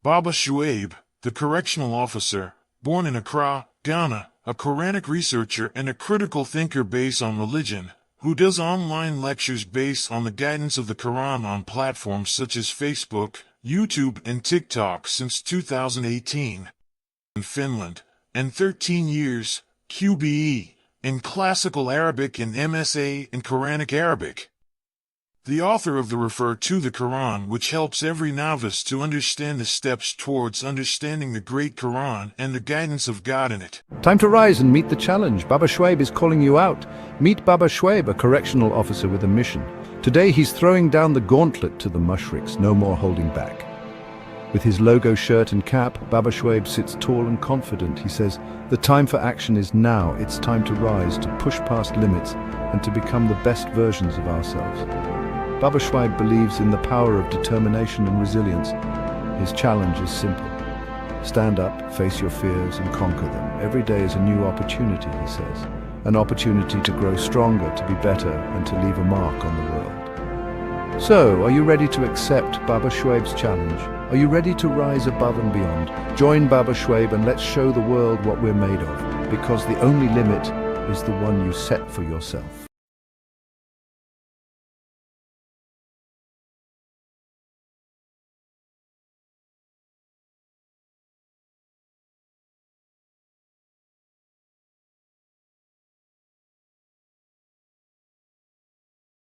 Baba Shuaib, the correctional officer, born in Accra, Ghana, a Quranic researcher and a critical thinker based on religion, who does online lectures based on the guidance of the Quran on platforms such as Facebook, YouTube, and TikTok since 2018. In Finland, and 13 years, QBE, in Classical Arabic and MSA in Quranic Arabic. The author of the Refer to the Quran, which helps every novice to understand the steps towards understanding the Great Quran and the guidance of God in it. Time to rise and meet the challenge. Baba Shuaib is calling you out. Meet Baba Shuaib, a correctional officer with a mission. Today he's throwing down the gauntlet to the mushriks, no more holding back. With his logo shirt and cap, Baba Shuaib sits tall and confident. He says, the time for action is now. It's time to rise, to push past limits, and to become the best versions of ourselves. Baba Shuaib believes in the power of determination and resilience. His challenge is simple. Stand up, face your fears, and conquer them. Every day is a new opportunity, he says. An opportunity to grow stronger, to be better, and to leave a mark on the world. So, are you ready to accept Baba Shuaib's challenge? Are you ready to rise above and beyond? Join Baba Shuaib and let's show the world what we're made of, because the only limit is the one you set for yourself.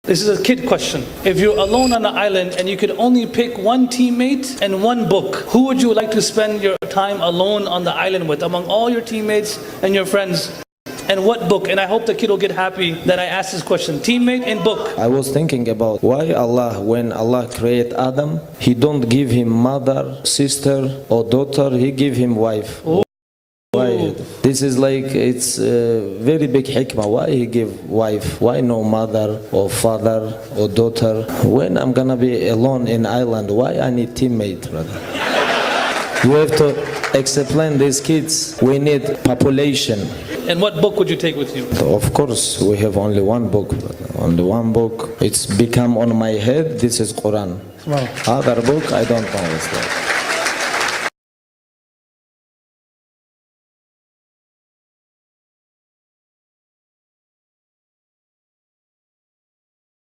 This is a kid question. If you're alone on an island and you could only pick one teammate and one book, who would you like to spend your time alone on the island with among all your teammates and your friends? And what book? And I hope the kid will get happy that I asked this question. Teammate and book. I was thinking about why Allah, when Allah created Adam, He don't give him mother, sister or daughter, He give him wife. Oh. Why? This is like, it's a very big hikmah. Why He give wife? Why no mother or father or daughter? When I'm gonna be alone in island, why I need teammate, brother? You have to explain these kids. We need population. And what book would you take with you? Of course, we have only one book, brother. Only one book. It's become on my head. This is Quran. Wow. Other book, I don't know. It's like.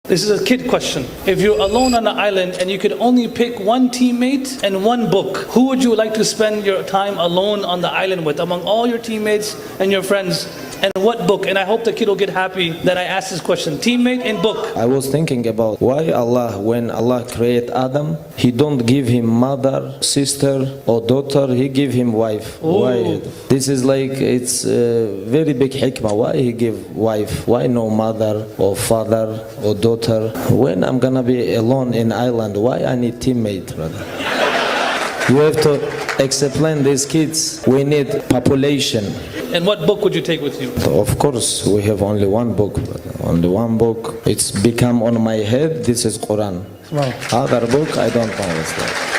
This is a kid question. If you're alone on an island and you could only pick one teammate and one book, who would you like to spend your time alone on the island with among all your teammates and your friends? And what book? And I hope the kid will get happy that I asked this question. Teammate and book. I was thinking about why Allah, when Allah created Adam, He don't give him mother, sister or daughter, He give him wife. Oh. Why? This is like, it's a very big hikmah. Why He give wife? Why no mother or father or daughter? When I'm gonna be alone in island, why I need teammate, brother? You have to explain these kids. We need population. And what book would you take with you? Of course, we have only one book, brother. Only one book. It's become on my head. This is Quran. Wow. Other book, I don't know. It's like.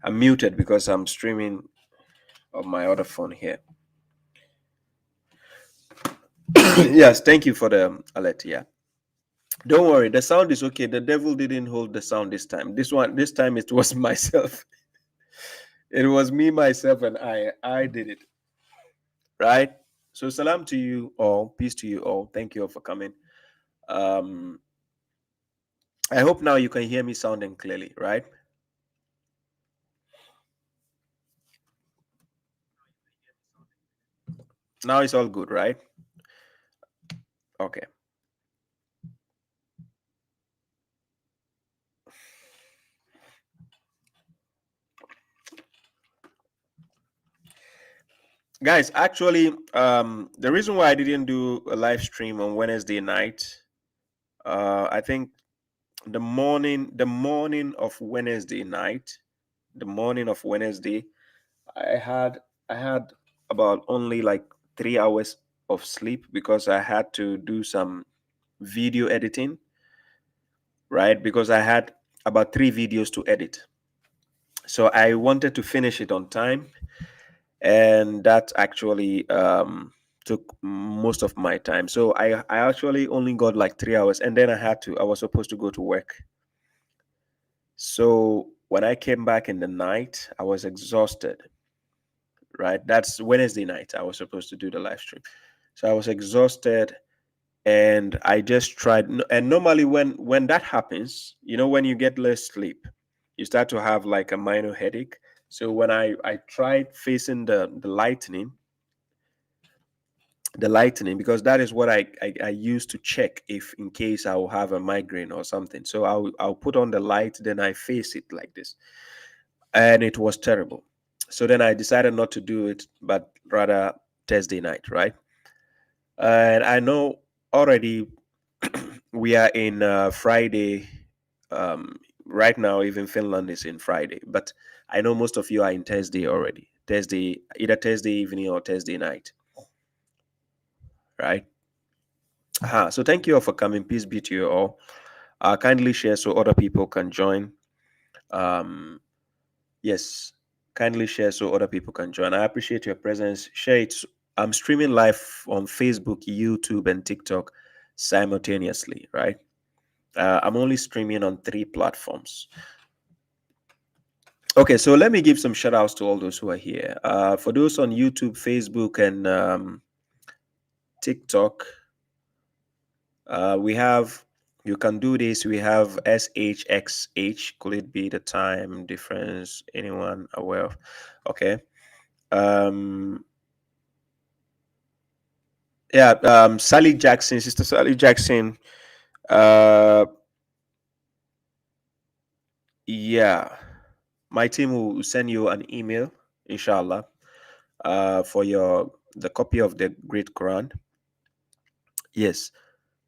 I'm muted because I'm streaming on my other phone here. Yes, thank you for the alert. Yeah, don't worry, the sound is okay. The devil didn't hold the sound this time. This time it was myself. It was me, myself, and I did it. Right? So salam to you all, peace to you all. Thank you all for coming. I hope now you can hear me sounding clearly, right? Now it's all good, right? Okay. Guys, actually, the reason why I didn't do a live stream on Wednesday night, I think the morning of Wednesday night, the morning of Wednesday, I had about only like 3 hours of sleep because I had to do some video editing, right? Because I had about 3 videos to edit. So I wanted to finish it on time, and that actually took most of my time. So I actually only got like 3 hours, and then I was supposed to go to work. So when I came back in the night, I was exhausted, right? That's Wednesday night. I was supposed to do the live stream. So I was exhausted, and I just tried. And normally when that happens, when you get less sleep, you start to have like a minor headache. So when I tried facing the lightning, because that is what I use to check if in case I will have a migraine or something. So I'll put on the light, then I face it like this, and it was terrible. So then I decided not to do it, but rather Thursday night, right? And I know already we are in Friday. Right now, even Finland is in Friday, but I know most of you are in Thursday already. Either Thursday evening or Thursday night, right? So thank you all for coming. Peace be to you all. Kindly share so other people can join. Um, yes, kindly share so other people can join. I appreciate your presence. Share it. I'm streaming live on Facebook, YouTube, and TikTok simultaneously, right? I'm only streaming on 3 platforms. Okay, so let me give some shout outs to all those who are here. For those on YouTube, Facebook, and TikTok, we have, you can do this. We have SHXH. Could it be the time difference? Anyone aware of? Okay. Yeah, Sally Jackson, Sister Sally Jackson. Yeah, my team will send you an email, inshallah, for the copy of the Great Quran. Yes.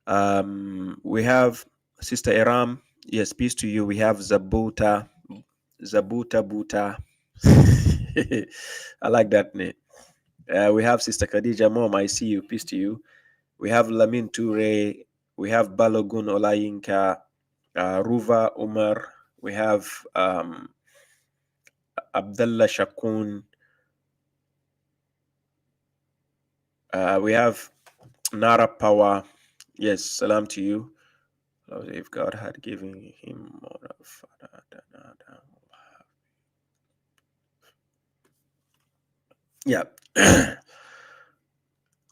We have Sister Iram. Yes, peace to you. We have Zabuta Buta. I like that name. We have Sister Khadija Mom. I see you. Peace to you. We have Lamin Toure. We have Balogun Olayinka, Ruva Umar. We have Abdullah Shakun. We have Nara Power. Yes, salam to you. If God had given him more of Adam. Yeah.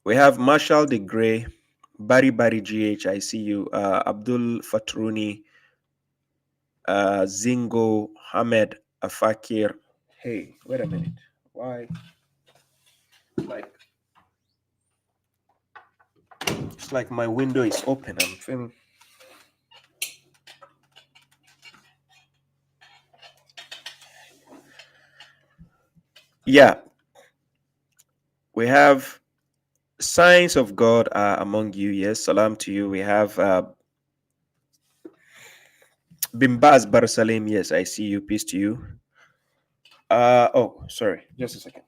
We have Marshall the Grey, Barry GH, I see you, Abdul Fatruni, Zingo, Hamed, Afakir. Hey, wait a minute. Why? Like, it's like my window is open. I'm feeling. Yeah. We have signs of God are among you. Yes, salam to you. We have Bimbaz Barsalim. Yes, I see you. Peace to you. Oh, sorry. Just a second.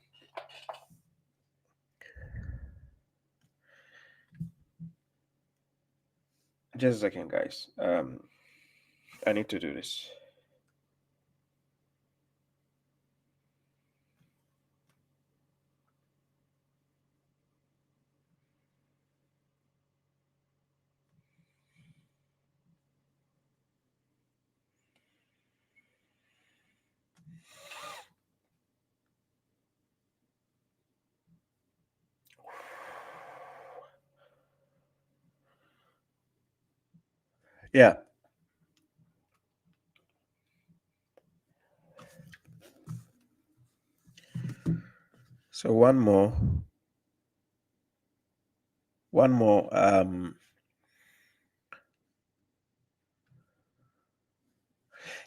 Just a second, guys. I need to do this. Yeah. So one more.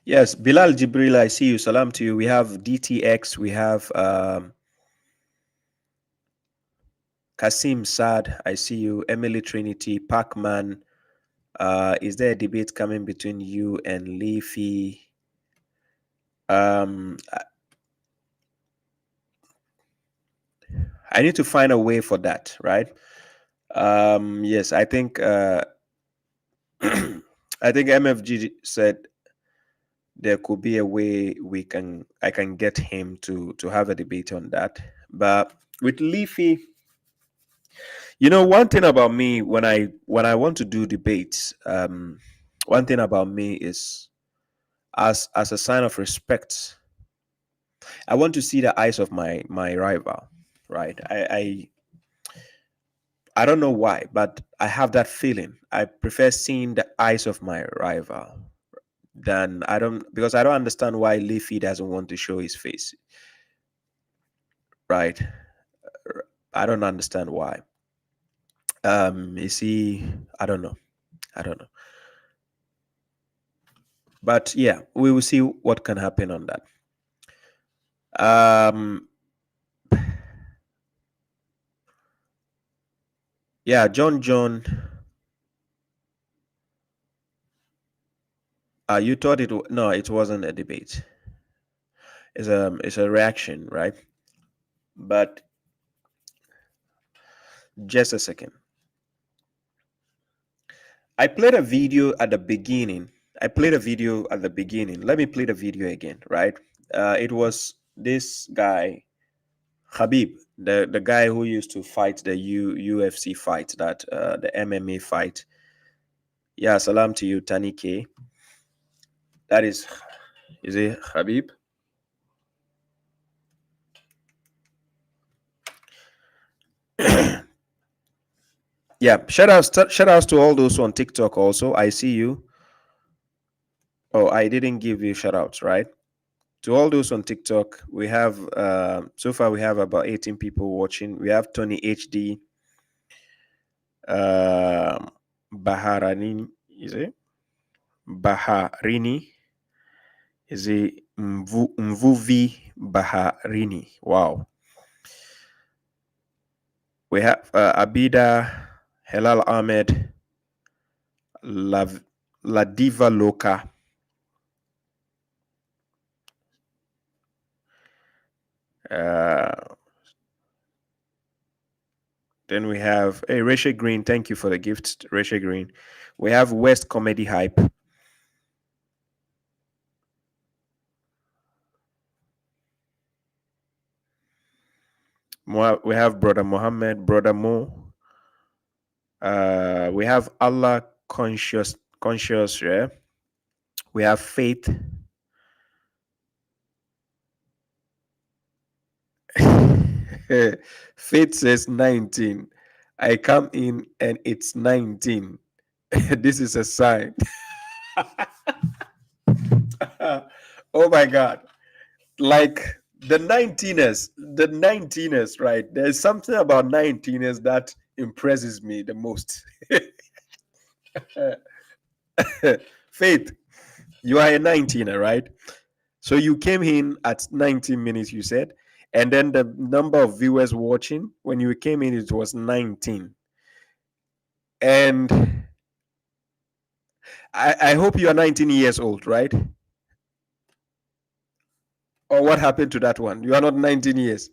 Yes, Bilal Jibril, I see you. Salam to you. We have DTX, we have Kasim Sad, I see you. Emily Trinity, Pacman. Is there a debate coming between you and Leafy? I need to find a way for that, right? Yes, I think I think MFG said there could be a way I can get him to have a debate on that. But with Leafy, one thing about me when I want to do debates, one thing about me is as a sign of respect, I want to see the eyes of my rival, right? I don't know why, but I have that feeling. I prefer seeing the eyes of my rival than because I don't understand why Leafy doesn't want to show his face, right? I don't understand why. Is he? I don't know. I don't know. But yeah, we will see what can happen on that. Yeah, John. You thought no, it wasn't a debate. It's a reaction, right? But just a second. I played a video at the beginning. Let me play the video again, right? It was this guy, Khabib, the guy who used to fight the UFC fight, that the MMA fight. Yeah, salam to you, Tani K. That is it Khabib? Yeah, shout outs to all those on TikTok also. I see you. Oh, I didn't give you shout outs, right? To all those on TikTok, we have so far we have about 18 people watching. We have Tony HD, Baharani, is it? Baharini, is it Mvuvi Baharini? Wow. We have Abida, Helal Ahmed, Ladiva Loka. Then we have Resha Green. Thank you for the gift, Resha Green. We have West Comedy Hype. We have Brother Mohammed, Brother Mo. We have Allah conscious, yeah. We have Faith. Faith says 19. I come in and it's 19. This is a sign. Oh my God. Like the 19ers, right? There's something about 19ers that impresses me the most. Faith, you are a 19er, right? So you came in at 19 minutes, you said, and then the number of viewers watching when you came in, it was 19. And I hope you are 19 years old, right? Or what happened to that one? You are not 19 years.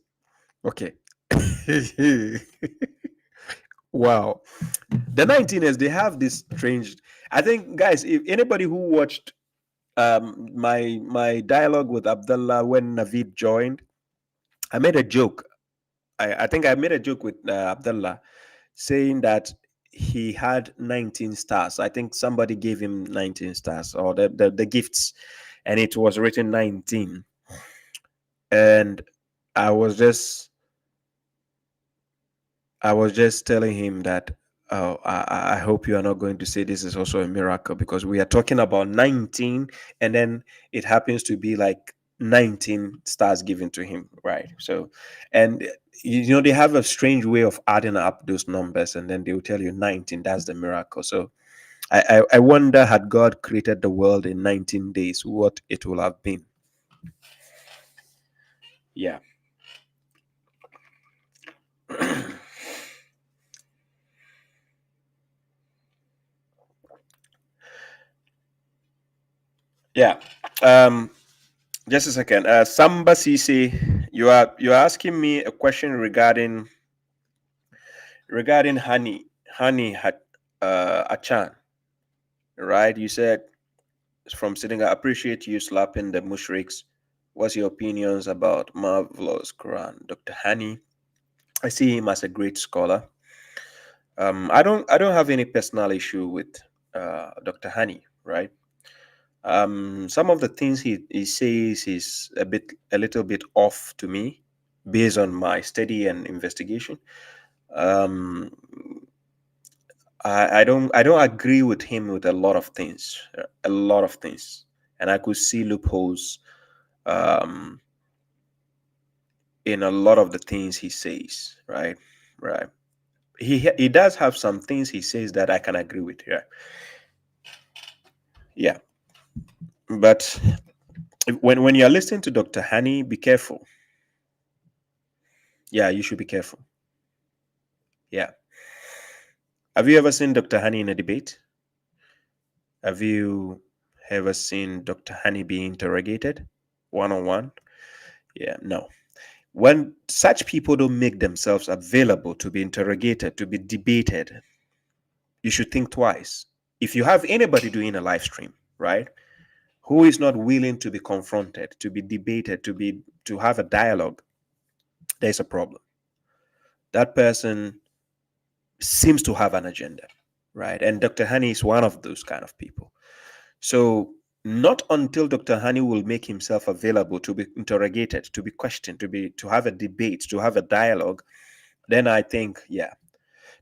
Okay. Wow. The 19ers, they have this strange. I think, guys, if anybody who watched my dialogue with Abdullah when Naveed joined, I made a joke. I think I made a joke with Abdullah saying that he had 19 stars. I think somebody gave him 19 stars or the gifts, and it was written 19. And I was just telling him that Oh, I hope you are not going to say this is also a miracle, because we are talking about 19 and then it happens to be like 19 stars given to him, right? So, and they have a strange way of adding up those numbers, and then they will tell you 19, that's the miracle. So I wonder, had God created the world in 19 days, what it will have been. Yeah. Yeah. Just a second. Samba Sisi, you're asking me a question regarding Hani had Achan, right? You said from sitting. I appreciate you slapping the mushriks. What's your opinions about Marvelous Quran, Dr. Hani? I see him as a great scholar. I don't have any personal issue with Dr. Hani, right? Some of the things he says is a little bit off to me based on my study and investigation. um I don't agree with him with a lot of things, and I could see loopholes um in a lot of the things he says, right. He does have some things he says that I can agree with. Yeah, but when you're listening to Dr. Hani, be careful. Yeah, you should be careful. Yeah. Have you ever seen Dr. Hani in a debate? Have you ever seen Dr. Hani be interrogated one on one? Yeah, no. When such people don't make themselves available to be interrogated, to be debated, you should think twice. If you have anybody doing a live stream, right, who is not willing to be confronted, to be debated, to have a dialogue, there's a problem. That person seems to have an agenda, right? And Dr. Hani is one of those kind of people. So not until Dr. Hani will make himself available to be interrogated, to be questioned, to have a debate, to have a dialogue, then I think, yeah.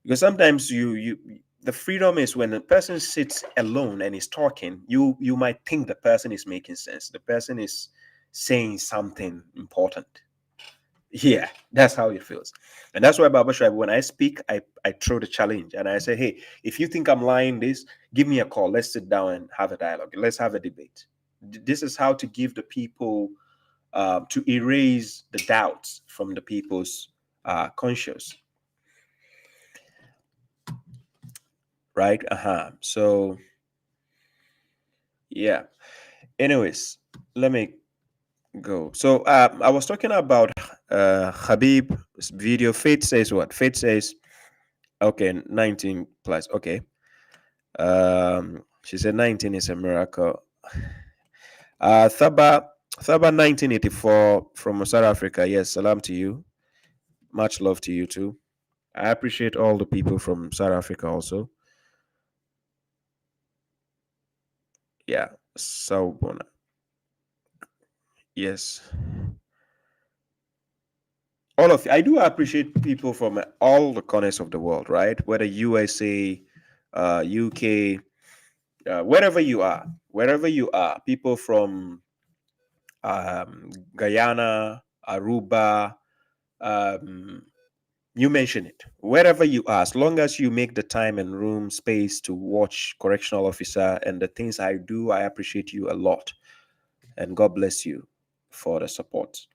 Because sometimes the freedom is when a person sits alone and is talking, you might think the person is making sense. The person is saying something important. Yeah, that's how it feels. And that's why, Baba Shai, when I speak, I throw the challenge and I say, hey, if you think I'm lying this, give me a call. Let's sit down and have a dialogue. Let's have a debate. This is how to give the people, to erase the doubts from the people's conscience. Right? So, yeah. Anyways, let me go. So, I was talking about Khabib's video. Faith says what? Faith says, okay, 19 plus. Okay. She said 19 is a miracle. Thaba 1984 from South Africa. Yes, salam to you. Much love to you too. I appreciate all the people from South Africa also. Yeah, Sawubona. Yes. All of I do appreciate people from all the corners of the world, right? Whether USA, UK, wherever you are, people from Guyana, Aruba, you mention it. Wherever you are, as long as you make the time and room, space to watch Correctional Officer and the things I do, I appreciate you a lot. And God bless you for the support.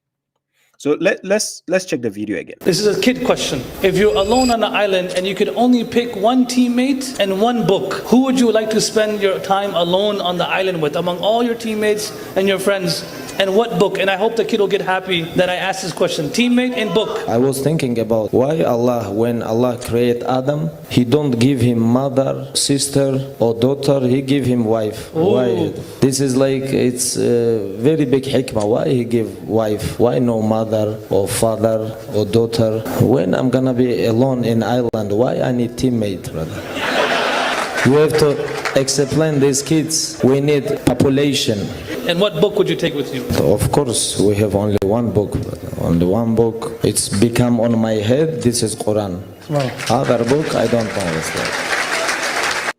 So let's check the video again. This is a kid question. If you're alone on an island and you could only pick one teammate and one book, who would you like to spend your time alone on the island with among all your teammates and your friends? And what book? And I hope the kid will get happy that I asked this question. Teammate and book. I was thinking about why Allah, when Allah created Adam, He don't give him mother, sister, or daughter. He give him wife. Ooh. Why? This is like, it's a very big hikmah. Why He give wife? Why no mother or father or daughter? When I'm gonna be alone in island, why I need teammate, brother? You have to explain these kids. We need population. And what book would you take with you? Of course, we have only one book, brother. On the one book, it's become on my head, this is Quran. Wow. Other book, I don't know what's that.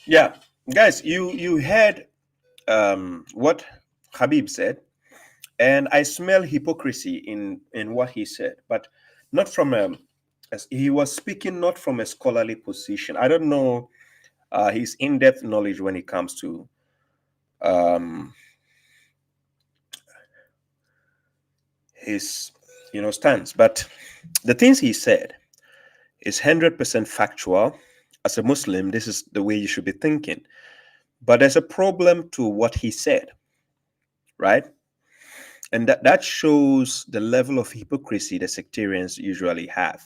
Yeah, guys, you heard what Khabib said, and I smell hypocrisy in what he said, but not from as he was speaking not from a scholarly position. I don't know his in-depth knowledge when it comes to his stance, but the things he said is 100% factual. As a Muslim, this is the way you should be thinking. But there's a problem to what he said, right? And that shows the level of hypocrisy the sectarians usually have.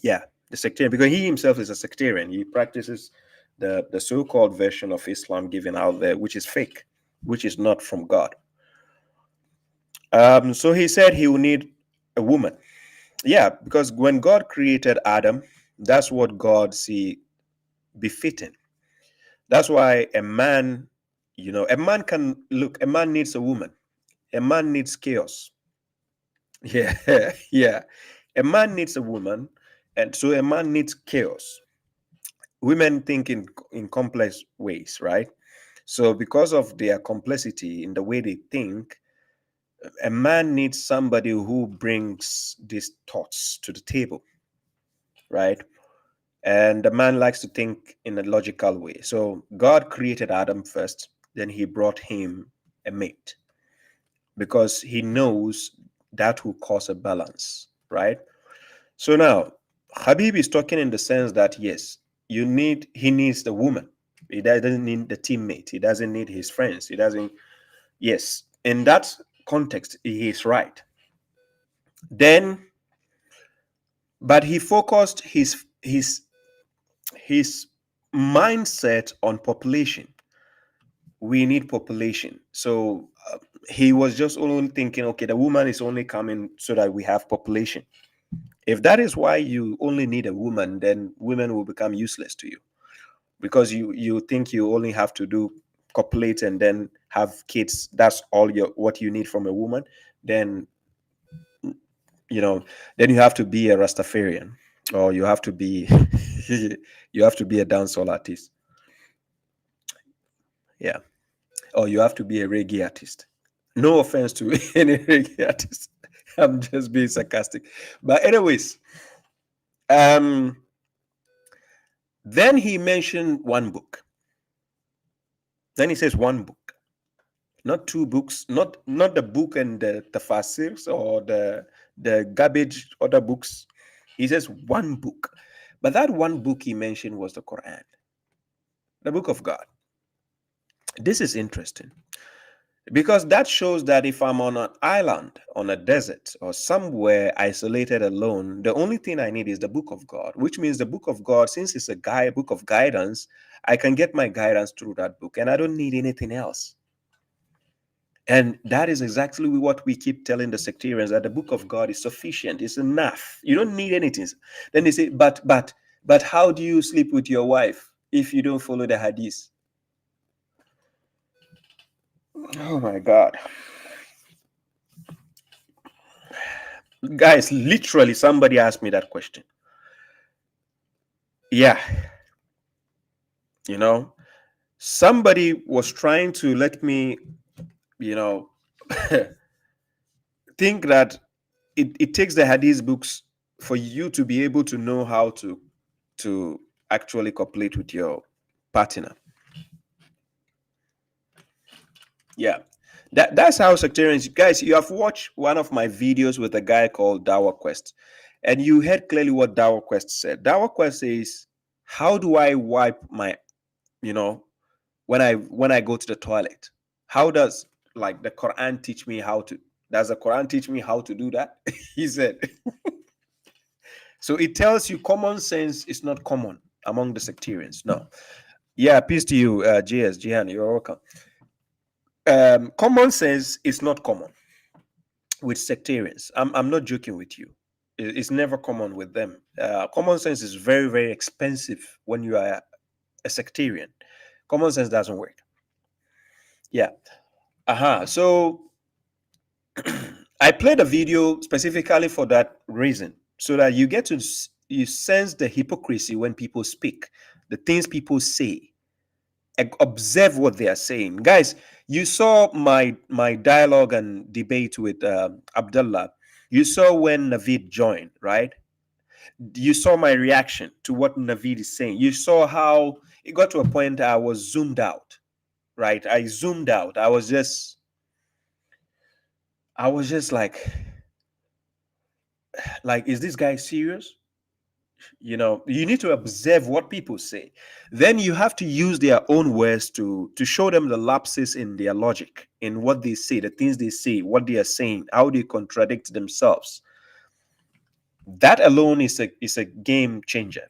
Yeah, the sectarian, because he himself is a sectarian. He practices the so-called version of Islam given out there, which is fake, which is not from God. So he said he will need a woman. Yeah, because when God created Adam, that's what God see befitting. That's why a man needs a woman. A man needs chaos. Yeah, yeah. A man needs a woman, and so a man needs chaos. Women think in complex ways, right? So because of their complexity in the way they think, a man needs somebody who brings these thoughts to the table, right? And the man likes to think in a logical way. So God created Adam first, then he brought him a mate because he knows that will cause a balance, right? So now Habib is talking in the sense that yes, he needs the woman. He doesn't need the teammate. He doesn't need his friends. He doesn't. Yes, in that context, he is right. Then, but he focused his mindset on population. We need population. So he was just only thinking, okay, the woman is only coming so that we have population. If that is why you only need a woman, then women will become useless to you because you think you only have to do copulate and then have kids. That's all what you need from a woman. Then then you have to be a Rastafarian, or you have to be you have to be a dancehall artist. Yeah. Or you have to be a reggae artist. No offense to any reggae artist. I'm just being sarcastic. But anyways, then he mentioned one book. Then he says one book, not two books, not the book and the tafsirs or the garbage other books. He says one book. But that one book he mentioned was the Quran, the book of God. This is interesting because that shows that if I'm on an island, on a desert, or somewhere isolated alone, the only thing I need is the book of God, which means the book of God, since it's a book of guidance, I can get my guidance through that book and I don't need anything else. And that is exactly what we keep telling the sectarians, that the book of God is sufficient, it's enough. You don't need anything. Then they say, but how do you sleep with your wife if you don't follow the hadith? Oh my God. Guys, literally somebody asked me that question. Yeah. Somebody was trying to let me, think that it takes the hadith books for you to be able to know how to actually copulate with your partner. Yeah. That's how sectarians, guys, you have watched one of my videos with a guy called Daoquest, and you heard clearly what Daoquest said. Daoquest says, how do I wipe my, when I go to the toilet? How does the Quran teach me how to? Does the Quran teach me how to do that? He said. So it tells you common sense is not common among the sectarians. No. Yeah, peace to you, JS, Jihan, you're welcome. Common sense is not common with sectarians. I'm not joking with you. It's never common with them. Common sense is very, very expensive when you are a sectarian. Common sense doesn't work. Yeah. So I played a video specifically for that reason, so that you get to you sense the hypocrisy when people speak, the things people say. Observe what they are saying, guys. You saw my dialogue and debate with Abdullah. You saw when Naveed joined, right? You saw my reaction to what Naveed is saying. You saw how it got to a point I was zoomed out, right? I zoomed out. I was just like, is this guy serious? You know, you need to observe what people say. Then you have to use their own words to show them the lapses in their logic, in what they say, the things they say, what they are saying, how they contradict themselves. That alone is a game changer.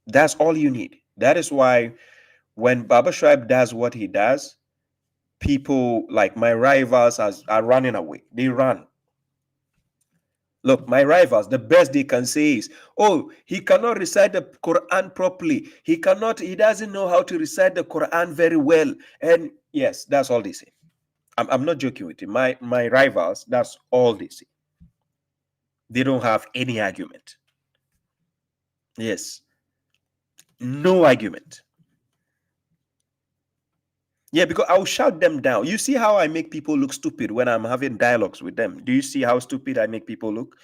That's all you need. That is why when Baba Shoaib does what he does, people like my rivals are running away. They run. Look, my rivals, the best they can say is, oh, he cannot recite the Quran properly. He doesn't know how to recite the Quran very well. And yes, that's all they say. I'm not joking with you. My rivals, that's all they say. They don't have any argument. Yes. No argument. Yeah, because I'll shout them down. You see how I make people look stupid when I'm having dialogues with them? Do you see how stupid I make people look?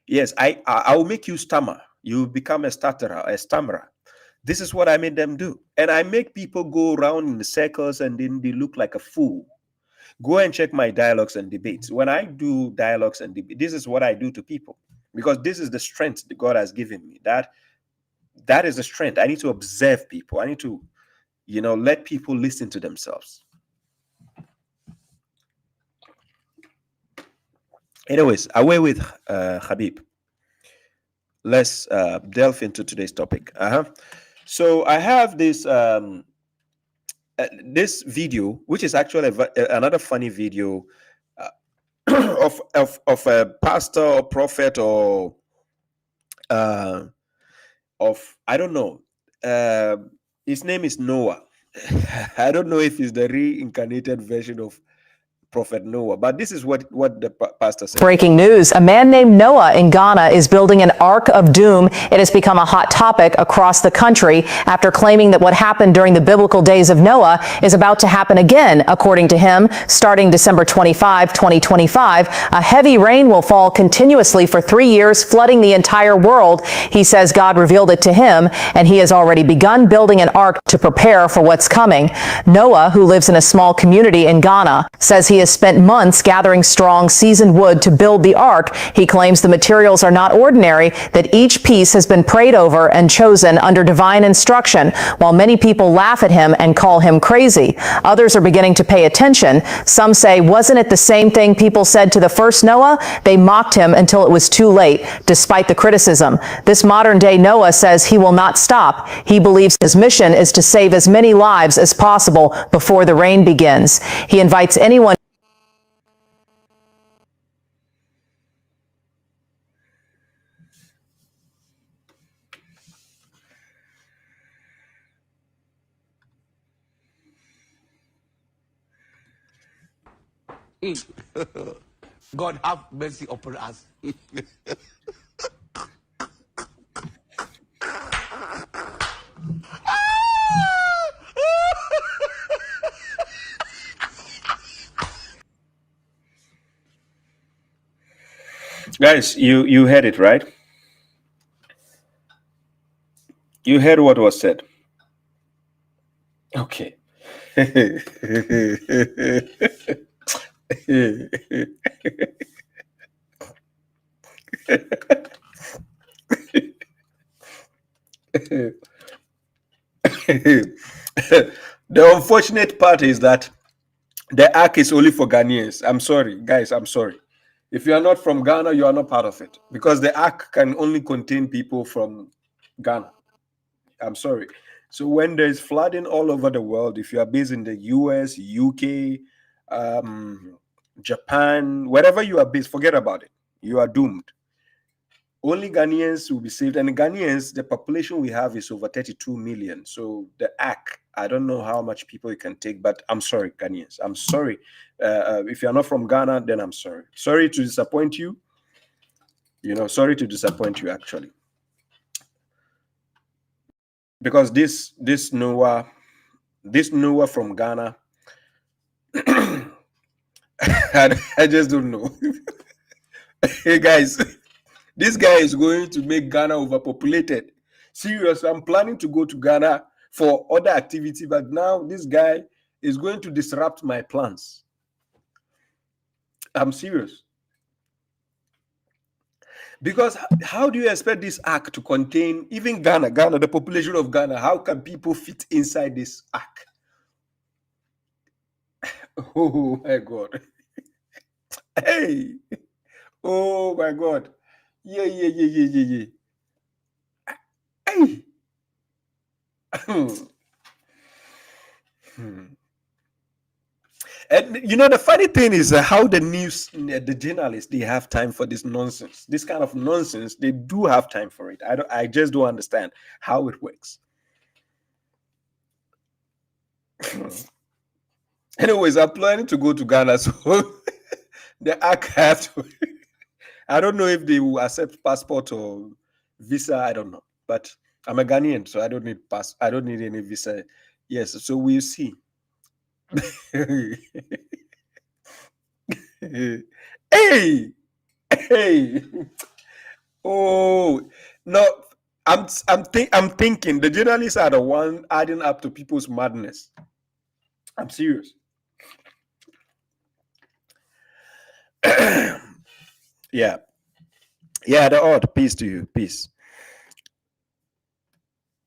Yes, I will make you stammer. You become a stutterer, a stammerer. This is what I made them do. And I make people go around in the circles and then they look like a fool. Go and check my dialogues and debates. When I do dialogues and debates, this is what I do to people. Because this is the strength that God has given me. That is the strength. I need to observe people. I need to, let people listen to themselves. Anyways, away with Khabib. Let's delve into today's topic. So I have this this video, which is actually another funny video of a pastor or prophet or of, I don't know. His name is Noah. I don't know if he's the reincarnated version of Prophet Noah, but this is what the pastor said. Breaking news, a man named Noah in Ghana is building an Ark of Doom. It has become a hot topic across the country after claiming that what happened during the biblical days of Noah is about to happen again. According to him, starting December 25, 2025, a heavy rain will fall continuously for 3 years, flooding the entire world. He says God revealed it to him, and he has already begun building an ark to prepare for what's coming. Noah, who lives in a small community in Ghana, says he has spent months gathering strong, seasoned wood to build the ark. He claims the materials are not ordinary, that each piece has been prayed over and chosen under divine instruction. While many people laugh at him and call him crazy, others are beginning to pay attention. Some say, wasn't it the same thing people said to the first Noah? They mocked him until it was too late, despite the criticism. This modern-day Noah says he will not stop. He believes his mission is to save as many lives as possible before the rain begins. He invites anyone God have mercy upon us. Guys, you heard it, right? You heard what was said. Okay. The unfortunate part is that the ark is only for Ghanaians. I'm sorry, guys. I'm sorry. If you are not from Ghana, you are not part of it, because the ark can only contain people from Ghana. I'm sorry. So when there's flooding all over the world, if you are based in the US, UK, Japan, wherever you are based, forget about it. You are doomed. Only Ghanaians will be saved. And Ghanaians, the population we have is over 32 million. So the ark I don't know how much people you can take, but I'm sorry, Ghanaians. I'm sorry. If you're not from Ghana, then I'm sorry. Sorry to disappoint you. Sorry to disappoint you, actually. Because this Noah from Ghana, I just don't know. Hey guys, this guy is going to make Ghana overpopulated. Serious, I'm planning to go to Ghana for other activity, but now this guy is going to disrupt my plans. I'm serious. Because how do you expect this ark to contain even Ghana, the population of Ghana? How can people fit inside this ark? Oh my God. Hey. Oh my God. Yeah. Hey. And the funny thing is how the news, the journalists, they have time for this nonsense. This kind of nonsense, they do have time for it. I just don't understand how it works. Anyways, I'm planning to go to Ghana, so the ark have to. I don't know if they will accept passport or visa. I don't know, but I'm a Ghanaian, so I don't need I don't need any visa. Yes, so we'll see. Hey. Oh no, I'm thinking the journalists are the one adding up to people's madness. I'm serious. Yeah, the odd. Peace to you. Peace.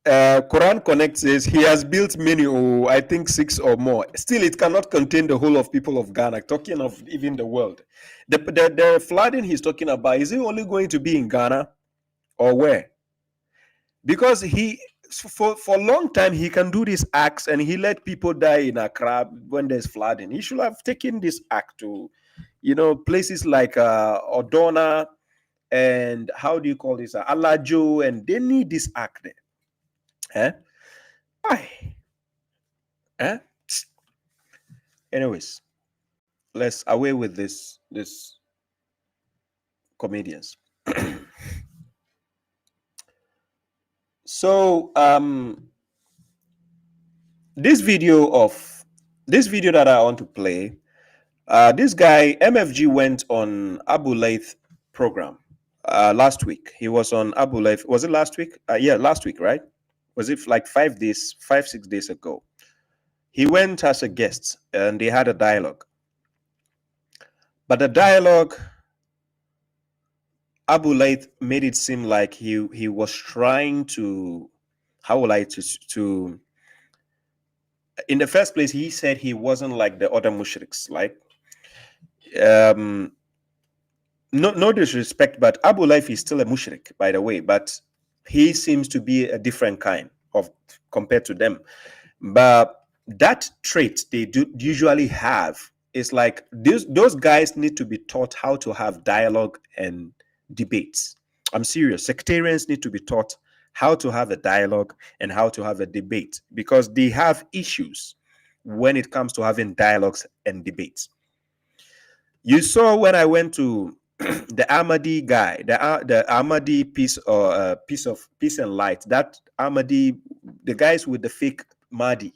Quran Connect says he has built many, I think 6 or more. Still, it cannot contain the whole of people of Ghana. Talking of even the world, the flooding he's talking about, is it only going to be in Ghana or where? Because for a long time he can do this acts and he let people die in Accra when there's flooding. He should have taken this act to, places like Odona and how do you call this, Alajo, and they need this act there. Why? Anyways, let's away with this comedians. So this video that I want to play, this guy MFG went on Abu Laith program last week. He was on Abu Laith. Was it last week? Yeah, last week, right? Was it like 5 6 days ago? He went as a guest and they had a dialogue. But the dialogue, Abu Laith made it seem like he was trying to, how will I to in the first place, he said he wasn't like the other mushriks, like no disrespect, but Abu Laith is still a mushrik, by the way, but he seems to be a different kind of compared to them. But that trait they do usually have is like those guys need to be taught how to have dialogue and debates. I'm serious. Sectarians need to be taught how to have a dialogue and how to have a debate, because they have issues when it comes to having dialogues and debates. You saw when I went to the Ahmadi guy, the Ahmadi piece of peace and light, that Ahmadi, the guys with the fake Mahdi,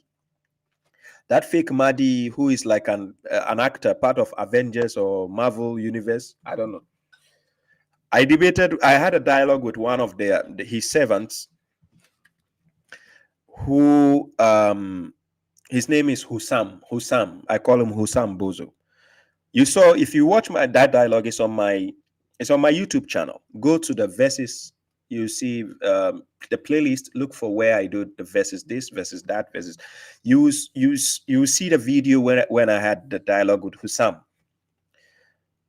that fake Mahdi who is like an actor, part of Avengers or Marvel universe, I don't know. I had a dialogue with one of his servants who his name is Hussam. I call him Hussam Bozo. You saw, if you watch that dialogue, it's on my YouTube channel. Go to the verses, you see the playlist, look for where I do the verses, this versus that verses. You see the video when I had the dialogue with Hussam.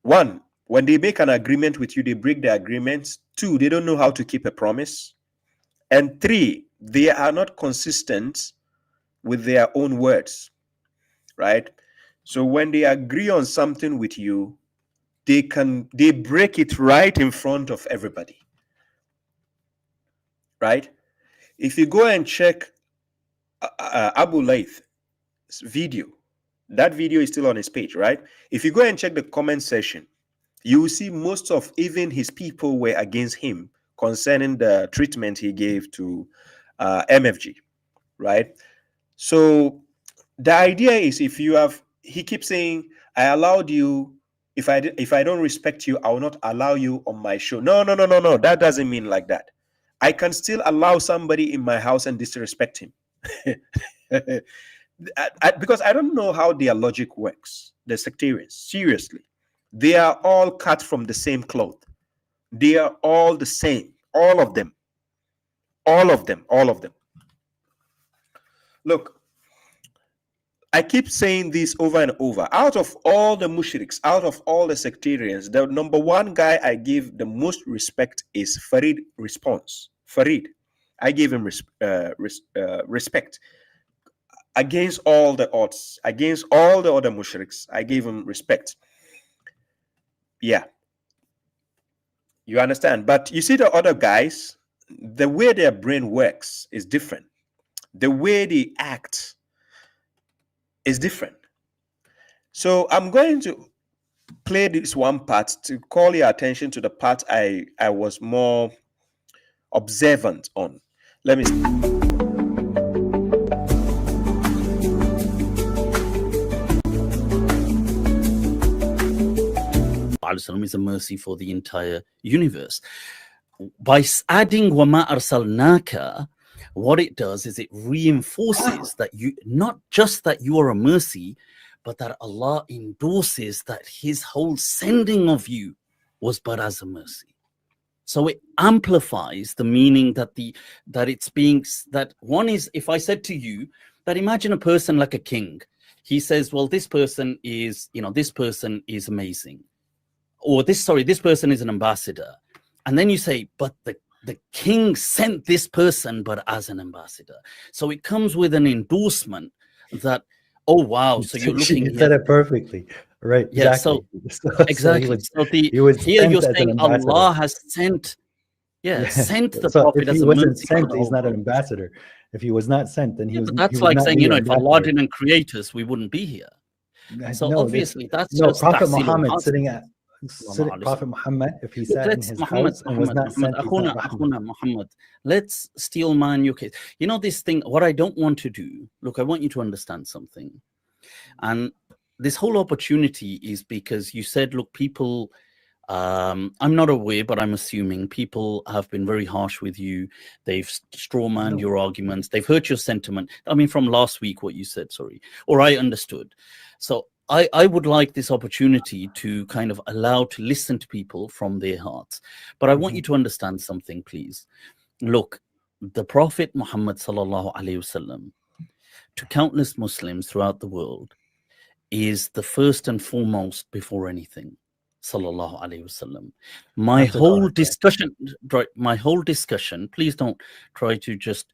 1, when they make an agreement with you, they break the agreement. 2, they don't know how to keep a promise. And 3, they are not consistent with their own words, right? So when they agree on something with you, they break it right in front of everybody, right? If you go and check Abu Laith's video. That video is still on his page, right? If you go and check the comment section, you will see most of even his people were against him concerning the treatment he gave to MFG, right? So the idea is, if you have, he keeps saying, I allowed you. If I don't respect you, I will not allow you on my show. No. That doesn't mean like that. I can still allow somebody in my house and disrespect him. Because I don't know how their logic works. The sectarians, seriously, they are all cut from the same cloth. They are all the same. All of them. All of them. All of them. Look, I keep saying this over and over. Out of all the mushriks, out of all the sectarians, the number one guy I give the most respect is Farid Response. Farid. I give him respect. Against all the odds, against all the other mushriks, I gave him respect. Yeah. You understand? But you see the other guys, the way their brain works is different. The way they act is different. So I'm going to play this one part to call your attention to the part I was more observant on. Let me see. is a mercy for the entire universe. By adding وَمَا أَرْسَلْنَاكَ, what it does is it reinforces that you, not just that you are a mercy, but that Allah endorses that his whole sending of you was but as a mercy. So it amplifies the meaning that it's being, that one is, if I said to you that imagine a person like a king, he says, well, this person is, this person is amazing. Or this person is an ambassador. And then you say, but the king sent this person, but as an ambassador. So it comes with an endorsement that, oh, wow. So you're looking at it perfectly. Right. Yeah. Exactly. Exactly. So here you're saying Allah has sent, sent the prophet as a mercy. If he wasn't sent, he's not an ambassador. If he was not sent, then he was. That's like saying, if Allah didn't create us, we wouldn't be here. So obviously that's just Prophet Muhammad Prophet Muhammad, if he sat in his house and was not sent, Muhammad, let's steel man your case. This thing, what I don't want to do, look, I want you to understand something. And this whole opportunity is because you said, look, people, I'm not aware, but I'm assuming people have been very harsh with you. They've strawmanned your arguments. They've hurt your sentiment. I mean, from last week, what you said, or I understood. So I would like this opportunity to kind of allow to listen to people from their hearts. But I want you to understand something, please. Look, the Prophet Muhammad sallallahu alaihi wasallam, to countless Muslims throughout the world, is the first and foremost before anything. Sallallahu alaihi wasallam. My whole discussion, please don't try to just,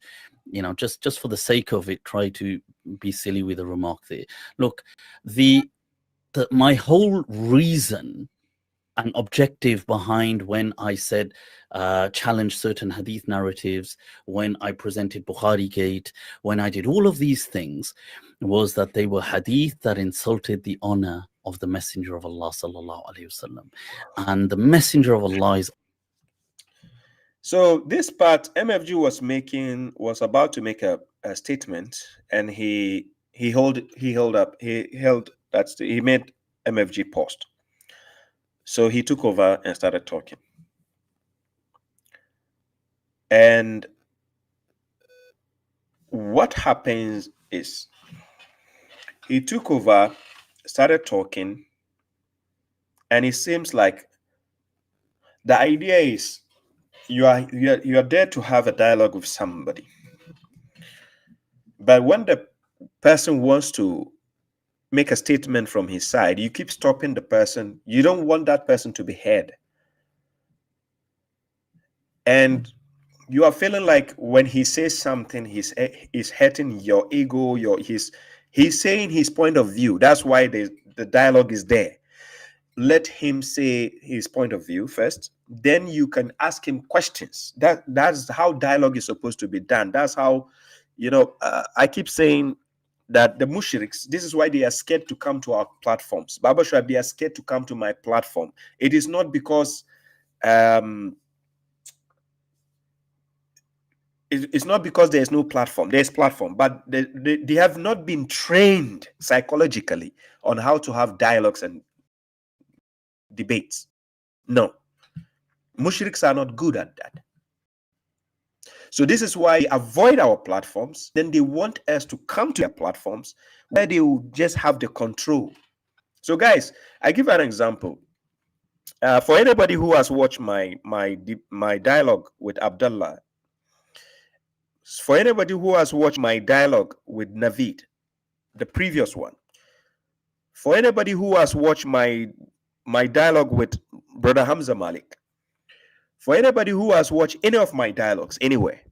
just for the sake of it, try to be silly with a remark there. Look, my whole reason and objective behind when I said challenge certain hadith narratives, when I presented Bukhari Gate, when I did all of these things, was that they were hadith that insulted the honor of the Messenger of Allah sallallahu alaihi wasallam, and the Messenger of Allah is. So this part MFG was about to make a statement, and he made MFG post. So he took over and started talking. And what happens is he took over, started talking, and it seems like the idea is you are there to have a dialogue with somebody. But when the person wants to make a statement from his side, you keep stopping the person. You don't want that person to be heard. And you are feeling like when he says something, he's hurting your ego. He's saying his point of view. That's why the dialogue is there. Let him say his point of view first. Then you can ask him questions. That's how dialogue is supposed to be done. That's how I keep saying that the mushriks, this is why they are scared to come to our platforms. Baba Shoaib, they are scared to come to my platform. It is not because it's not because there's no platform. There's platform, but they have not been trained psychologically on how to have dialogues and debates. No. Mushriks are not good at that. So this is why they avoid our platforms. Then they want us to come to their platforms where they will just have the control. So guys, I give an example. For anybody who has watched my dialogue with Abdullah, for anybody who has watched my dialogue with Naveed, the previous one, for anybody who has watched my dialogue with Brother Hamza Malik, for anybody who has watched any of my dialogues anywhere,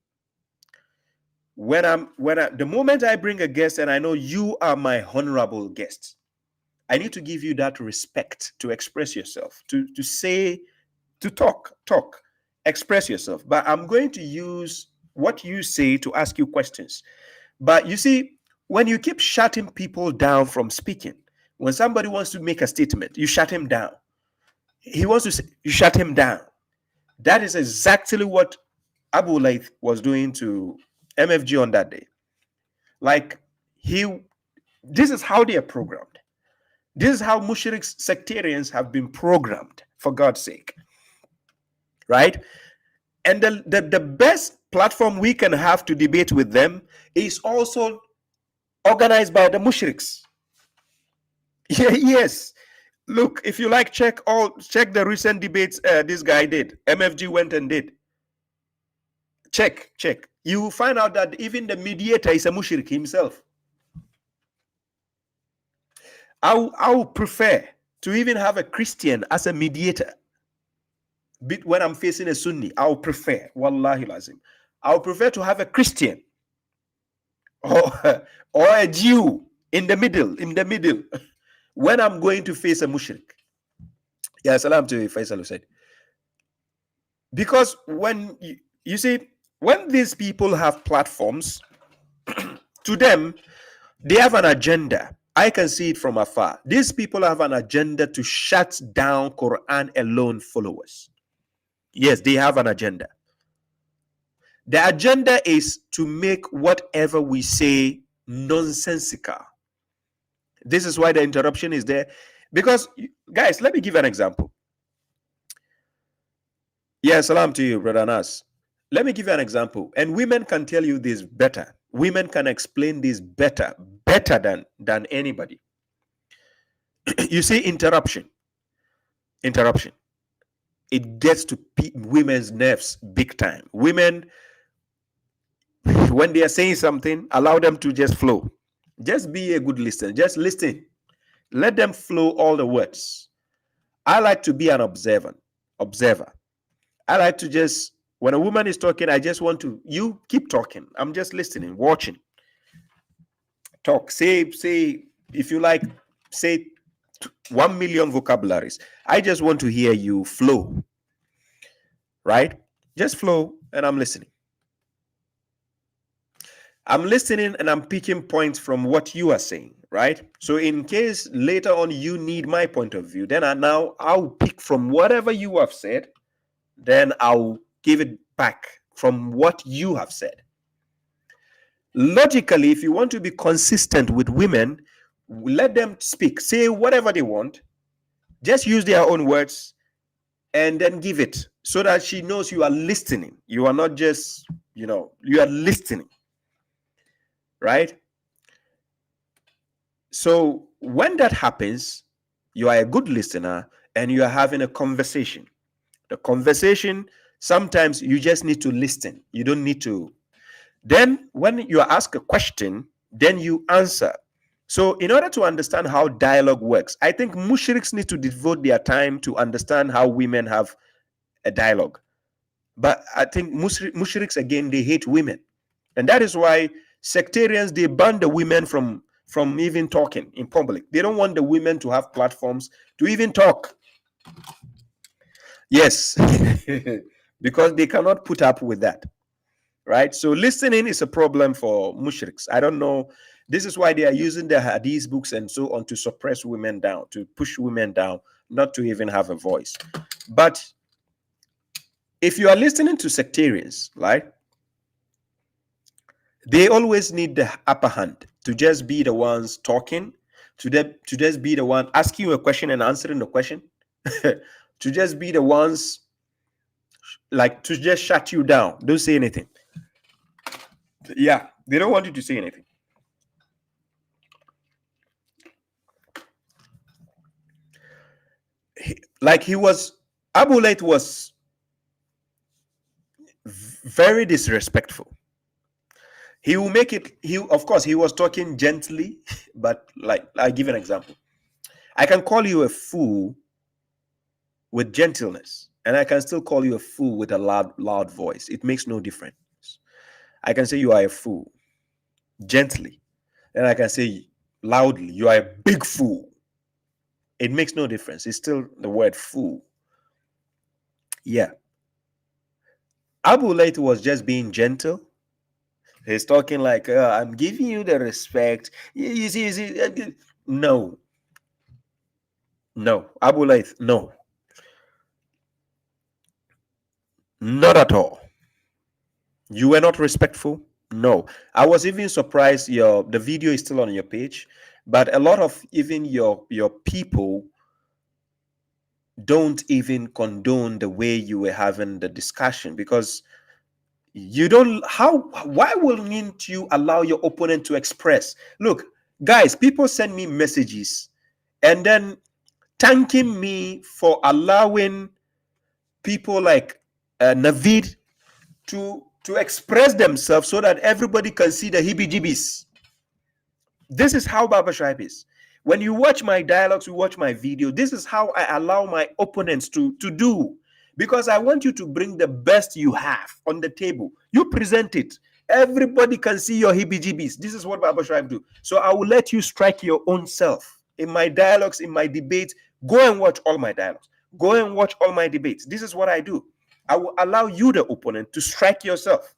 the moment I bring a guest and I know you are my honorable guest, I need to give you that respect to express yourself, to talk, express yourself. But I'm going to use what you say to ask you questions. But you see, when you keep shutting people down from speaking, when somebody wants to make a statement, you shut him down. He wants to say, you shut him down. That is exactly what Abu Layth was doing to MFG on that day. Like, this is how they are programmed. This is how mushriks, sectarians have been programmed, for God's sake. Right? And the best platform we can have to debate with them is also organized by the mushriks. Yeah, yes. Look, if you like, check the recent debates this guy did. MFG went and did. Check. You will find out that even the mediator is a mushrik himself. I would prefer to even have a Christian as a mediator. When I'm facing a Sunni, I would prefer, wallahi lazim, I would prefer to have a Christian or a Jew in the middle, when I'm going to face a mushrik. Yeah, salam to you, Faisal said. Because when you see, when these people have platforms, to them, they have an agenda. I can see it from afar. These people have an agenda to shut down Quran alone followers. Yes, they have an agenda. The agenda is to make whatever we say nonsensical. This is why the interruption is there. Because, guys, let me give an example. Yeah, salam to you, Brother Nas. Let me give you an example. And women can tell you this better. Women can explain this better than anybody. You see, interruption. It gets to women's nerves big time. Women, when they are saying something, allow them to just flow. Just be a good listener. Just listen. Let them flow all the words. I like to be an observer. I like to just, when a woman is talking, I just want to, you keep talking. I'm just listening, watching. Talk. Say, if you like, say 1 million vocabularies. I just want to hear you flow. Right? Just flow, and I'm listening. I'm listening and I'm picking points from what you are saying, right? So in case later on you need my point of view, then I'll pick from whatever you have said, then I'll give it back from what you have said. Logically, if you want to be consistent with women, let them speak, say whatever they want, just use their own words, and then give it so that she knows you are listening. You are not just, you are listening. Right? So when that happens, you are a good listener and you are having a conversation. The conversation, sometimes you just need to listen. You don't need to. Then when you ask a question, then you answer. So in order to understand how dialogue works, I think mushriks need to devote their time to understand how women have a dialogue. But I think mushriks, again, they hate women. And that is why sectarians, they ban the women from even talking in public. They don't want the women to have platforms to even talk. Yes, because they cannot put up with that. right? So listening is a problem for mushriks. I don't know. This is why they are using the hadith books and so on to suppress women down, to push women down, not to even have a voice. But if you are listening to sectarians, right, they always need the upper hand, to just be the ones talking, to just be the one asking you a question and answering the question, to just be the ones like to just shut you down. Don't say anything. Yeah, they don't want you to say anything. Abu Layth was very disrespectful. He will make it, of course, he was talking gently, but like, I'll give an example. I can call you a fool with gentleness, and I can still call you a fool with a loud voice. It makes no difference. I can say you are a fool gently, and I can say loudly, you are a big fool. It makes no difference. It's still the word fool. Yeah. Abu Layth was just being gentle. He's talking like, I'm giving you the respect. You see. No. Abu Layth, no. Not at all. You were not respectful? No. I was even surprised the video is still on your page, but a lot of even your people don't even condone the way you were having the discussion, because you don't, why wouldn't you allow your opponent to express? Look, guys, people send me messages and then thanking me for allowing people like Naveed to express themselves so that everybody can see the heebie-jeebies. This is how Baba Shaib is. When you watch my dialogues, you watch my video, this is how I allow my opponents to do. Because I want you to bring the best you have on the table. You present it. Everybody can see your heebie-jeebies. This is what Baba Shaib do. So I will let you strike your own self. In my dialogues, in my debates, go and watch all my dialogues. Go and watch all my debates. This is what I do. I will allow you, the opponent, to strike yourself.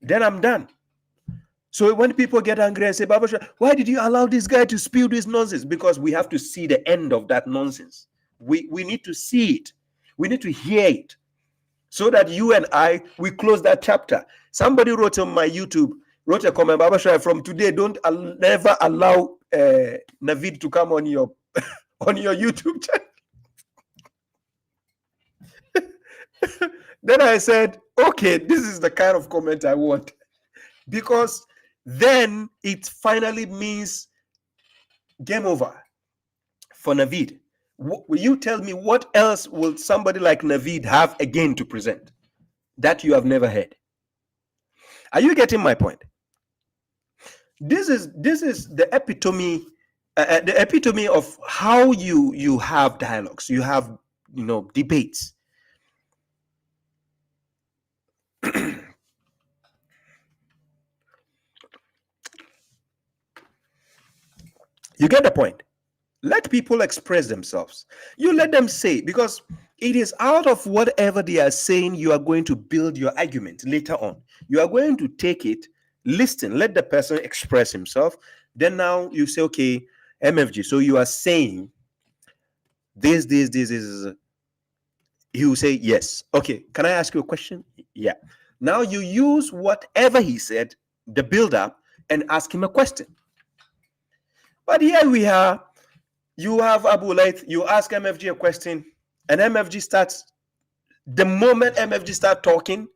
Then I'm done. So when people get angry and say, Baba Shaib, why did you allow this guy to spew this nonsense? Because we have to see the end of that nonsense. We need to see it. We need to hear it. So that you and we close that chapter. Somebody wrote on my YouTube, wrote a comment, Baba Shaib, from today, don't never allow Naveed to come on your on your YouTube channel. Then I said, okay, this is the kind of comment I want. Because then it finally means game over for Naveed. Will you tell me what else will somebody like Naveed have again to present that you have never heard? Are you getting my point? This is the epitome of how you have dialogues, you have debates. You get the point. Let people express themselves. You let them say, because it is out of whatever they are saying you are going to build your argument later on. You are going to take it, listen, let the person express himself. Then now you say, okay, MFG, so you are saying this. He will say, yes. Okay, can I ask you a question? Yeah. Now you use whatever he said, the build-up, and ask him a question. But here we are. You have Abu Layth, you ask MFG a question, and MFG starts, the moment MFG starts talking,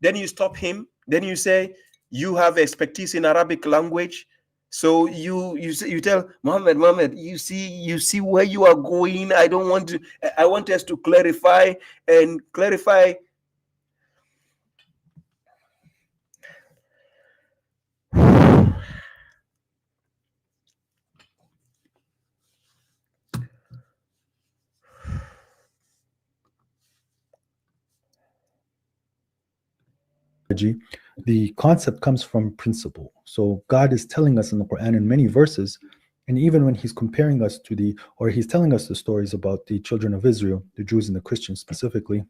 then you stop him, then you say, you have expertise in Arabic language, so you tell Muhammad, you see where you are going. I want us to clarify. The concept comes from principle. So God is telling us in the Quran in many verses, and even when he's comparing us to he's telling us the stories about the children of Israel, the Jews and the Christians specifically,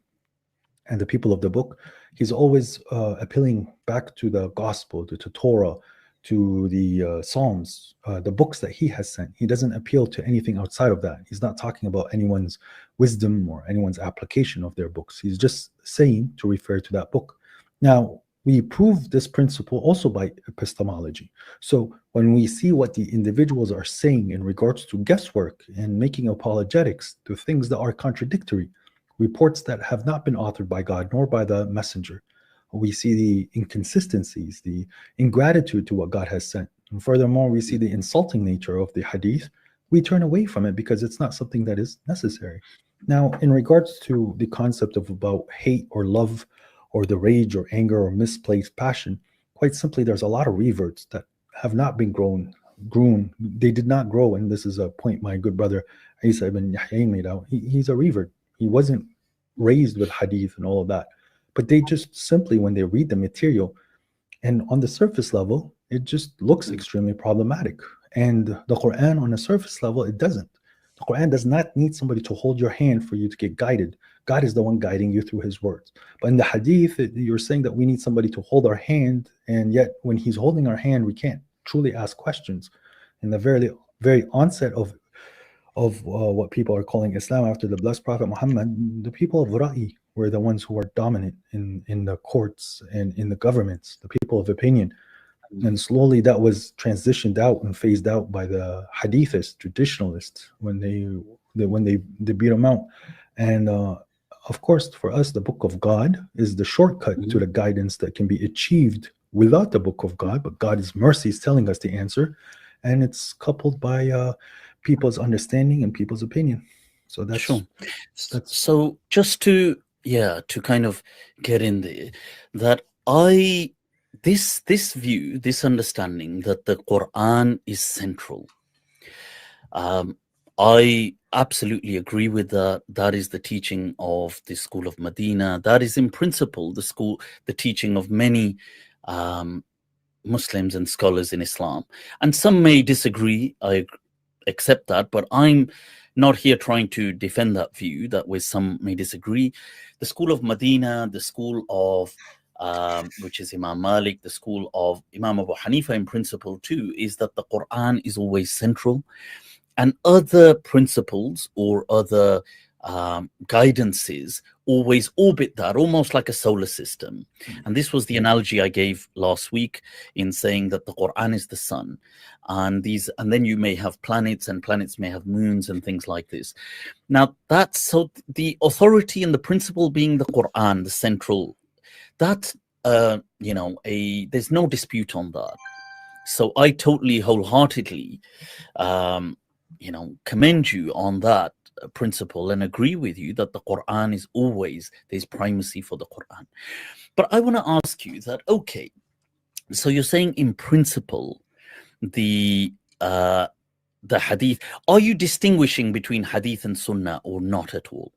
and the people of the book, he's always appealing back to the gospel, to Torah, to the Psalms, the books that he has sent. He doesn't appeal to anything outside of that. He's not talking about anyone's wisdom or anyone's application of their books. He's just saying to refer to that book. Now, we prove this principle also by epistemology. So when we see what the individuals are saying in regards to guesswork and making apologetics to things that are contradictory, reports that have not been authored by God nor by the messenger, we see the inconsistencies, the ingratitude to what God has sent. And furthermore, we see the insulting nature of the hadith. We turn away from it because it's not something that is necessary. Now, in regards to the concept of about hate or love or the rage or anger or misplaced passion, quite simply, there's a lot of reverts that have not been grown. They did not grow. And this is a point my good brother Isa ibn Yahya made out. He's a revert. He wasn't raised with hadith and all of that. But they just simply, when they read the material, and on the surface level, it just looks extremely problematic. And the Quran, on a surface level, it doesn't. The Quran does not need somebody to hold your hand for you to get guided. God is the one guiding you through his words. But in the hadith, you're saying that we need somebody to hold our hand, and yet when he's holding our hand, we can't truly ask questions. In the very onset of what people are calling Islam after the blessed Prophet Muhammad, the people of Ra'i were the ones who are dominant in the courts and in the governments, the people of opinion. And slowly that was transitioned out and phased out by the hadithists, traditionalists, when they beat them out. And of course, for us, the book of God is the shortcut to the guidance that can be achieved without the book of God. But God's mercy is telling us the answer, and it's coupled by people's understanding and people's opinion. So that's sure. So just to kind of get in there, that this view, this understanding that the Quran is central, I absolutely agree with that. That is the teaching of the School of Medina. That is in principle the teaching of many Muslims and scholars in Islam. And some may disagree, I accept that, but I'm not here trying to defend that view, that way some may disagree. The School of Medina, the school of which is Imam Malik, the school of Imam Abu Hanifa in principle too, is that the Quran is always central, and other principles or other guidances always orbit that, almost like a solar system. And this was the analogy I gave last week in saying that the Quran is the sun, and then you may have planets, and planets may have moons and things like this. Now that's so the authority and the principle being the Quran, the central, that there's no dispute on that. So I totally wholeheartedly commend you on that principle and agree with you that the Quran is always, there's primacy for the Quran. But I want to ask you that, okay, so you're saying in principle the hadith, are you distinguishing between hadith and sunnah or not at all?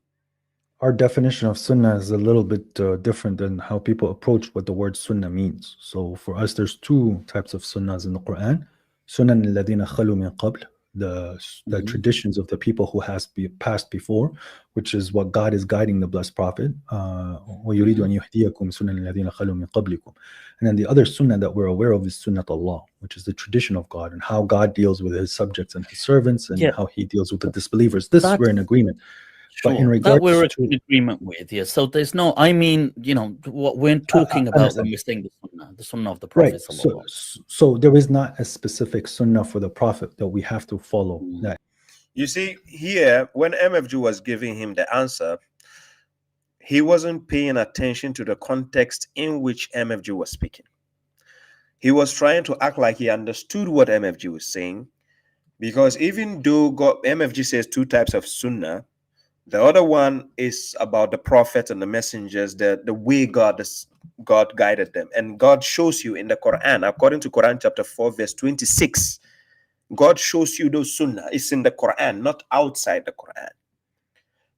Our definition of sunnah is a little bit different than how people approach what the word sunnah means. So for us, there's two types of sunnahs in the Quran. Sunnah alladhina khalu min qabl, the traditions of the people who has passed before, which is what God is guiding the blessed Prophet. وَيُرِيدُ أَن يُهْدِيَكُمْ سُنَنَ الَّذِينَ خَلُوا مِن قَبْلِكُم. And then the other sunnah that we're aware of is sunnat Allah, which is the tradition of God and how God deals with his subjects and his servants, and how he deals with the disbelievers. This we're in agreement. Sure. But in regards that we're to in agreement with, yeah. So there's no, I mean, what we're talking about when we're saying the sunnah of the Prophet. Right. So there is not a specific sunnah for the Prophet that we have to follow. That You see, here, when MFG was giving him the answer, he wasn't paying attention to the context in which MFG was speaking. He was trying to act like he understood what MFG was saying, because even though MFG says two types of sunnah, the other one is about the prophets and the messengers, the way God guided them. And God shows you in the Quran, according to Quran chapter 4, verse 26, God shows you those sunnah. It's in the Quran, not outside the Quran.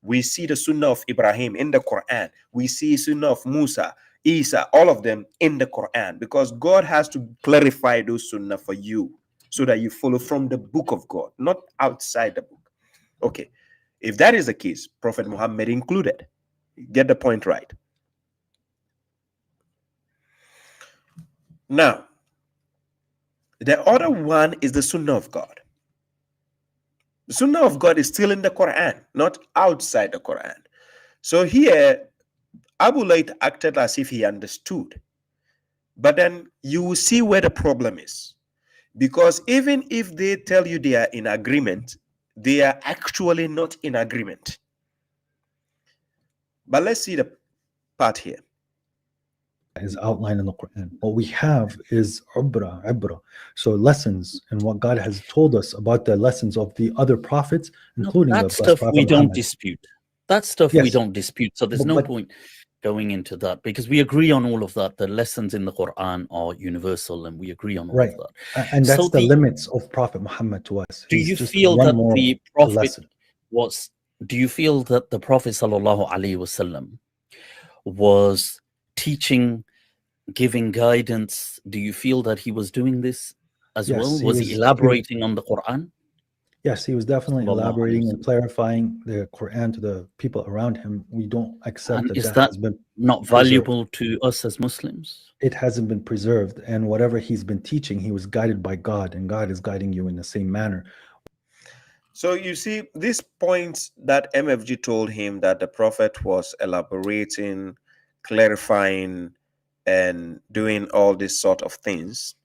We see the sunnah of Ibrahim in the Quran. We see sunnah of Musa, Isa, all of them in the Quran, because God has to clarify those sunnah for you so that you follow from the book of God, not outside the book. Okay. If that is the case, Prophet Muhammad included. Get the point right. Now, the other one is the Sunnah of God. The Sunnah of God is still in the Quran, not outside the Quran. So here, Abu Layth acted as if he understood. But then you will see where the problem is. Because even if they tell you they are in agreement, they are actually not in agreement. But let's see the part here. Is outlined in the Quran. What we have is ibra. So lessons and what God has told us about the lessons of the other prophets, including the that blessed stuff Prophet we don't Muhammad. dispute. That stuff we Yes. don't dispute. So there's no But- point going into that because we agree on all of that. The lessons in the Quran are universal, and we agree on all Right. of that. And that's So the limits of Prophet Muhammad to us. Do He's you just feel one that more the Prophet lesson. was? Do you feel that the Prophet sallallahu alaihi wasallam was teaching, giving guidance? Do you feel that he was doing this as Yes, well? he Was was- he elaborating on the Quran? Yes, he was definitely Sallallahu elaborating alayhi and clarifying the Quran to the people around him. We don't accept And that is that that has been not preserved. valuable to us as Muslims? It hasn't been preserved, and whatever he's been teaching, he was guided by God, and God is guiding you in the same manner. So you see, this point that MFG told him that the Prophet was elaborating, clarifying, and doing all these sort of things.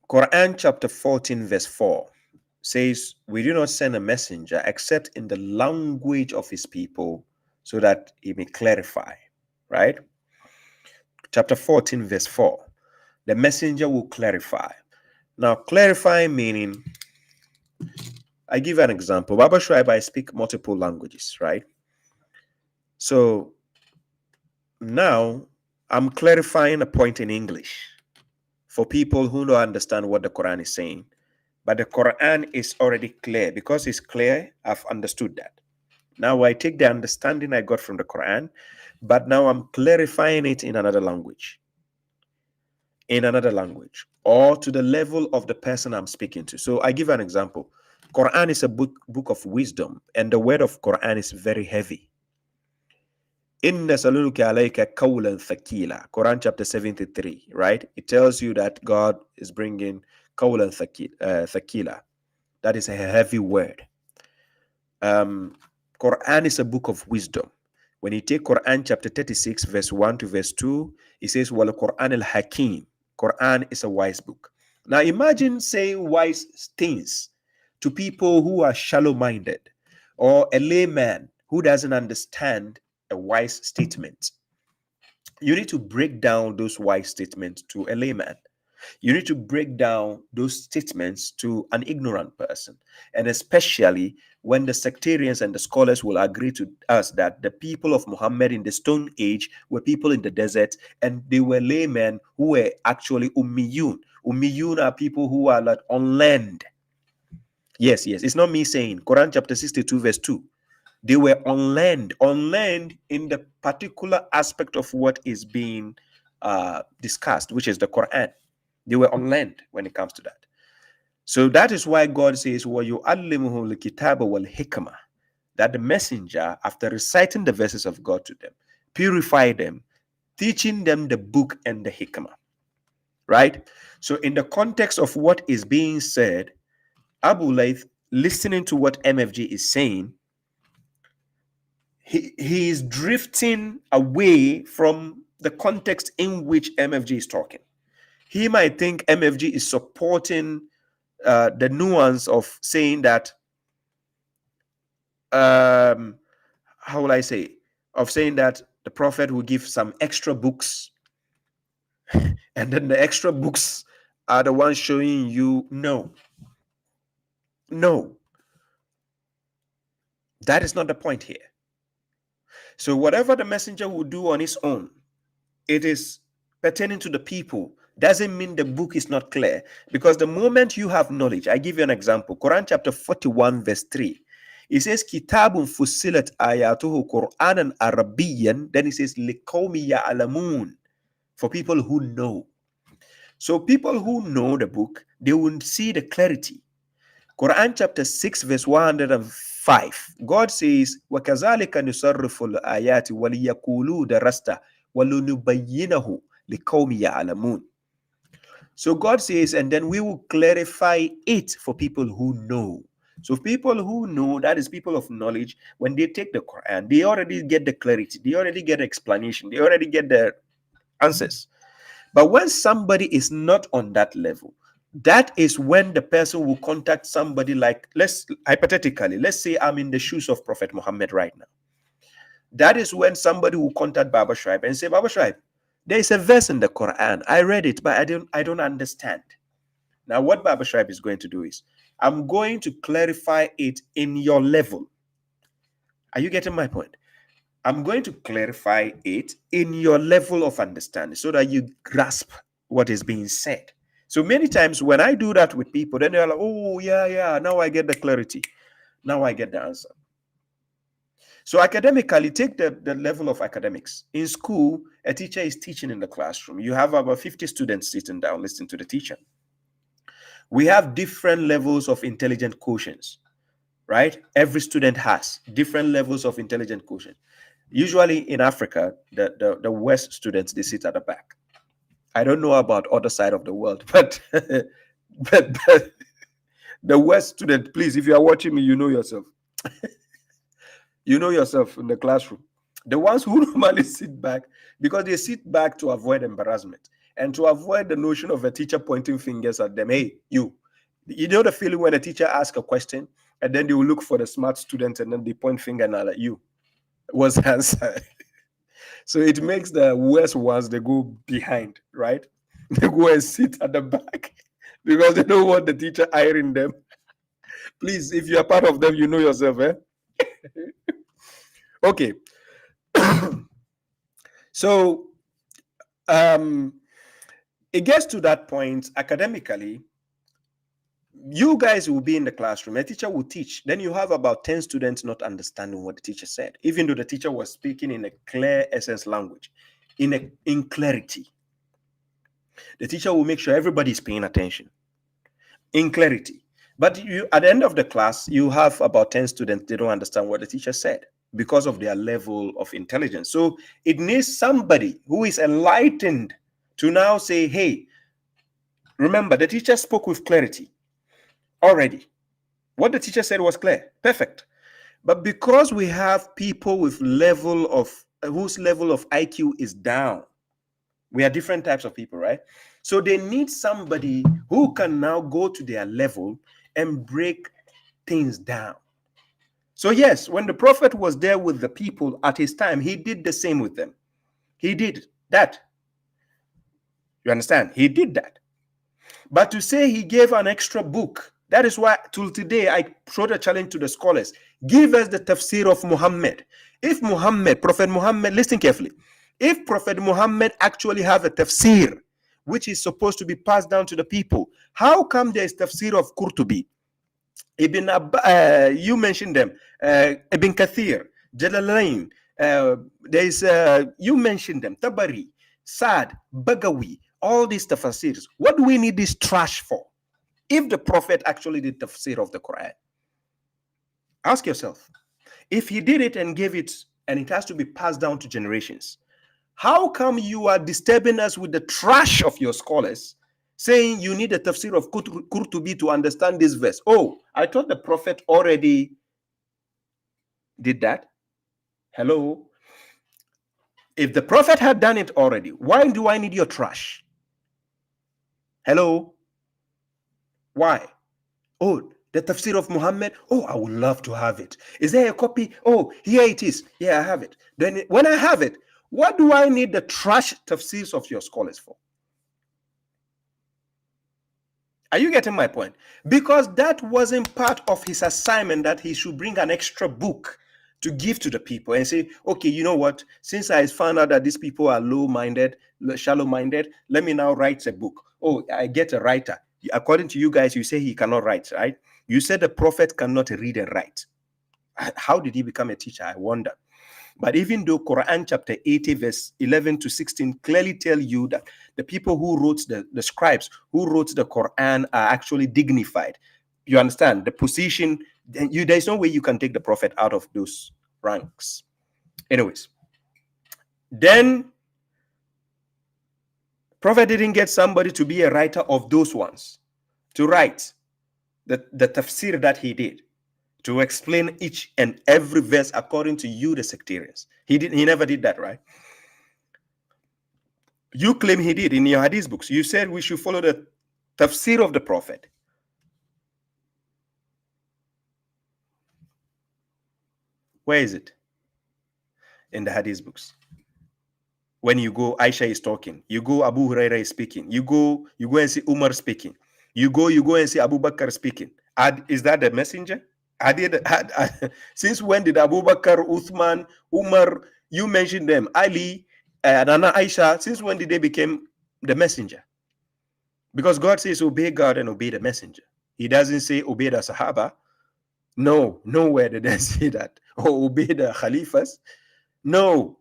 Quran chapter 14 verse 4 says, we do not send a messenger except in the language of his people so that he may clarify, right? Chapter 14 verse 4, the messenger will clarify. Now, clarify meaning, I give an example. Baba Shuaib, I speak multiple languages, right? So now I'm clarifying a point in English for people who don't understand what the Quran is saying. But the Quran is already clear. Because it's clear, I've understood that. Now I take the understanding I got from the Quran, but now I'm clarifying it in another language. In another language, or to the level of the person I'm speaking to. So I give an example. Quran is a book of wisdom, and the word of Quran is very heavy. Inna saluka alayka qawlan thaqila. Quran chapter 73, right? It tells you that God is bringing qawlan thaqila. That is a heavy word. Quran is a book of wisdom. When you take Quran chapter 36, verse 1 to verse 2, it says, Wal Quran al Hakim. Quran is a wise book. Now imagine saying wise things to people who are shallow-minded, or a layman who doesn't understand a wise statement. You need to break down those wise statements to a layman. You need to break down those statements to an ignorant person. And especially when the sectarians and the scholars will agree to us that the people of Muhammad in the Stone Age were people in the desert, and they were laymen who were actually ummiyun. Ummiyun are people who are like on land. Yes, it's not me saying. Quran chapter 62 verse 2. They were on land in the particular aspect of what is being discussed, which is the Quran. They were on land when it comes to that. So that is why God says, وَيُعَلِّمُهُ الْكِتَابَ وَالْحِكْمَةِ, that the messenger, after reciting the verses of God to them, purify them, teaching them the book and the hikmah. Right? So in the context of what is being said, Abu Layth, listening to what MFG is saying, he is drifting away from the context in which MFG is talking. He might think MFG is supporting the nuance of saying that, how will I say, of saying that the Prophet will give some extra books, and then the extra books are the ones showing you no. That is not the point here. So whatever the messenger will do on his own, it is pertaining to the people. Doesn't mean the book is not clear, because the moment you have knowledge, I give you an example. Quran chapter 41 verse 3, it says kitabun fussilat ayatuhu Qur'anan Arabiyan. Then it says liqawmi ya'lamun, for people who know. So people who know the book, they will see the clarity. Quran chapter 6 verse 105, God says وَكَذَلِكَ نُصَرِّفُ الْآيَاتِ وَلِيَقُولُوا دَرَسْتَ وَلُنُبَيِّنَهُ لِقَوْمِ يَعْلَمُونَ. So God says, and then we will clarify it for people who know. So people who know, that is people of knowledge, when they take the Quran, they already get the clarity, they already get the explanation, they already get the answers. But when somebody is not on that level, that is when the person will contact somebody like, hypothetically, let's say I'm in the shoes of Prophet Muhammad right now. That is when somebody will contact Baba Shuaib and say, Baba Shuaib, there is a verse in the Quran. I read it, but I don't understand. Now, what Baba Shuaib is going to do is, I'm going to clarify it in your level. Are you getting my point? I'm going to clarify it in your level of understanding so that you grasp what is being said. So many times when I do that with people, then they're like, oh, yeah, now I get the clarity. Now I get the answer. So academically, take the level of academics. In school, a teacher is teaching in the classroom. You have about 50 students sitting down listening to the teacher. We have different levels of intelligent quotients, right? Every student has different levels of intelligent quotient. Usually in Africa, the West students, they sit at the back. I don't know about other side of the world, but, but the West student, please, if you are watching me, you know yourself. You know yourself in the classroom. The ones who normally sit back, because they sit back to avoid embarrassment and to avoid the notion of a teacher pointing fingers at them. Hey, you know the feeling when a teacher asks a question and then they will look for the smart student and then they point finger and at you. Was the answer. So it makes the worst ones, they go behind, right? They go and sit at the back because they don't want the teacher hiring them. Please, if you are part of them, you know yourself, eh? Okay. So it gets to that point academically. You guys will be in the classroom, a teacher will teach, then you have about 10 students not understanding what the teacher said, even though the teacher was speaking in a clear essence language, in clarity. The teacher will make sure everybody is paying attention in clarity. But at the end of the class, you have about 10 students, they don't understand what the teacher said because of their level of intelligence. So it needs somebody who is enlightened to now say, hey, remember, the teacher spoke with clarity already. What the teacher said was clear, perfect. But because we have people with whose level of IQ is down, we are different types of people, right? So they need somebody who can now go to their level and break things down. So yes, when the prophet was there with the people at his time, he did the same with them. He did that. You understand? He did that. But to say he gave an extra book, that is why till today I throw a challenge to the scholars. Give us the tafsir of Muhammad. If Prophet Muhammad, listen carefully. If Prophet Muhammad actually have a tafsir, which is supposed to be passed down to the people, how come there is tafsir of Qurtubi? You mentioned them, Ibn Kathir, Jalalain, you mentioned them, Tabari, Saad, Bagawi, all these tafsirs. What do we need this trash for? If the prophet actually did tafsir of the Quran, ask yourself, if he did it and gave it, and it has to be passed down to generations, how come you are disturbing us with the trash of your scholars, saying you need a tafsir of Qurtubi to understand this verse? Oh, I thought the prophet already did that. Hello? If the prophet had done it already, why do I need your trash? Hello? Why? Oh, the tafsir of Muhammad? Oh, I would love to have it. Is there a copy? Oh, here it is. Yeah, I have it. Then when I have it, what do I need the trash tafsirs of your scholars for? Are you getting my point? Because that wasn't part of his assignment that he should bring an extra book to give to the people and say, okay, you know what? Since I found out that these people are low-minded, shallow-minded, let me now write a book. Oh, I get a writer. According to you guys, you say he cannot write, right? You said the prophet cannot read and write. How did he become a teacher? I wonder. But even though Quran chapter 80 verse 11 to 16 clearly tell you that the people who wrote the scribes who wrote the Quran are actually dignified, you understand the position, there's no way you can take the prophet out of those ranks. Anyways, then Prophet didn't get somebody to be a writer of those ones, to write the tafsir that he did, to explain each and every verse according to you, the sectarians. He never did that, right? You claim he did in your hadith books. You said we should follow the tafsir of the Prophet. Where is it? In the hadith books. When you go, Aisha is talking. You go, Abu Huraira is speaking. You go and see Umar speaking. You go and see Abu Bakr speaking. Is that the messenger? Since when did Abu Bakr, Uthman, Umar, you mentioned them, Ali, and Anna Aisha, since when did they become the messenger? Because God says obey God and obey the messenger. He doesn't say obey the Sahaba. No, nowhere did they say that. Or obey the Khalifas. No.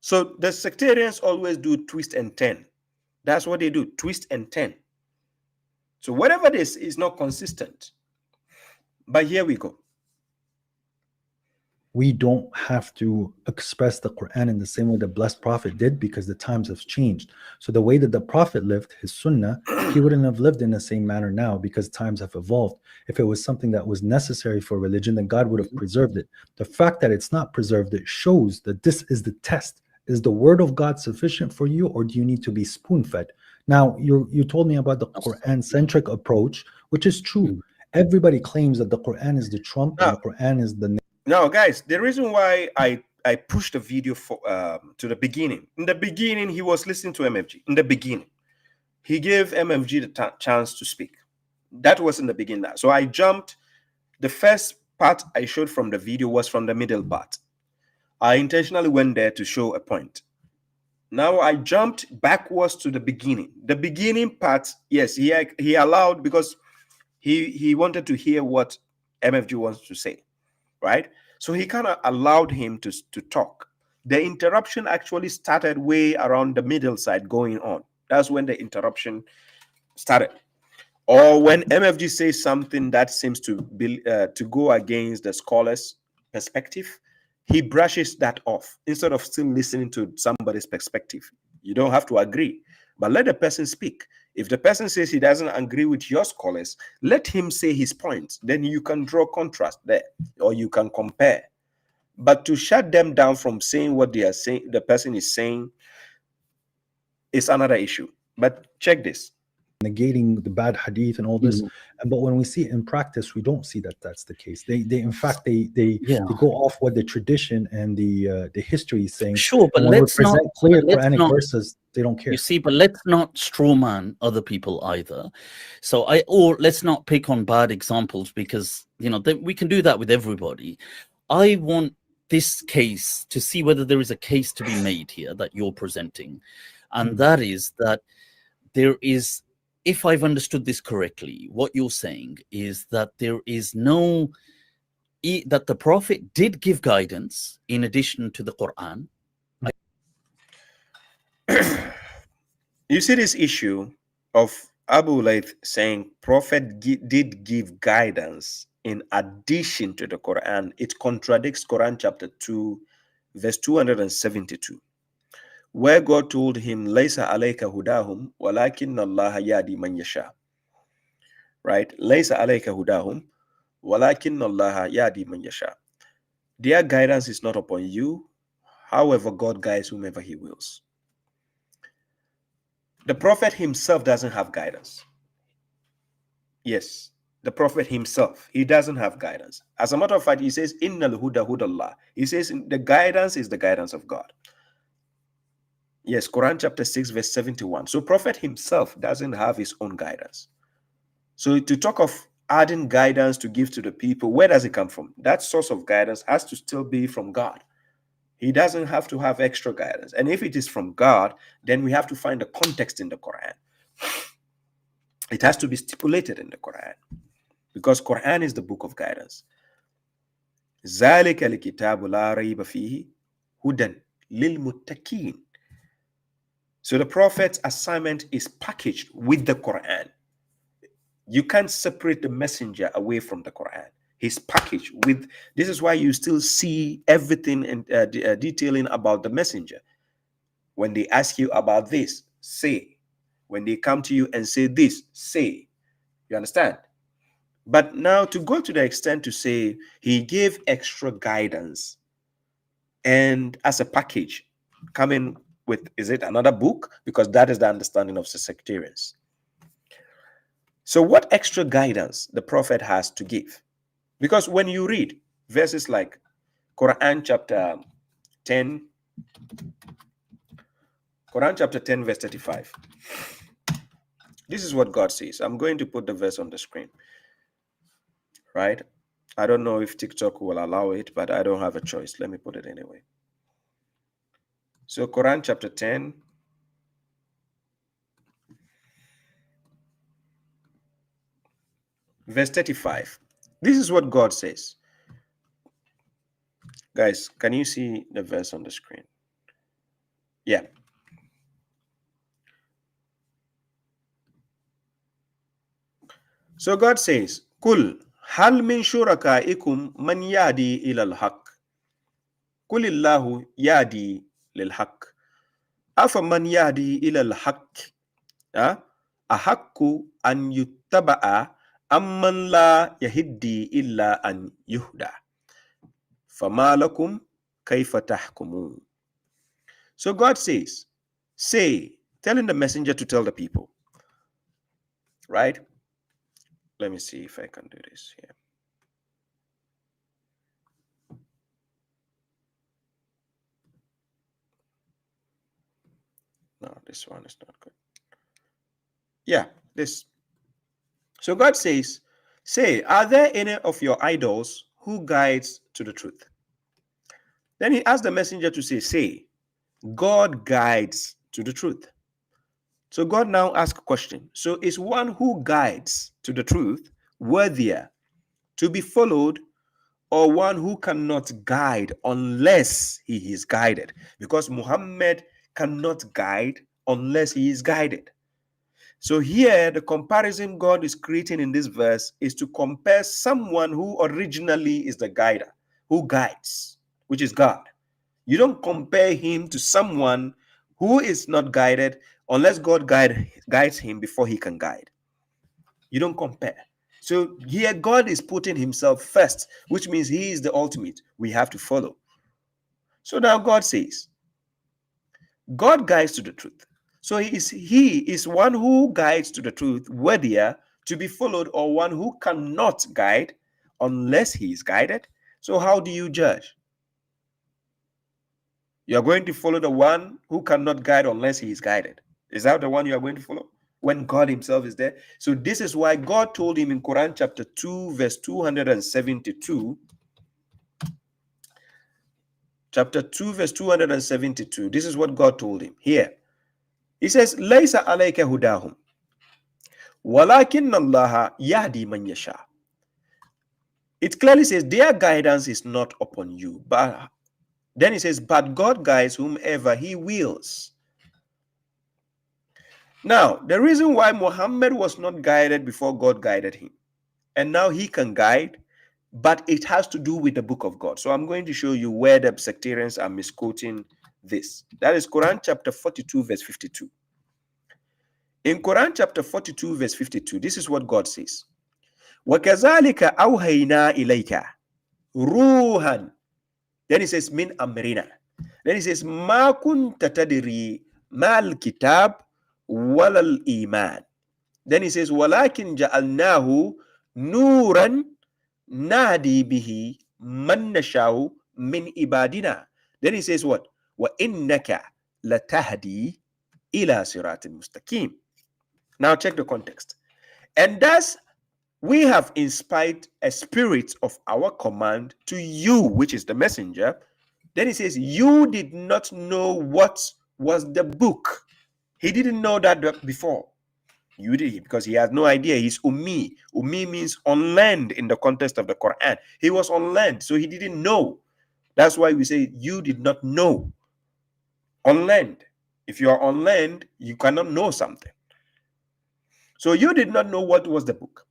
So the sectarians always do twist and turn. That's what they do, twist and turn. So whatever this is not consistent. But here we go. We don't have to express the Quran in the same way the blessed Prophet did, because the times have changed. So the way that the Prophet lived, his sunnah, he wouldn't have lived in the same manner now, because times have evolved. If it was something that was necessary for religion, then God would have preserved it. The fact that it's not preserved, it shows that this is the test. Is the word of God sufficient for you, or do you need to be spoon-fed? Now, you told me about the Quran-centric approach, which is true. Everybody claims that the Quran is the trump and the Quran is the... Now, guys, the reason why I pushed the video for to the beginning. In the beginning, he was listening to MFG. In the beginning, he gave MFG the chance to speak. That was in the beginning. So I jumped. The first part I showed from the video was from the middle part. I intentionally went there to show a point. Now I jumped backwards to the beginning. The beginning part, yes, he allowed, because he wanted to hear what MFG wants to say, right? So he kind of allowed him to talk. The interruption actually started way around the middle side going on. That's when the interruption started. Or when MFG says something that seems to be to go against the scholar's perspective, he brushes that off instead of still listening to somebody's perspective. You don't have to agree, but let the person speak. If the person says he doesn't agree with your scholars, let him say his points. Then you can draw contrast there, or you can compare. But to shut them down from saying what they are saying, the person is saying, is another issue. But check this. Negating the bad hadith and all this, but when we see it in practice, we don't see that that's the case. They in fact they go off what the tradition and the history is saying. Sure, but let's not clear Quranic verses. They don't care. You see, but let's not strawman other people either. So let's not pick on bad examples, because we can do that with everybody. I want this case to see whether there is a case to be made here that you're presenting, and that is that there is. If I've understood this correctly, what you're saying is that there is that the Prophet did give guidance in addition to the Quran. You see this issue of Abu Layth saying Prophet did give guidance in addition to the Quran. It contradicts Quran chapter 2, verse 272. Where God told him, Laysa alayka hudahum, walakin Allah yadi man yasha. Right? Laysa alayka hudahum, walakin Allah yadi man yasha. Their guidance is not upon you. However, God guides whomever he wills. The Prophet himself doesn't have guidance. Yes, the Prophet himself, he doesn't have guidance. As a matter of fact, he says, Innal huda hudallah. He says the guidance is the guidance of God. Yes, Quran chapter 6, verse 71. So Prophet himself doesn't have his own guidance. So to talk of adding guidance to give to the people, where does it come from? That source of guidance has to still be from God. He doesn't have to have extra guidance. And if it is from God, then we have to find the context in the Quran. It has to be stipulated in the Quran, because Quran is the book of guidance. ذَلِكَ الْكِتَابُ لَا رَيْبَ فِيهِ هُدًى لِلْمُتَّقِينَ. So the Prophet's assignment is packaged with the Quran. You can't separate the messenger away from the Quran. He's packaged with, this is why you still see everything and detailing about the messenger. When they ask you about this, say. When they come to you and say this, say. You understand? But now to go to the extent to say he gave extra guidance and as a package coming with, is it another book? Because that is the understanding of the sectarians. So what extra guidance the prophet has to give? Because when you read verses like Quran chapter 10, verse 35, this is what God says. I'm going to put the verse on the screen, right? I don't know if TikTok will allow it, but I don't have a choice. Let me put it anyway. So Quran chapter 10, verse 35. This is what God says. Guys, can you see the verse on the screen? Yeah. So God says, Kul hal min shurakaikum man yadi ila al-haq. Kulillahu yadi lil-haq. Afa man yadi ila al-haq. Ahakku an yuttaba'a amman la yahiddi illa an yuhda. Fama lakum kayfa tahkumun. So God says, say, telling the messenger to tell the people, right? Let me see if I can do this here. No, this one is not good. Yeah, this. So God says, say, are there any of your idols who guides to the truth? Then he asked the messenger to say, God guides to the truth. So God now asks a question. So is one who guides to the truth worthier to be followed, or one who cannot guide unless he is guided? Because Muhammad cannot guide unless he is guided. So here, the comparison God is creating in this verse is to compare someone who originally is the guider, who guides, which is God. You don't compare him to someone who is not guided unless God guides him before he can guide. You don't compare. So here God is putting himself first, which means he is the ultimate. We have to follow. So now God says, God guides to the truth. So he is one who guides to the truth worthier to be followed, or one who cannot guide unless he is guided. So how do you judge? You are going to follow the one who cannot guide unless he is guided. Is that the one you are going to follow when God himself is there? So this is why God told him in Quran chapter 2 verse 272, chapter 2 verse 272, this is what God told him here. He says, Laysa alayka hudahum, walakinna Allaha yahdi man yasha. It clearly says their guidance is not upon you, but then it says, but God guides whomever he wills. Now, the reason why Muhammad was not guided before God guided him, and now he can guide, but it has to do with the book of God. So I'm going to show you where the sectarians are misquoting this. That is Quran chapter 42 verse 52. In Quran chapter 42 verse 52, this is what God says. وَكَذَلِكَ أَوْهَيْنَا إِلَيْكَ رُوحًا. Then he says, min amrina. Then he says, مَا كُنْتَ تَدْرِي مَا الْكِتَابِ وَلَا الْإِيمَانِ. Then he says, وَلَكِنْ جَعَلْنَاهُ نُورًا نَهْدِي بِهِ مَنْ نَشَاءُ مِنْ إِبَادِنَا. Then he says what? وَإِنَّكَ لَتَهْدِي إِلَى صِرَاطٍ مُسْتَقِيمٍ. Now check the context. And thus we have inspired a spirit of our command to you, which is the messenger. Then he says, you did not know what was the book. He didn't know that before. You did, because he has no idea. He's ummi. Ummi means unlearned in the context of the Quran. He was unlearned, so he didn't know. That's why we say you did not know. Unlearned. If you are unlearned, you cannot know something. So you did not know what was the book.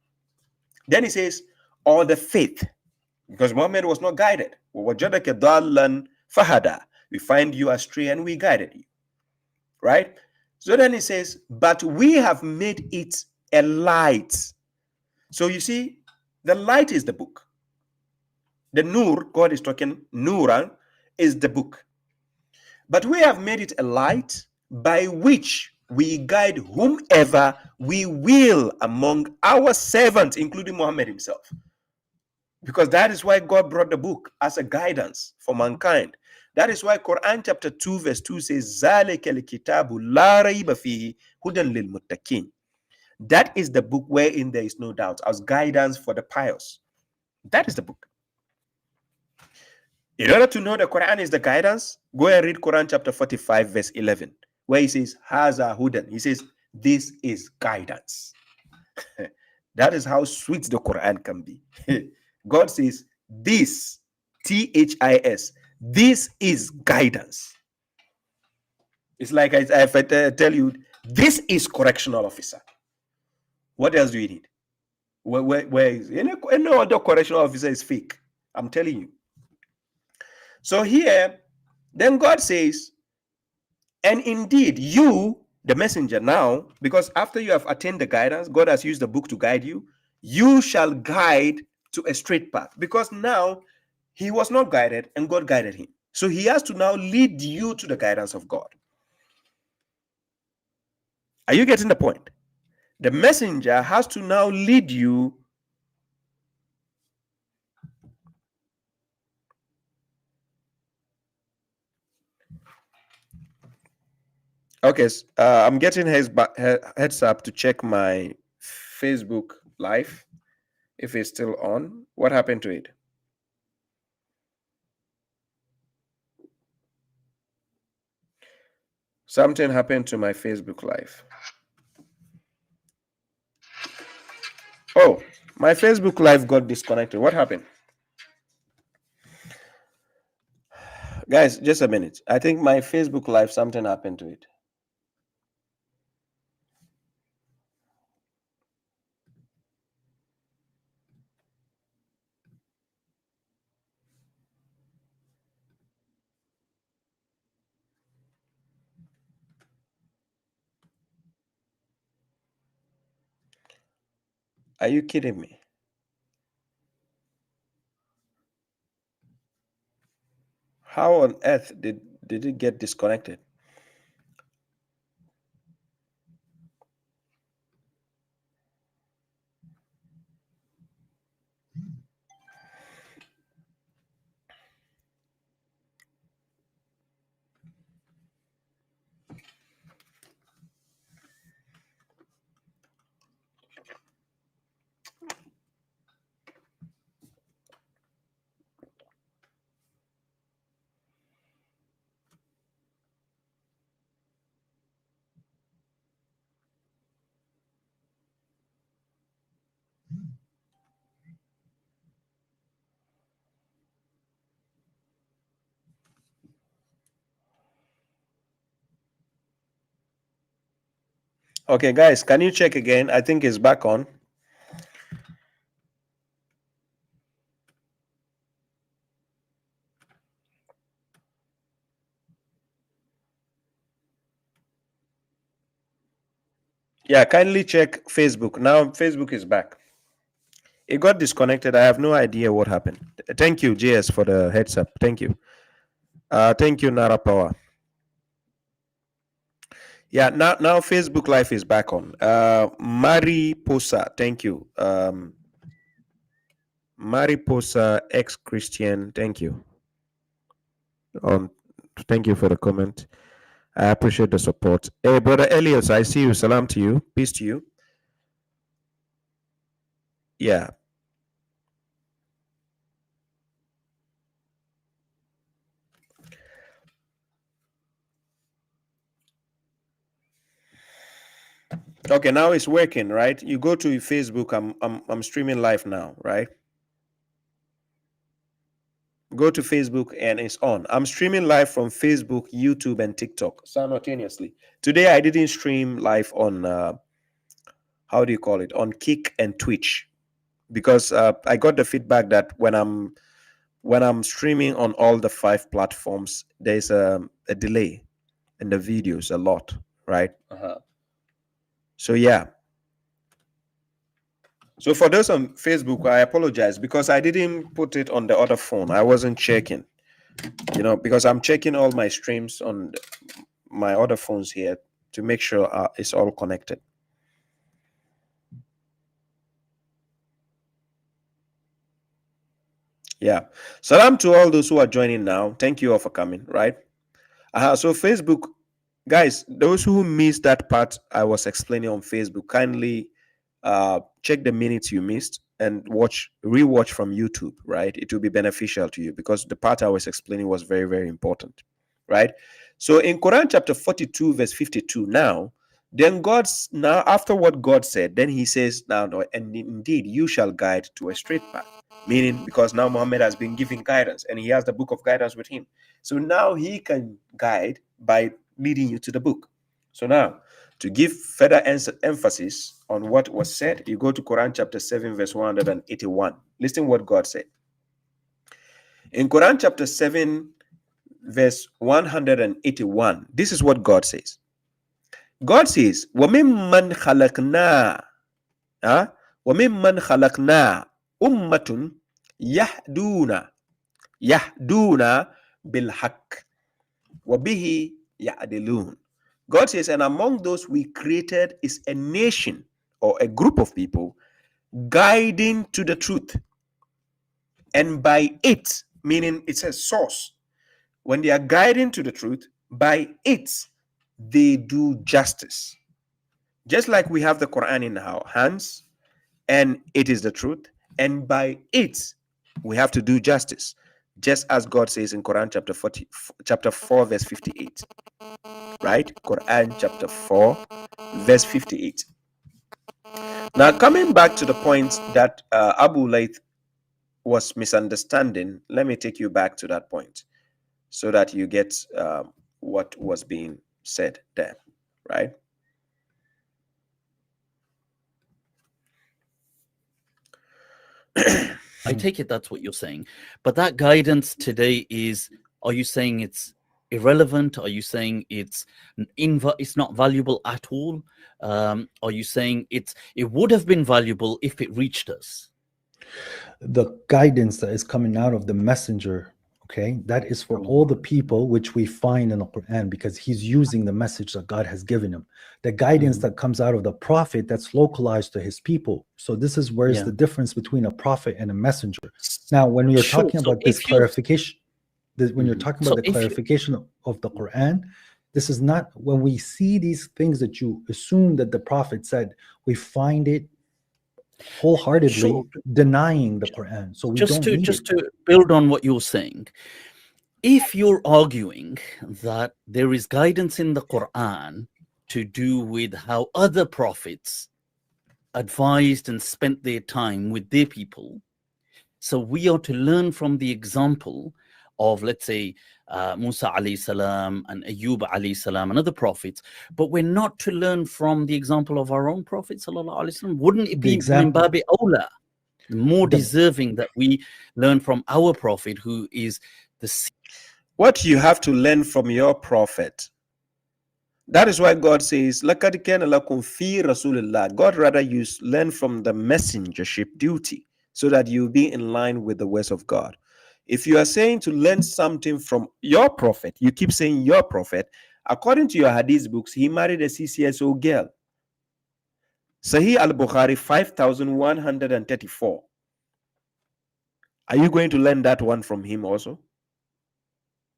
Then he says, or the faith, because Muhammad was not guided. We find you astray and we guided you. right? So then it says, but we have made it a light. So you see, the light is the book. The nur, God is talking, Nuran is the book. But we have made it a light by which we guide whomever we will among our servants, including Muhammad himself. Because that is why God brought the book as a guidance for mankind. That is why Quran chapter 2 verse 2 says, ذَلِكَ الْكِتَابُ لَا رَيْبَ فِيهِ هُدًى لِلْمُتَّقِينَ. That is the book wherein there is no doubt, as guidance for the pious. That is the book. In order to know the Quran is the guidance, go and read Quran chapter 45 verse 11, where he says, Haza Hudan. He says, this is guidance. That is how sweet the Quran can be. God says, this, T-H-I-S, this is guidance. It's like if I tell you, this is correctional officer. What else do you need? Where is any other correctional officer is fake? I'm telling you. So here, then God says, and indeed you, the messenger now, because after you have attained the guidance, God has used the book to guide you, you shall guide to a straight path. Because now he was not guided and God guided him. So he has to now lead you to the guidance of God. Are you getting the point? The messenger has to now lead you. Okay, I'm getting heads up to check my Facebook live if it's still on. What happened to it? Something happened to my Facebook live. Oh, my Facebook live got disconnected. What happened? Guys, just a minute. I think my Facebook live, something happened to it. Are you kidding me? How on earth did it get disconnected? Okay, guys, can you check again? I think it's back on. Yeah, kindly check Facebook. Now Facebook is back. It got disconnected. I have no idea what happened. Thank you, JS, for the heads up. Thank you. Thank you, Nara Power. Yeah, now Facebook Live is back on. Mariposa, thank you. Mariposa ex-Christian, thank you. Thank you for the comment. I appreciate the support. Hey, brother Elias, I see you. Salam to you. Peace to you. Yeah. Okay, now it's working, right? You go to Facebook. I'm streaming live now, right? Go to Facebook and it's on. I'm streaming live from Facebook, YouTube, and TikTok simultaneously. Today I didn't stream live on how do you call it, on Kick and Twitch, because I got the feedback that when I'm streaming on all the 5 platforms, there's a delay, and the videos a lot, right? Uh-huh. So yeah. So for those on Facebook, I apologize because I didn't put it on the other phone. I wasn't checking, because I'm checking all my streams on my other phones here to make sure it's all connected. Yeah. Salam to all those who are joining now. Thank you all for coming, right? So Facebook, guys, those who missed that part I was explaining on Facebook, kindly check the minutes you missed and rewatch from YouTube, right? It will be beneficial to you because the part I was explaining was very, very important, right? So in Quran chapter 42, verse 52, now after what God said, then he says, now, and indeed you shall guide to a straight path. Meaning, because now Muhammad has been giving guidance and he has the book of guidance with him. So now he can guide by leading you to the book. So now, to give further emphasis on what was said, you go to Quran chapter 7, verse 181. Listen what God said. In Quran chapter 7, verse 181, this is what God says. God says, وَمِمَّنْ خَلَقْنَا وَمِمَّنْ خَلَقْنَا أُمَّةٌ يَهْدُونَ بِالْحَقِّ وَبِهِ يَعْدِلُونَ. God says, and among those we created is a nation or a group of people guiding to the truth. And by it, meaning it's a source, when they are guiding to the truth, by it, they do justice. Just like we have the Quran in our hands, and it is the truth, and by it, we have to do justice. Just as God says in Quran chapter 4, verse 58. Right? Quran chapter 4, verse 58. Now, coming back to the point that Abu Layth was misunderstanding, let me take you back to that point so that you get what was being said there, right? I take it that's what you're saying. But that guidance today are you saying it's irrelevant? Are you saying it's not valuable at all? Are you saying it would have been valuable if it reached us? The guidance that is coming out of the messenger, okay, that is for all the people which we find in the Quran, because he's using the message that God has given him. The guidance that comes out of the prophet, that's localized to his people. So this is where's the difference between a prophet and a messenger. Now, when we are talking about this clarification, when you're talking about the clarification of the Quran, this is not, when we see these things that you assume that the prophet said, we find it wholeheartedly denying the Quran. So we just to build on what you're saying, if you're arguing that there is guidance in the Quran to do with how other prophets advised and spent their time with their people, so we are to learn from the example of, let's say, Musa alayhi salam and Ayub alayhi salam and other prophets, but we're not to learn from the example of our own Prophet sallallahu alaihi wasallam. Wouldn't it be min babi awla, more deserving that we learn from our Prophet, who is what you have to learn from your Prophet? That is why God says, لَقَدْ كَانَ لَكُمْ فِي رَسُولِ اللَّهِ. God rather learn from the messengership duty so that you be in line with the words of God. If you are saying to learn something from your prophet, you keep saying your prophet, according to your hadith books, he married a 6 years old girl. Sahih al-Bukhari 5134. Are you going to learn that one from him also?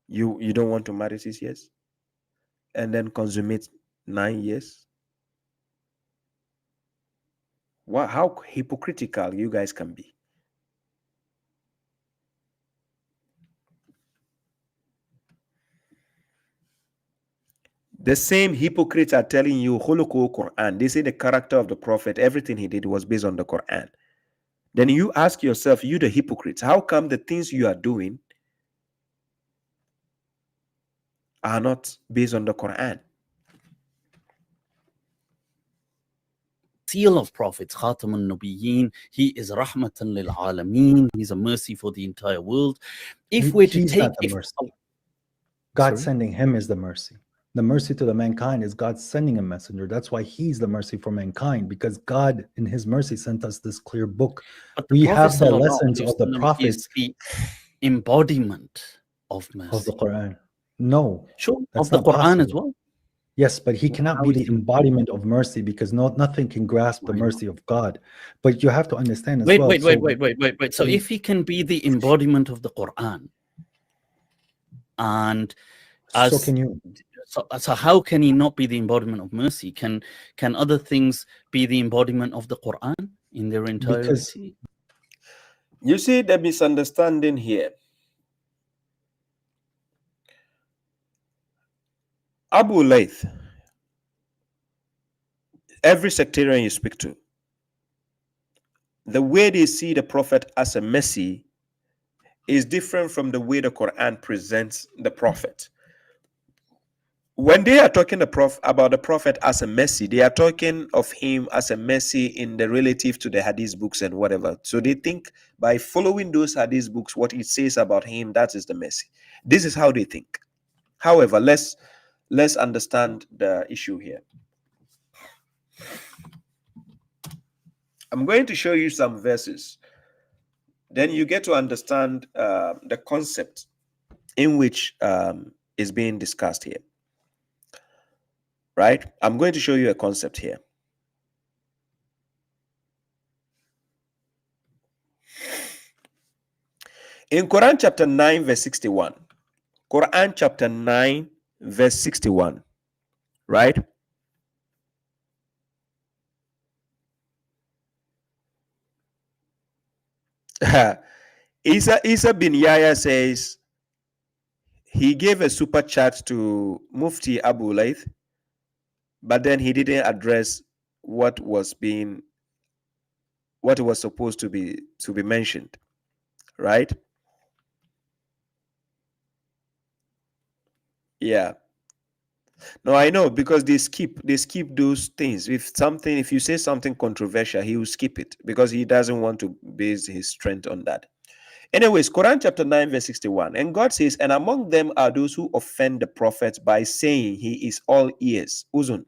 You don't want to marry 6 years and then consummate 9 years? How hypocritical you guys can be. The same hypocrites are telling you khuluqul Quran. They say the character of the prophet, everything he did was based on the Quran. Then you ask yourself, you the hypocrites, how come the things you are doing are not based on the Quran? Seal of prophets, Khatamun Nabiyyin, he is rahmatan lil alameen, he's a mercy for the entire world. If we're to take God sending him is the mercy. The mercy to the mankind is God sending a messenger. That's why he's the mercy for mankind, because God in his mercy sent us this clear book. But the We Prophet have the lessons of the ﷺ prophets is the embodiment of of the mercy. Quran. No, Sure, that's of the not Quran possible. as well. Yes, but he cannot How be is the he? embodiment of mercy, because nothing can grasp the Why not? mercy of God. But you have to understand as Wait, well. wait, So wait, wait, wait, wait, wait. So when- if he can be the embodiment of the Quran, and as so can you. so how can he not be the embodiment of mercy? Can other things be the embodiment of the Quran in their entirety? You see the misunderstanding here. Abu Layth, every sectarian you speak to, the way they see the Prophet as a Messi is different from the way the Quran presents the Prophet. When they are talking about the Prophet as a Messi, they are talking of him as a Messi in the relative to the Hadith books and whatever. So they think by following those Hadith books, what it says about him, that is the Messi. This is how they think. However, let's understand the issue here. I'm going to show you some verses. Then you get to understand the concept in which is being discussed here. Right? I'm going to show you a concept here. In Quran chapter 9, verse 61. Quran chapter 9, verse 61. Right? Isa bin Yahya says he gave a super chat to Mufti Abu Layth, but then he didn't address what was supposed to be mentioned, right? Yeah. No, I know, because they skip those things. If you say something controversial, he will skip it because he doesn't want to base his strength on that. Anyways, Quran chapter 9, verse 61. And God says, and among them are those who offend the prophet by saying he is all ears. Uzun.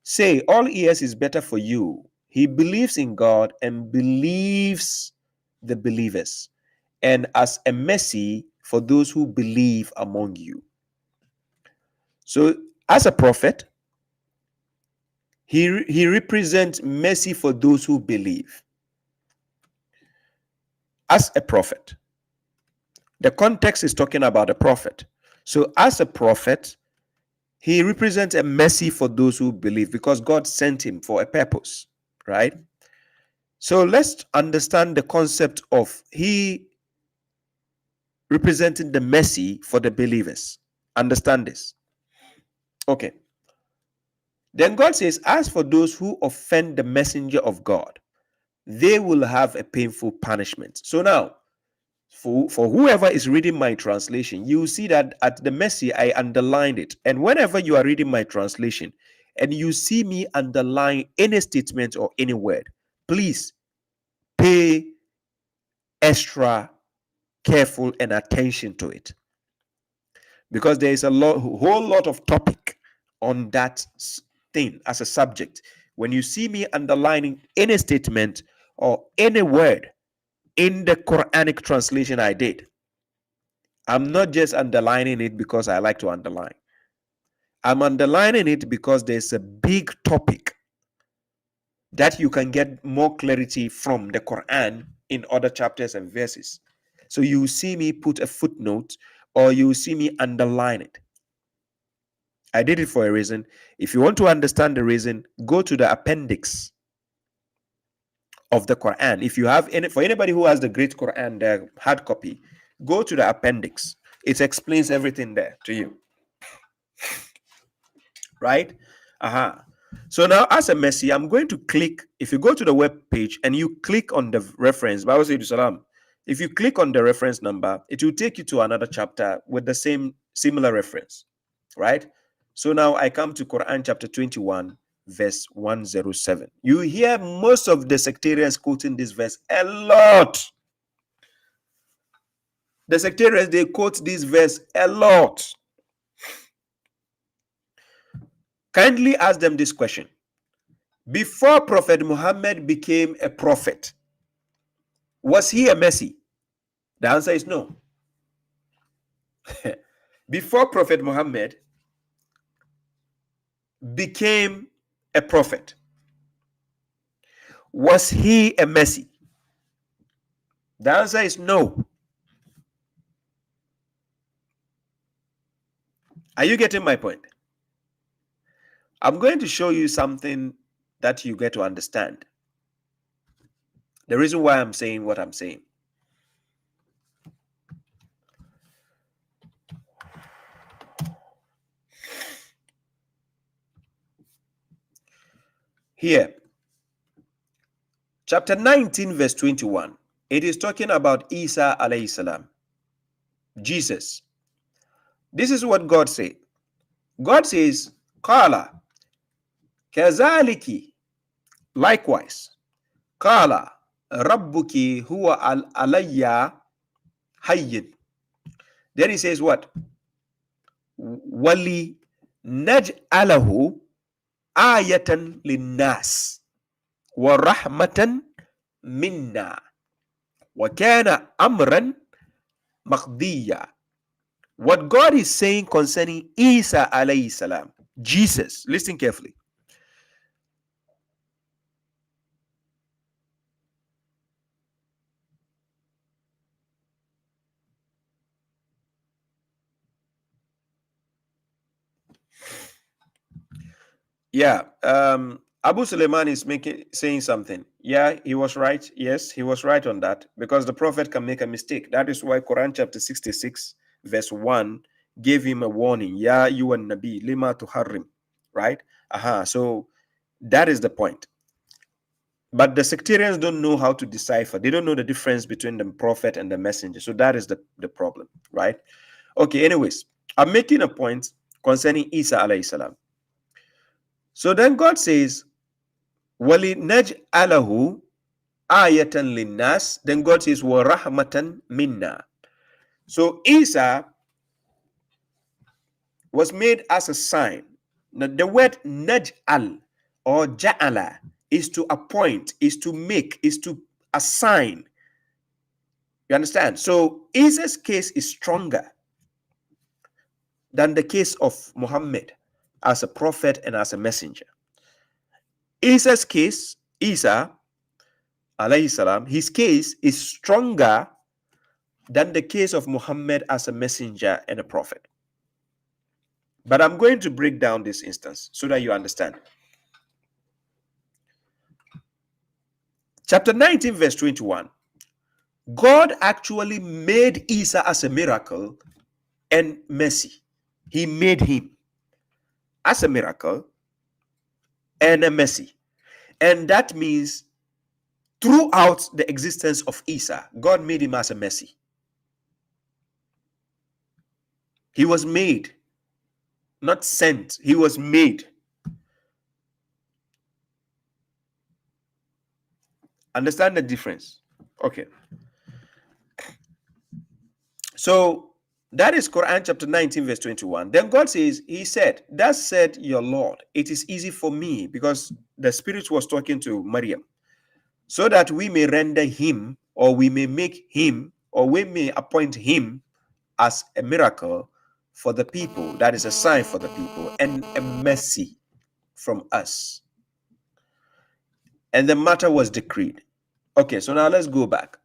Say, all ears is better for you. He believes in God and believes the believers, and as a mercy for those who believe among you. So, as a prophet, he represents mercy for those who believe. As a prophet, the context is talking about a prophet. So, as a prophet, he represents a mercy for those who believe because God sent him for a purpose, right? So let's understand the concept of he representing the mercy for the believers. Understand this. Okay. Then God says, as for those who offend the messenger of God, they will have a painful punishment. So now, for whoever is reading my translation, you see that at the mercy, I underlined it. And whenever you are reading my translation and you see me underline any statement or any word, please pay extra careful and attention to it, because there is a whole lot of topic on that thing as a subject. When you see me underlining any statement or any word in the Quranic translation I did, I'm not just underlining it because I like to underline. I'm underlining it because there's a big topic that you can get more clarity from the Quran in other chapters and verses. So you see me put a footnote or you see me underline it. I did it for a reason. If you want to understand the reason, go to the appendix of the Quran. If you have any, for anybody who has the Great Quran, the hard copy, go to the appendix. It explains everything there to you. Right? So now, as a Messi, I'm going to click. If you go to the web page and you click on the reference, Bible says Salam. If you click on the reference number, it will take you to another chapter with the similar reference, right? So now I come to Quran chapter 21, verse 107. You hear most of the sectarians quoting this verse a lot. The sectarians, they quote this verse a lot. Kindly ask them this question. Before Prophet Muhammad became a prophet, was he a Messi? The answer is no. Before Prophet Muhammad became a prophet, was he a Messi? The answer is no. Are you getting my point? I'm going to show you something that you get to understand. The reason why I'm saying what I'm saying. Here, chapter 19, verse 21, it is talking about Isa alayhi salam, Jesus. This is what God said. God says, Qala, kazaliki, likewise, Qala, rabbuki huwa alayya hayyin. Then he says what? Wali naj'alahu ayatan linnas wa rahmatan minna wa kana amran maqdiya. What God is saying concerning Isa alayhi salam, Jesus, listen carefully. Yeah, Abu Suleiman is saying something. Yeah, he was right. Yes, he was right on that, because the prophet can make a mistake. That is why Quran chapter 66 verse 1 gave him a warning. Ya you and Nabi lima tuharrim, right? So that is the point. But the sectarians don't know how to decipher. They don't know the difference between the prophet and the messenger. So that is the problem, right? Okay, anyways, I'm making a point concerning Isa alayhi salam. So then God says, Wali naj'alahu ayatan linnas. Then God says, wa rahmatan minna. So Isa was made as a sign. Now, the word naj'al or ja'ala is to appoint, is to make, is to assign. You understand? So Isa's case is stronger than the case of Muhammad as a prophet and as a messenger. Isa's case, Isa alayhi salam, his case is stronger than the case of Muhammad as a messenger and a prophet. But I'm going to break down this instance so that you understand. Chapter 19, verse 21. God actually made Isa as a miracle and mercy. He made him as a miracle and a mercy. And that means throughout the existence of Isa, God made him as a mercy. He was made, not sent. He was made. Understand the difference? Okay. So that is Quran chapter 19, verse 21. Then God says, He said, thus said your Lord, it is easy for me, because the Spirit was talking to Maryam, so that we may render him, or we may make him, or we may appoint him as a miracle for the people, that is a sign for the people, and a mercy from us. And the matter was decreed. Okay, so now let's go back.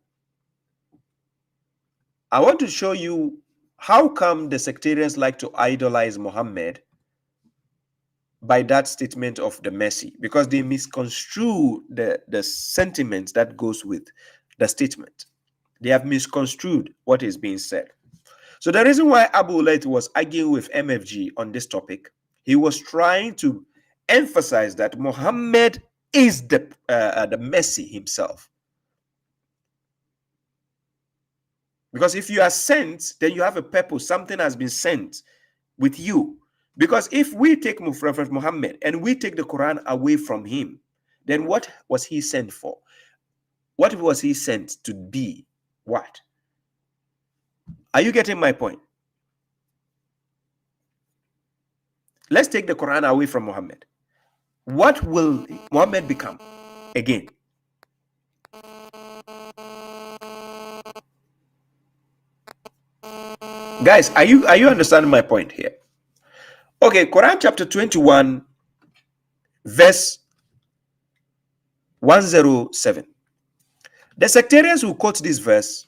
I want to show you how come the sectarians like to idolize Muhammad by that statement of the mercy, because they misconstrue the sentiment that goes with the statement. They have misconstrued what is being said. So the reason why Abu Layth was arguing with MFG on this topic, he was trying to emphasize that Muhammad is the mercy himself. Because if you are sent, then you have a purpose. Something has been sent with you. Because if we take Prophet Muhammad and we take the Quran away from him, then what was he sent for? What was he sent to be? What? Are you getting my point? Let's take the Quran away from Muhammad. What will Muhammad become again? Guys, are you understanding my point here? Okay, Quran chapter 21, verse 107. The sectarians will quote this verse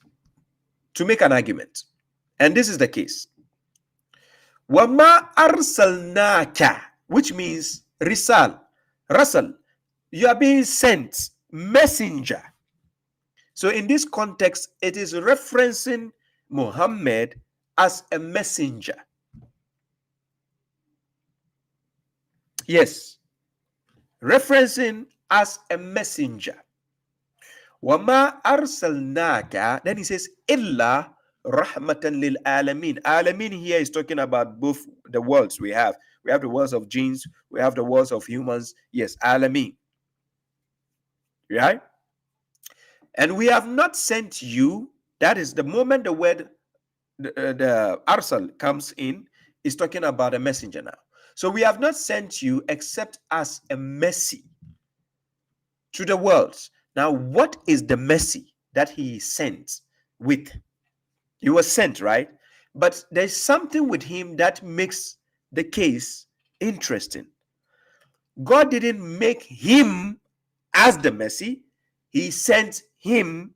to make an argument. And this is the case. Wama arsalnaka, which means risal, rasal. You are being sent, messenger. So in this context, it is referencing Muhammad as a messenger. Yes, referencing as a messenger. Wama arsalnaka, then he says, illa rahmatan lil alamin. Alamin here is talking about both the worlds we have. We have the worlds of jinns, we have the worlds of humans. Yes, alamin. Right? And we have not sent you. That is the moment the word, the arsal comes in, is talking about a messenger now. So we have not sent you except as a mercy to the worlds. Now, what is the mercy that he sent with? He was sent, right? But there's something with him that makes the case interesting. God didn't make him as the mercy. He sent him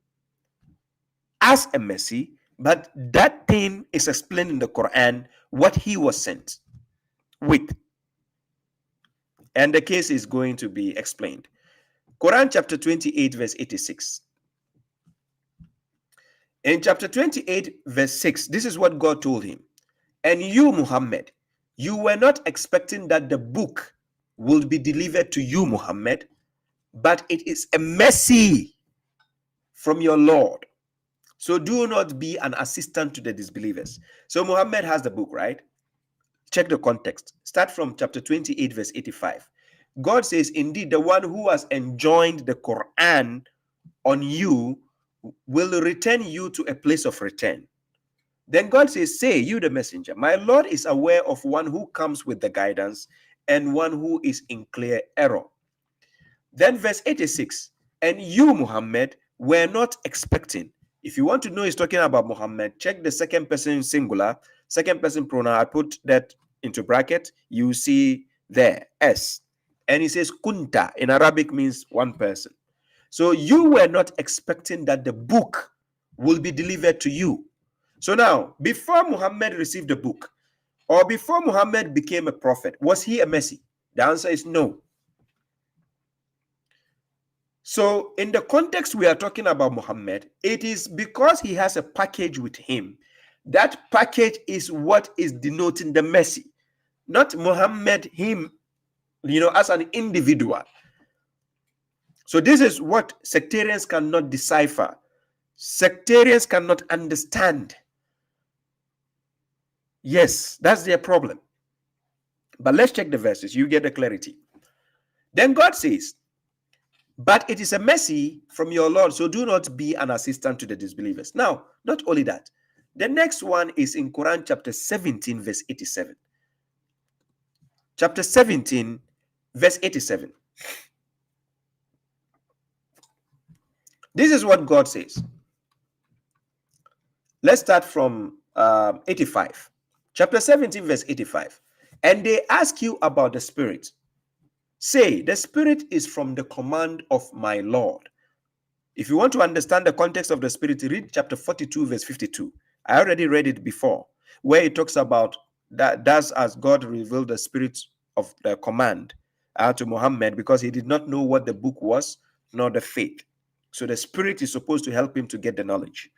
as a mercy, but that thing is explained in the Quran, what he was sent with. And the case is going to be explained. Quran chapter 28, verse 86. In chapter 28, verse 6, this is what God told him. And you, Muhammad, you were not expecting that the book will be delivered to you, Muhammad, but it is a mercy from your Lord. So do not be an assistant to the disbelievers. So Muhammad has the book, right? Check the context. Start from chapter 28, verse 85. God says, indeed, the one who has enjoined the Quran on you will return you to a place of return. Then God says, say, you the messenger, my Lord is aware of one who comes with the guidance and one who is in clear error. Then verse 86, and you, Muhammad, were not expecting. If you want to know he's talking about Muhammad, check the second person singular, second person pronoun. I put that into bracket. You see there, S. And he says, kunta in Arabic means one person. So you were not expecting that the book will be delivered to you. So now, before Muhammad received the book, or before Muhammad became a prophet, was he a mercy? The answer is no. So in the context we are talking about Muhammad, it is because he has a package with him. That package is what is denoting the mercy, not Muhammad him, as an individual. So this is what sectarians cannot decipher. Sectarians cannot understand. Yes, that's their problem. But let's check the verses. You get the clarity. Then God says, but it is a mercy from your Lord, so do not be an assistant to the disbelievers. Now, not only that, the next one is in Quran chapter 17, verse 87. Chapter 17, verse 87. This is what God says. Let's start from 85. Chapter 17, verse 85. And they ask you about the Spirit. Say, the Spirit is from the command of my Lord. If you want to understand the context of the Spirit, read chapter 42, verse 52. I already read it before, where it talks about that that's as God revealed the Spirit of the command to Muhammad, because he did not know what the book was, nor the faith. So the Spirit is supposed to help him to get the knowledge.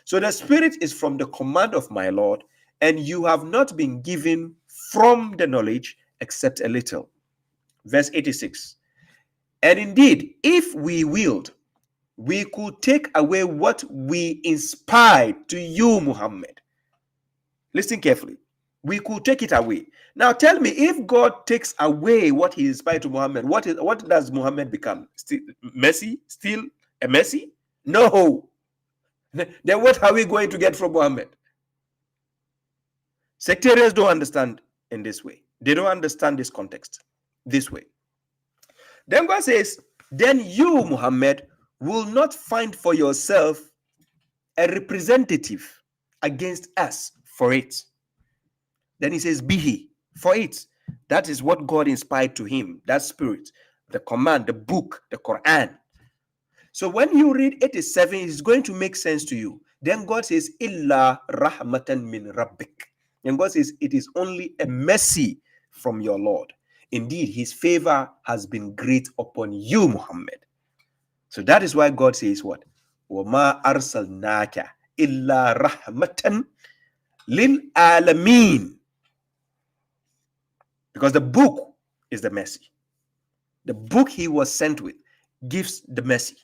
So the Spirit is from the command of my Lord, and you have not been given from the knowledge except a little. Verse 86. And indeed, if we willed, we could take away what we inspired to you, Muhammad. Listen carefully. We could take it away. Now tell me, if God takes away what he inspired to Muhammad, what does Muhammad become? Still mercy? Still a mercy? No. Then what are we going to get from Muhammad? Sectarians don't understand in this way. They don't understand this context this way. Then God says, then you, Muhammad, will not find for yourself a representative against us for it. Then he says, be he for it. That is what God inspired to him, that spirit, the command, the book, the Quran. So when you read 87, it's going to make sense to you. Then God says, Illa rahmatan min rabbik. And God says, it is only a mercy from your Lord. Indeed, his favor has been great upon you, Muhammad. So that is why God says what? وَمَا أَرْسَلْنَاكَ إِلَّا رَحْمَةً لِلْعَالَمِينَ. Because the book is the mercy. The book he was sent with gives the mercy.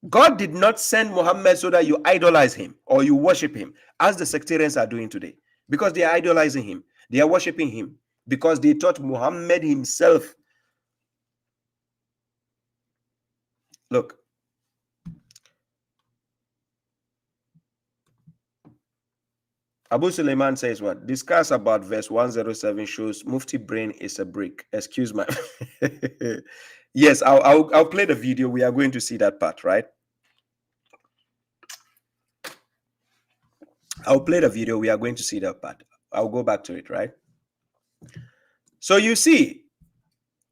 God did not send Muhammad so that you idolize him or you worship him, as the sectarians are doing today. Because they are idolizing him. They are worshiping him. Because they taught Muhammad himself. Look. Abu Suleiman says what? Discuss about verse 107 shows Mufti brain is a brick. Excuse my... Yes, I'll play the video. We are going to see that part, right? I'll play the video. We are going to see that part. I'll go back to it, right? So you see,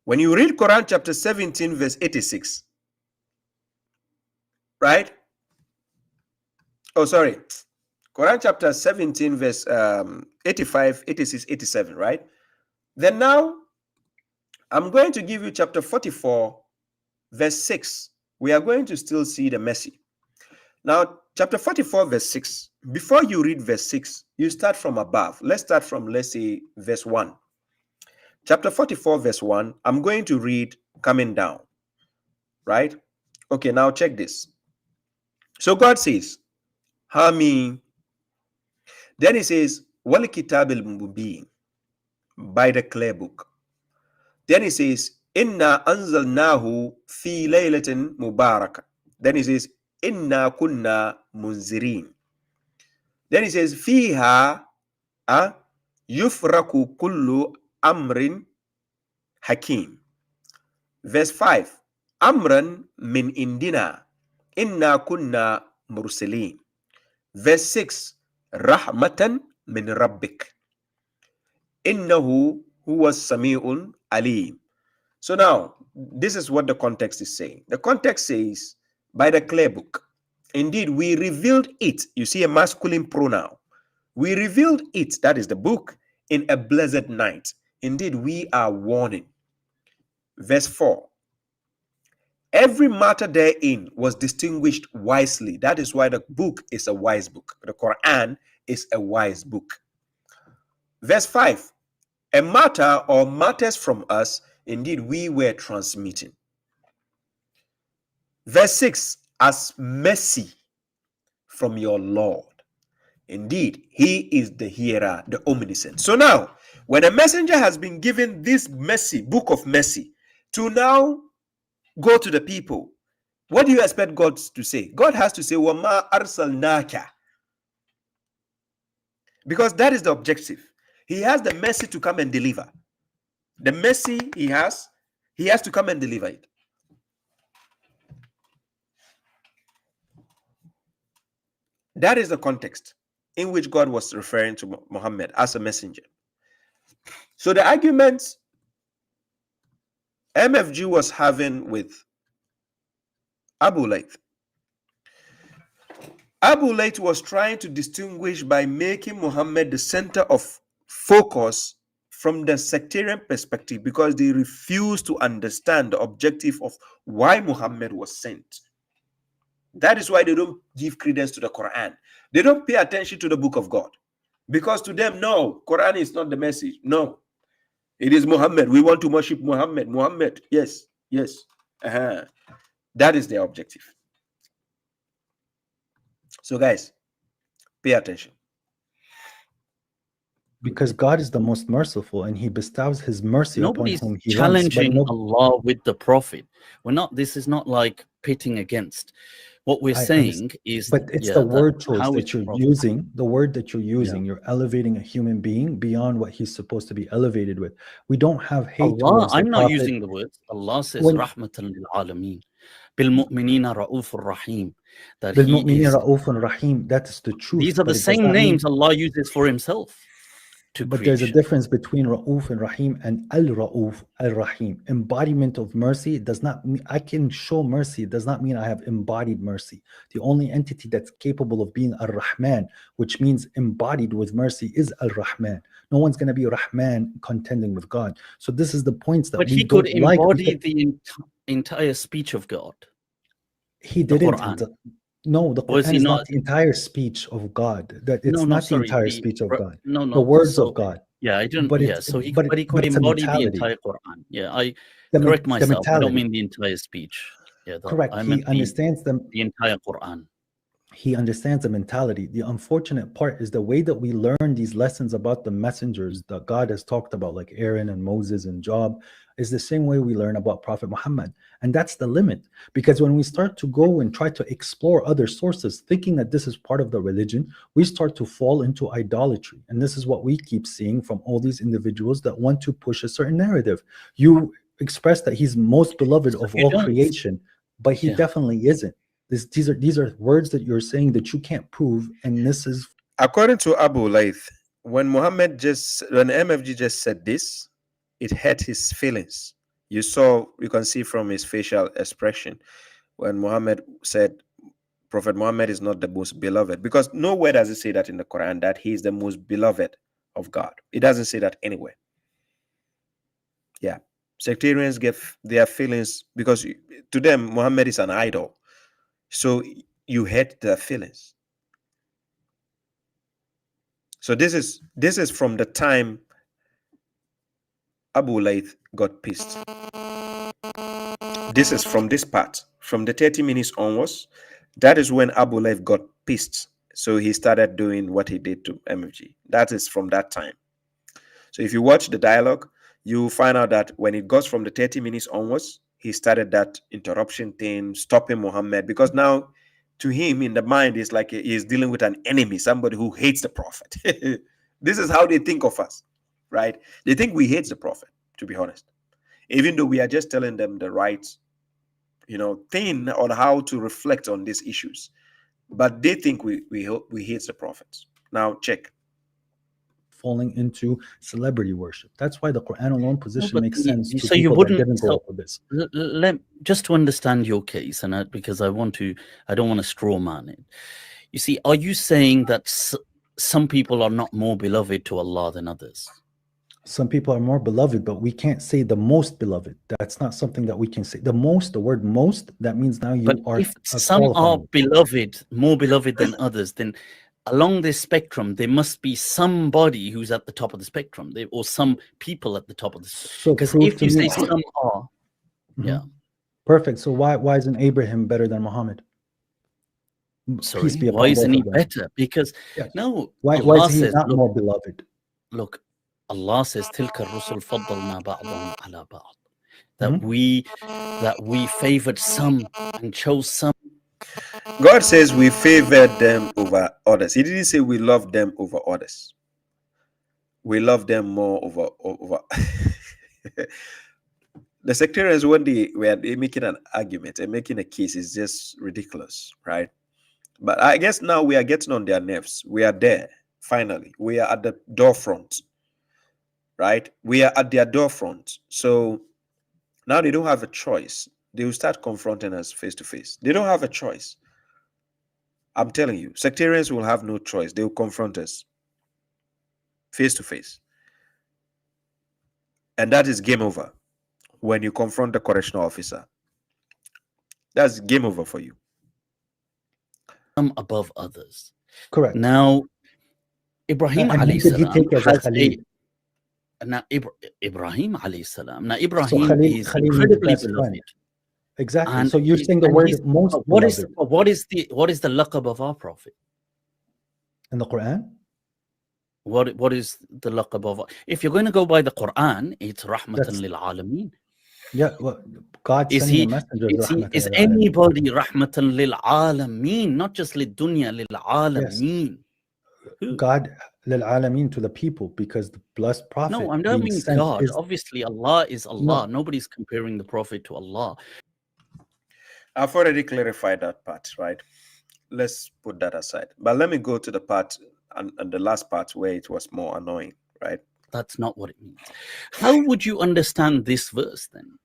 when you read Quran chapter 17, verse 86, right? Oh, sorry. Quran chapter 17, verse 85, 86, 87, right? Then now, I'm going to give you chapter 44, verse 6. We are going to still see the mercy. Now, chapter 44, verse 6. Before you read verse 6, you start from above. Let's start from, let's say, verse 1. Chapter 44, verse 1. I'm going to read coming down. Right? Okay, now check this. So God says, Hani. Then he says, Wal kitab al-mubin, by the clear book. Then he says, Inna anzalnahu fi laylatin mubarakah. Then he says, Inna kunna munzirin. Then he says, Fiha yufraku kullu amrin hakim. Verse 5, Amran min indina, inna kunna mursalin. Verse 6, Rahmatan min rabbik, innahu huwa sami'un alim. So now, this is what the context is saying. The context says, by the clear book, indeed, we revealed it. You see a masculine pronoun. We revealed it, that is the book, in a blessed night. Indeed, we are warning. Verse 4. Every matter therein was distinguished wisely. That is why the book is a wise book. The Quran is a wise book. Verse 5. A matter or matters from us, indeed, we were transmitting. Verse 6. As mercy from your Lord. Indeed, he is the hearer, the omniscient. So now, when a messenger has been given this mercy, book of mercy, to now go to the people, what do you expect God to say? God has to say, Wama arsalnaka. Because that is the objective. He has the mercy to come and deliver. The mercy he has to come and deliver it. That is the context in which God was referring to Muhammad as a messenger. So the arguments MFG was having with Abu Layth. Abu Layth was trying to distinguish by making Muhammad the center of focus from the sectarian perspective, because they refused to understand the objective of why Muhammad was sent. That is why they don't give credence to the Quran. They don't pay attention to the book of God. Because to them, no, Quran is not the message. No. It is Muhammad. We want to worship Muhammad. Muhammad. Yes. Yes. That is their objective. So guys, pay attention. Because God is the most merciful and he bestows his mercy Nobody's upon whom he challenging wants. Allah with the Prophet. We're not, this is not like pitting against. What we're I saying understand. is, But it's yeah, the that word choice how that it's you're prophet. using, the word that you're Yeah. using. You're elevating a human being beyond what he's supposed to be elevated with. We don't have hate Allah, towards the I'm not prophet. using the words. Allah says, When Rahmatan lil Alameen. Bil Mu'minina Ra'ufur Rahim. That Bil He mu'minina is. ra'ufun rahim, that's the truth. These are But the it does same not mean. names Allah uses for Himself to But there's a creation. difference between Ra'uf and Rahim and Al-Ra'uf Al-Rahim. Embodiment of mercy does not mean I can show mercy. It does not mean I have embodied mercy. The only entity that's capable of being Ar-Rahman, which means embodied with mercy, is Al-Rahman. No one's going to be Rahman contending with God. So this is the points that But we He could don't like. embody the entire speech of God. He The didn't. Quran. No, the Was Quran He is not? not the entire speech of God. That it's No, not the sorry. entire speech of God. No, The words So of God. yeah, I didn't. But Yeah, it's so he but could it's a embody the mentality. entire Quran. Yeah, I The correct myself. I don't mentality. mean the entire speech. Yeah, Correct. I He meant understands them. the entire Quran. He understands the mentality. The unfortunate part is the way that we learn these lessons about the messengers that God has talked about, like Aaron and Moses and Job, is the same way we learn about Prophet Muhammad. And that's the limit. Because when we start to go and try to explore other sources, thinking that this is part of the religion, we start to fall into idolatry. And this is what we keep seeing from all these individuals that want to push a certain narrative. You express that he's most beloved of all creation, but he definitely isn't. These are words that you're saying that you can't prove, and this is according to Abu Laith. When MFG just said this, it hurt his feelings. You can see from his facial expression when Muhammad said Prophet Muhammad is not the most beloved, because nowhere does it say that in the Quran that he is the most beloved of God. It doesn't say that anywhere. Yeah, sectarians give their feelings because to them Muhammad is an idol. So you hurt their feelings. So this is from the time Abu Laith got pissed. This is from this part, from the 30 minutes onwards. That is when Abu Laith got pissed. So he started doing what he did to MFG. That is from that time. So if you watch the dialogue, you find out that when it goes from the 30 minutes onwards, he started that interruption thing, stopping Muhammad, because now to him in the mind is like he's dealing with an enemy, somebody who hates the prophet. This is how they think of us, right? They think we hate the prophet, to be honest, even though we are just telling them the right, thing on how to reflect on these issues, but they think we hate the prophets. Now check. Falling into celebrity worship. That's why the Quran alone position makes sense to So you people wouldn't. that didn't grow up with this. Just to understand your case, and because I don't want to straw man it. You see, are you saying that some people are not more beloved to Allah than others? Some people are more beloved, but we can't say the most beloved. That's not something that we can say. The word most, that means now you are. If some are beloved, more beloved than others, then along this spectrum, there must be somebody who's at the top of the spectrum, or some people at the top of the spectrum. Because if you say some are, yeah. Perfect. So why isn't Abraham better than Muhammad? Sorry, why isn't he better? Because no, why is he not more beloved? Look, Allah says, "Tilka rusul faddalna ba'dahum ala ba'd." That we favored some and chose some. God says we favored them over others. He didn't say we love them over others. We love them more over. The sectarians, when they were making an argument and making a case, is just ridiculous, right? But I guess now we are getting on their nerves. We are there, finally. We are at the door front, right? We are at their door front. So now they don't have a choice. They will start confronting us face to face. They don't have a choice. I'm telling you, sectarians will have no choice. They will confront us face to face. And that is game over. When you confront the correctional officer, that's game over for you. Some above others. Correct. Now, Ibrahim alayhi salam Ibrahim alayhi salam. Now, Ibrahim is incredibly beloved. Exactly. And so you're saying the word most beloved. What is the laqab of our prophet in the Quran? What is the laqab of? If you're going to go by the Quran, it's rahmatan lil alameen. Yeah, well, God Is sending he? a messenger Is anybody rahmatan lil alameen, not just lil dunya, lil Yes, alameen? Who? God lil alameen, to the people, because the blessed No, prophet I don't being mean sent God. is Obviously, Allah is Allah. no. Nobody's comparing the Prophet to Allah. I've already clarified that part, right? Let's put that aside. But let me go to the part and the last part where it was more annoying, right? That's not what it means. How would you understand this verse then?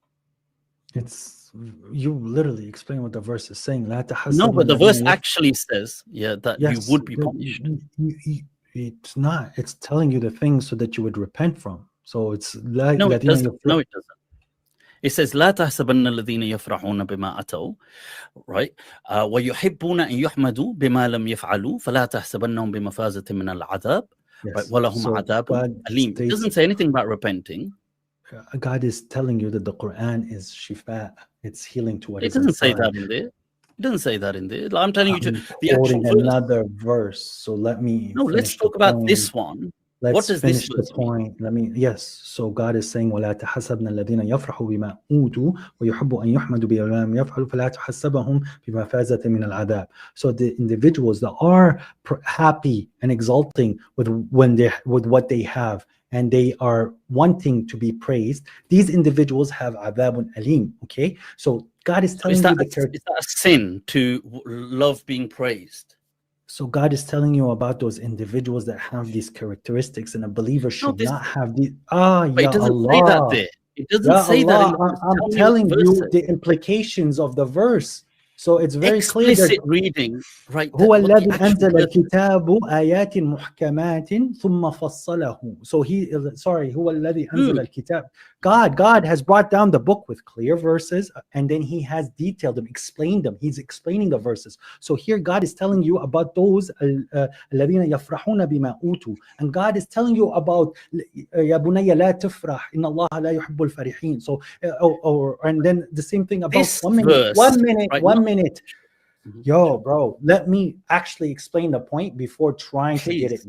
It's you literally explain what the verse is saying. لا No, تحسبن but the الذين verse actually says, yeah, that you Yes, would be punished. it's not. It's telling you the things so that you would repent from. So it's like No, it doesn't. No, it doesn't. It says, لا تحسبن الذين يفرحون بما أتوا, right? ويحبون أن يحمدوا بما لم يفعلوا فلا تحسبنهم بمفازة من العذاب, right? ولهم عذاب أليم. It doesn't say anything about repenting. God is telling you that the Quran is shifa. It's healing to what It is doesn't say inside. that in there. It doesn't say that in there. I'm telling you to the quoting actual verse. another verse. So let me No, let's talk about this one. Let's what does finish this verse the point. Yes. So God is saying, وَلَا تَحَسَبْنَ الَّذِينَ يَفْرَحُوا بِمَا أُوتُوا وَيُحِبُّ أَن يُحْمَدُوا بِمَا لَمْ يَفْعَلُوا فَلَا تَحَسَبَهُم بِمَفَازَةٍ مِنَ الْعَذَابِ. So the individuals that are happy and exulting with what they have, and they are wanting to be praised, these individuals have adabun alim. Okay, so God is telling you is that a sin to love being praised? So God is telling you about those individuals that have these characteristics, and a believer should not have these. But it doesn't say that there. It doesn't say that in the verse. I'm telling you the implications of the verse. So it's very clear. Explicit reading, right? هو الذي أنزل الكتاب آيات محكمات ثم فصله. So هو الذي أنزل الكتاب. God has brought down the book with clear verses, and then he has detailed them, explained them. He's explaining the verses. So here God is telling you about those الذين يفرحون بما أوتوا, and God is telling you about يا بني لا تفرح إن الله لا يحب الفرحين. So and then the same thing about this verse, one minute. Yo, bro, let me actually explain the point before trying to get it.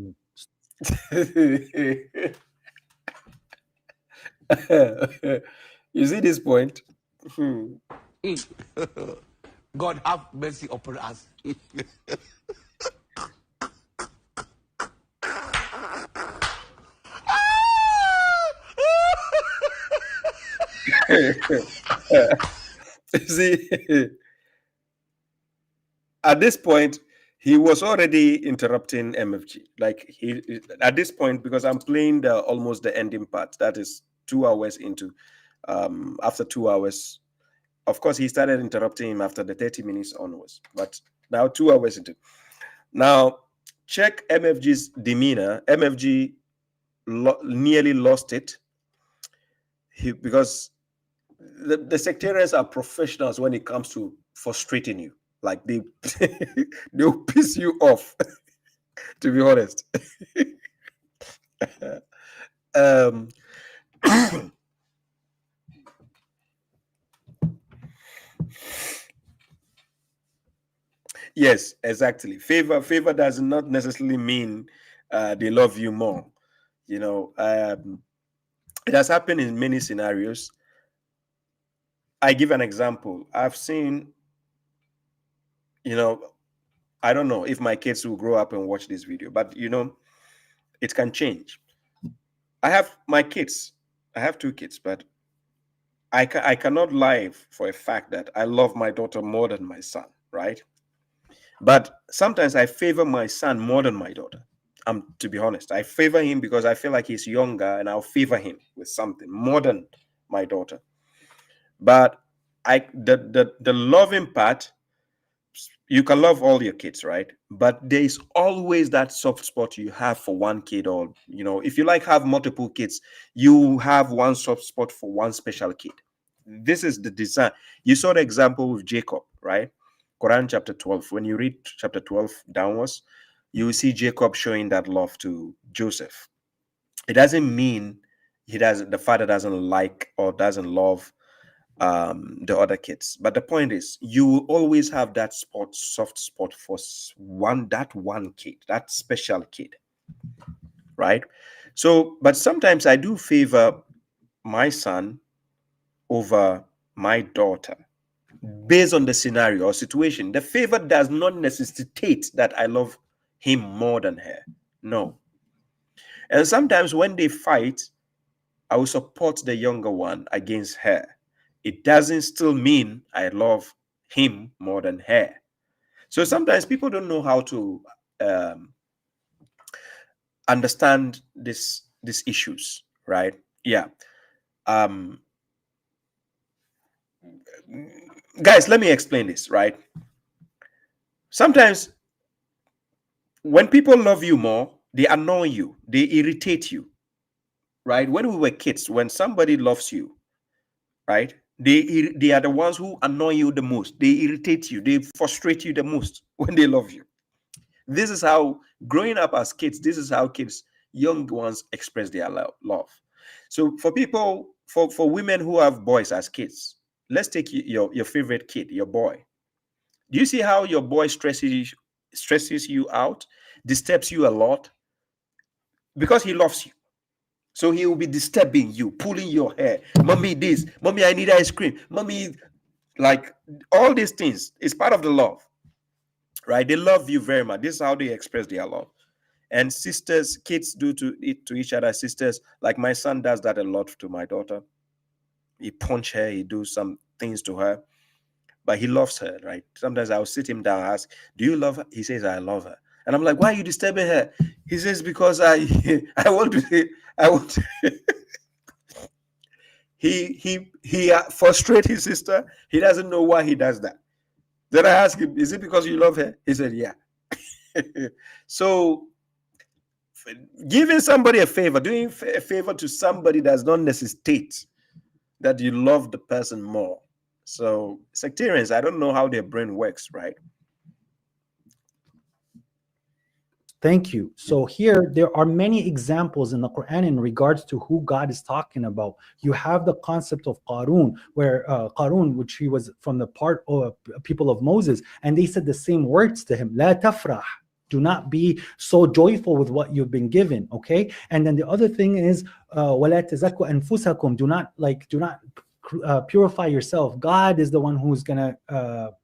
You see this point? God have mercy upon us. See, at this point, he was already interrupting MFG. Like at this point, because I'm playing almost the ending part. That is 2 hours into. After 2 hours, of course, he started interrupting him after the 30 minutes onwards. But now 2 hours into. Now check MFG's demeanor. MFG nearly lost it. Because the sectarians are professionals when it comes to frustrating you. Like they'll piss you off, to be honest. Yes, exactly. Favor does not necessarily mean they love you more. You know, it has happened in many scenarios. I give an example. I've seen, you know, I don't know if my kids will grow up and watch this video, but you know, it can change. I have my kids. I have 2 kids, but I cannot lie for a fact that I love my daughter more than my son, right? But sometimes I favor my son more than my daughter. To be honest, I favor him because I feel like he's younger, and I'll favor him with something more than my daughter. But the loving part, you can love all your kids, right? But there's always that soft spot you have for one kid, or you know, if you have multiple kids, you have one soft spot for one special kid. This is the design. You saw the example with Jacob, right? Quran chapter 12. When you read chapter 12 downwards, you will see Jacob showing that love to Joseph. It doesn't mean the father doesn't like or doesn't love the other kids, but the point is, you will always have that soft spot for that one kid, that special kid, right? So, but sometimes I do favor my son over my daughter based on the scenario or situation. The favor does not necessitate that I love him more than her. No. And sometimes when they fight, I will support the younger one against her. It doesn't still mean I love him more than her. So sometimes people don't know how to understand these issues, right? Yeah. Guys, let me explain this, right? Sometimes when people love you more, they annoy you, they irritate you, right? When we were kids, when somebody loves you, right, they are the ones who annoy you the most. They irritate you, they frustrate you the most when they love you. This is how, growing up as kids, this is how kids, young ones, express their love. So for people, for women who have boys as kids, let's take your favorite kid, your boy. Do you see how your boy stresses you out, disturbs you a lot? Because he loves you. So he will be disturbing you, pulling your hair. Mommy, this. Mommy, I need ice cream. Mommy, like all these things is part of the love, right? They love you very much. This is how they express their love. And sisters, kids do to each other. Sisters, like my son does that a lot to my daughter. He punch her, he do some things to her, but he loves her, right? Sometimes I'll sit him down, ask, "Do you love her?" He says, "I love her." And I'm like, "Why are you disturbing her?" He says, "Because I want to. I want." He frustrates his sister. He doesn't know why he does that. Then I ask him, "Is it because you love her?" He said, "Yeah." So giving somebody a favor, doing a favor to somebody does not necessitate that you love the person more. So sectarians, I don't know how their brain works, right? Thank you. So here, there are many examples in the Quran in regards to who God is talking about. You have the concept of Qarun, where Qarun, which he was from the part of people of Moses, and they said the same words to him, La tafrah. Do not be so joyful with what you've been given, okay? And then the other thing is, وَلَا تَزَكُّوا أَنفُسَكُمْ. Do not purify yourself. God is the one who's gonna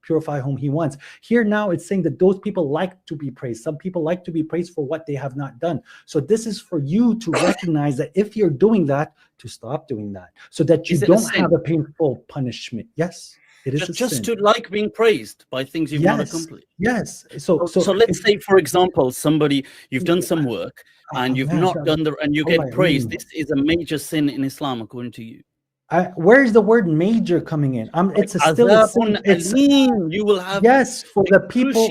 purify whom he wants. Here now it's saying that those people like to be praised. Some people like to be praised for what they have not done. So this is for you to recognize that if you're doing that, to stop doing that, so that you don't have a painful punishment. Yes, it is just to like being praised by things you've not accomplished. Yes. So let's say, for example, you've done some work and you've not done and you get praised. This is a major sin in Islam, according to you. Where is the word major coming in? It's still a sin. You will have for the people.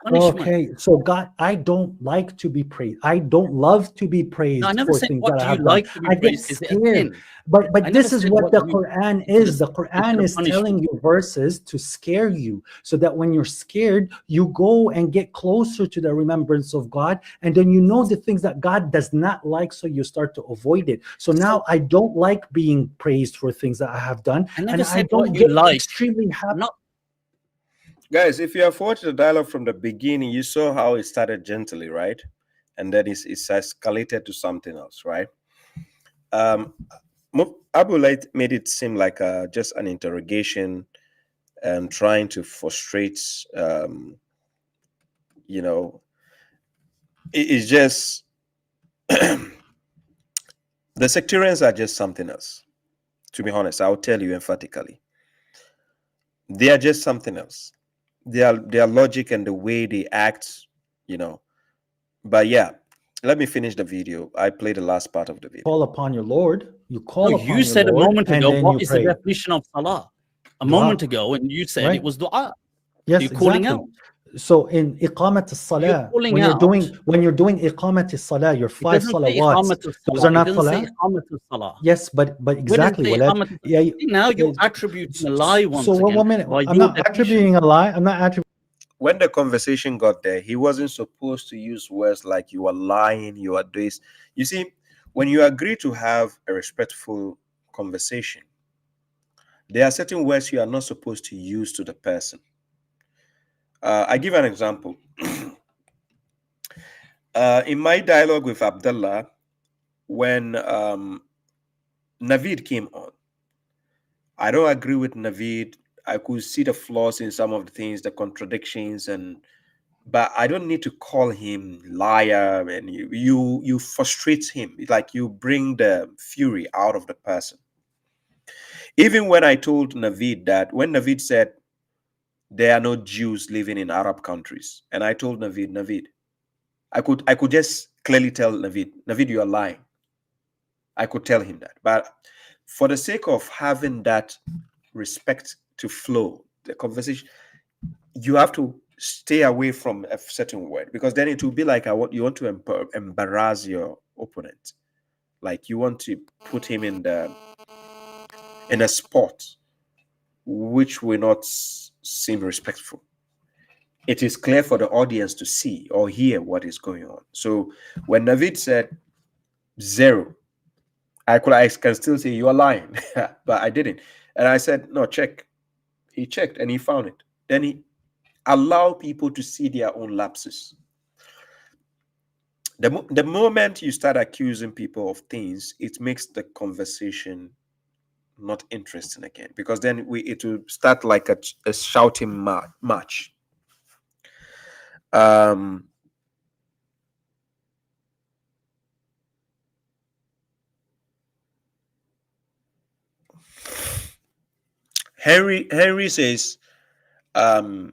Punishment. Okay, so God, I don't like to be praised. I don't love to be praised for things that I have done. I get scared. But this is what the Quran is. The Quran is telling you verses to scare you, so that when you're scared, you go and get closer to the remembrance of God, and then you know the things that God does not like, so you start to avoid it. So now I don't like being praised for things that I have done, and I don't get extremely happy. Guys, if you have watched the dialogue from the beginning, you saw how it started gently, right? And then it's escalated to something else, right? Abu made it seem like just an interrogation and trying to frustrate, it's just the sectarians are just something else. To be honest, I'll tell you emphatically. They are just something else. Their logic and the way they act, But yeah, let me finish the video. I played the last part of the video. Call upon your Lord. You call upon your Lord. You said a moment ago, what is the definition of salah? A moment ago, and you said it was dua. Yes, you're calling out. So in iqamat as-salah, when you're doing iqamat as-salah, your 5 salawats, those are not salah. Yes, but exactly. Now you're attributing a lie once again. So 1 minute, I'm not attributing a lie. I'm not attributing. When the conversation got there, he wasn't supposed to use words like "you are lying," "you are this." You see, when you agree to have a respectful conversation, there are certain words you are not supposed to use to the person. I give an example. In my dialogue with Abdullah, when Naveed came on, I don't agree with Naveed. I could see the flaws in some of the things, the contradictions, but I don't need to call him liar, and you frustrate him. Like you bring the fury out of the person. Even when I told Naveed that, when Naveed said there are no Jews living in Arab countries, and I told Naveed, I could just clearly tell Naveed, you are lying. I could tell him that, but for the sake of having that respect to flow the conversation, you have to stay away from a certain word, because then it will be like you want to embarrass your opponent, like you want to put him in a spot which will not seem respectful. It is clear for the audience to see or hear what is going on. So when Naveed said 0, I can still say you are lying, but I didn't. And I said, no, check. He checked and he found it. Then he allowed people to see their own lapses. The moment you start accusing people of things, it makes the conversation not interesting again, because then it will start like a shouting match. Henry says, are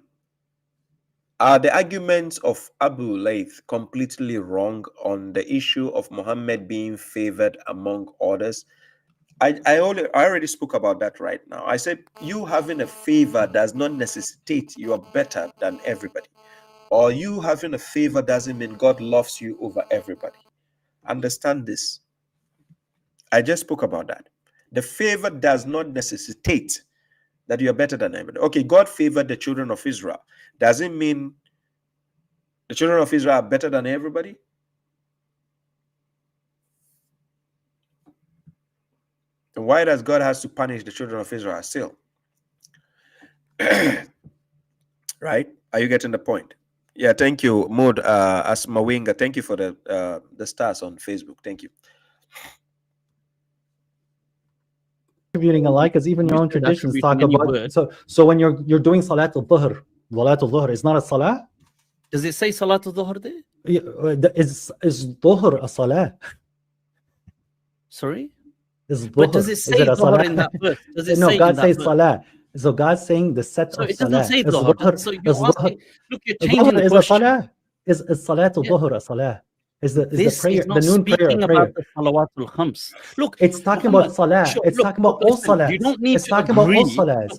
the arguments of Abu Layth completely wrong on the issue of Muhammad being favored among others? I already spoke about that right now. I said you having a favor does not necessitate you are better than everybody, or you having a favor doesn't mean God loves you over everybody. Understand this. I just spoke about that. The favor does not necessitate that you are better than everybody. Okay, God favored the children of Israel. Does it mean the children of Israel are better than everybody? And why does God has to punish the children of Israel still? Right? Are you getting the point? Yeah, thank you, Maud Asmawinga. Thank you for the stars on Facebook. Thank you. Attributing a lie, because even your own traditions talk about. So when you're doing Salat al-Dhuhr, is not a Salah? Does it say Salat al-Dhuhr there? Is Dhuhr a Salah? Sorry? But does it say Dhuhr in that verse? Does it say God says Salah. So God's saying the set of it Salah. doesn't say Dhuhr. So you're asking, look, you're changing the is question. A Salah. Is Salat al-Dhuhr a Salah? Is the prayer, is not the noon prayer, about the Salawatul Khams. Look, it's talking about Salah. It's talking about all Salahs. You don't need it's to talking agree. about all Salahs.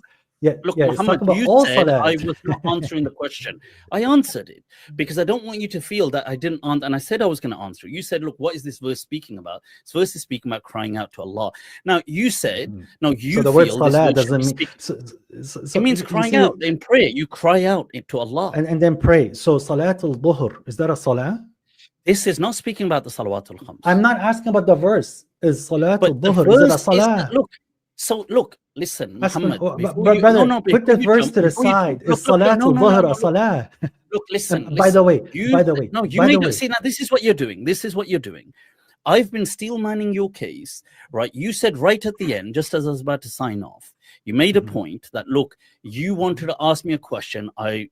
Look, it's Muhammad, talking about you all said Salahs. I was not answering the question. I answered it because I don't want you to feel that I didn't answer. And I said I was going to answer it. You said, look, what is this verse speaking about? This verse is speaking about crying out to Allah. Now, you said, no, you so the feel word Salah this doesn't mean... it means crying out in prayer. You cry out to Allah. And then pray. So Salat al-Dhuhr, is that a Salah? This is not speaking about the Salawatul Khams. I'm not asking about the verse. Is Salat al-Dhuhr, is it a Salah? Look, listen, Muhammad. Brother, put the verse to the side. Is Salat al-Dhuhr a Salah? Look, listen. By the way, see, now this is what you're doing. I've been steel manning your case, right? You said right at the end, just as I was about to sign off, you made a point that, look, you wanted to ask me a question. I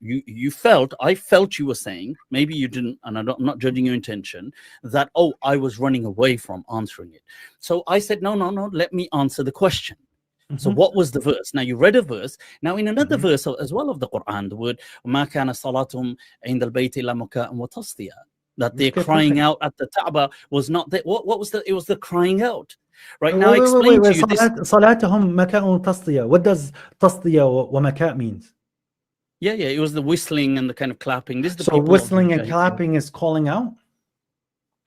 felt you were saying, maybe you didn't, and I'm not judging your intention, that, oh, I was running away from answering it. So I said, no, let me answer the question. So what was the verse? Now you read a verse. Now in another verse as well of the Quran, the word "Ma kana salatum inda al-bayt illa muka'an wa tasdiya," that they're crying out at the Kaaba was not that. What was the? It was the crying out. Right now, explain to you this. Salatuhum maka'un tasdiya. What does tasdiya wa maka' means? Yeah, it was the whistling and the kind of clapping. This is the so whistling and clapping is calling out.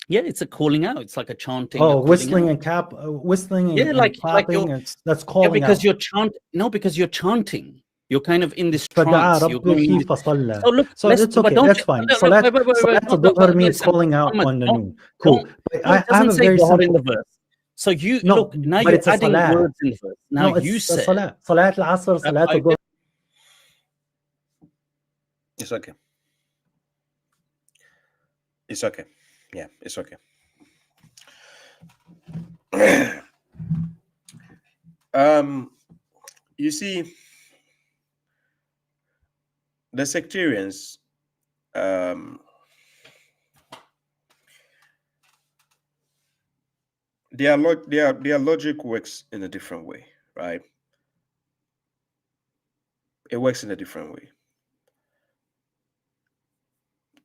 Yeah, it's a calling out. It's like a chanting. Oh, whistling and whistling and clapping. That's calling out. Because you're chanting. No, because you're chanting. You're kind of in this trance. You're going so look, so it's okay. That's fine. Salat al-Dhuhr means calling out on the noon. Cool. I have a very simple in the verse. So you look now. You're adding words in the verse. Now you said Salat al-Asr, Salat al-Dhuhr. It's okay. It's okay. Yeah, it's okay. You see, the sectarians, their logic works in a different way, right? It works in a different way,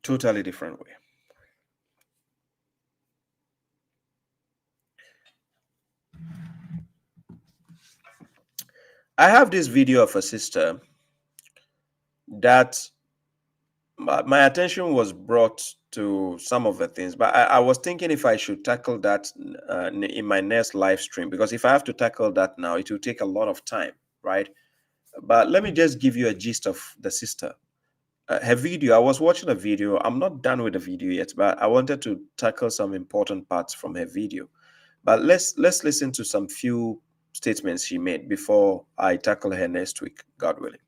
totally different way. I have this video of a sister that my attention was brought to some of the things, but I was thinking if I should tackle that in my next live stream, because if I have to tackle that now, it will take a lot of time, right? But let me just give you a gist of the sister. Her video, I was watching a video. I'm not done with the video yet, but I wanted to tackle some important parts from her video. But let's listen to some few statements she made before I tackle her next week, God willing.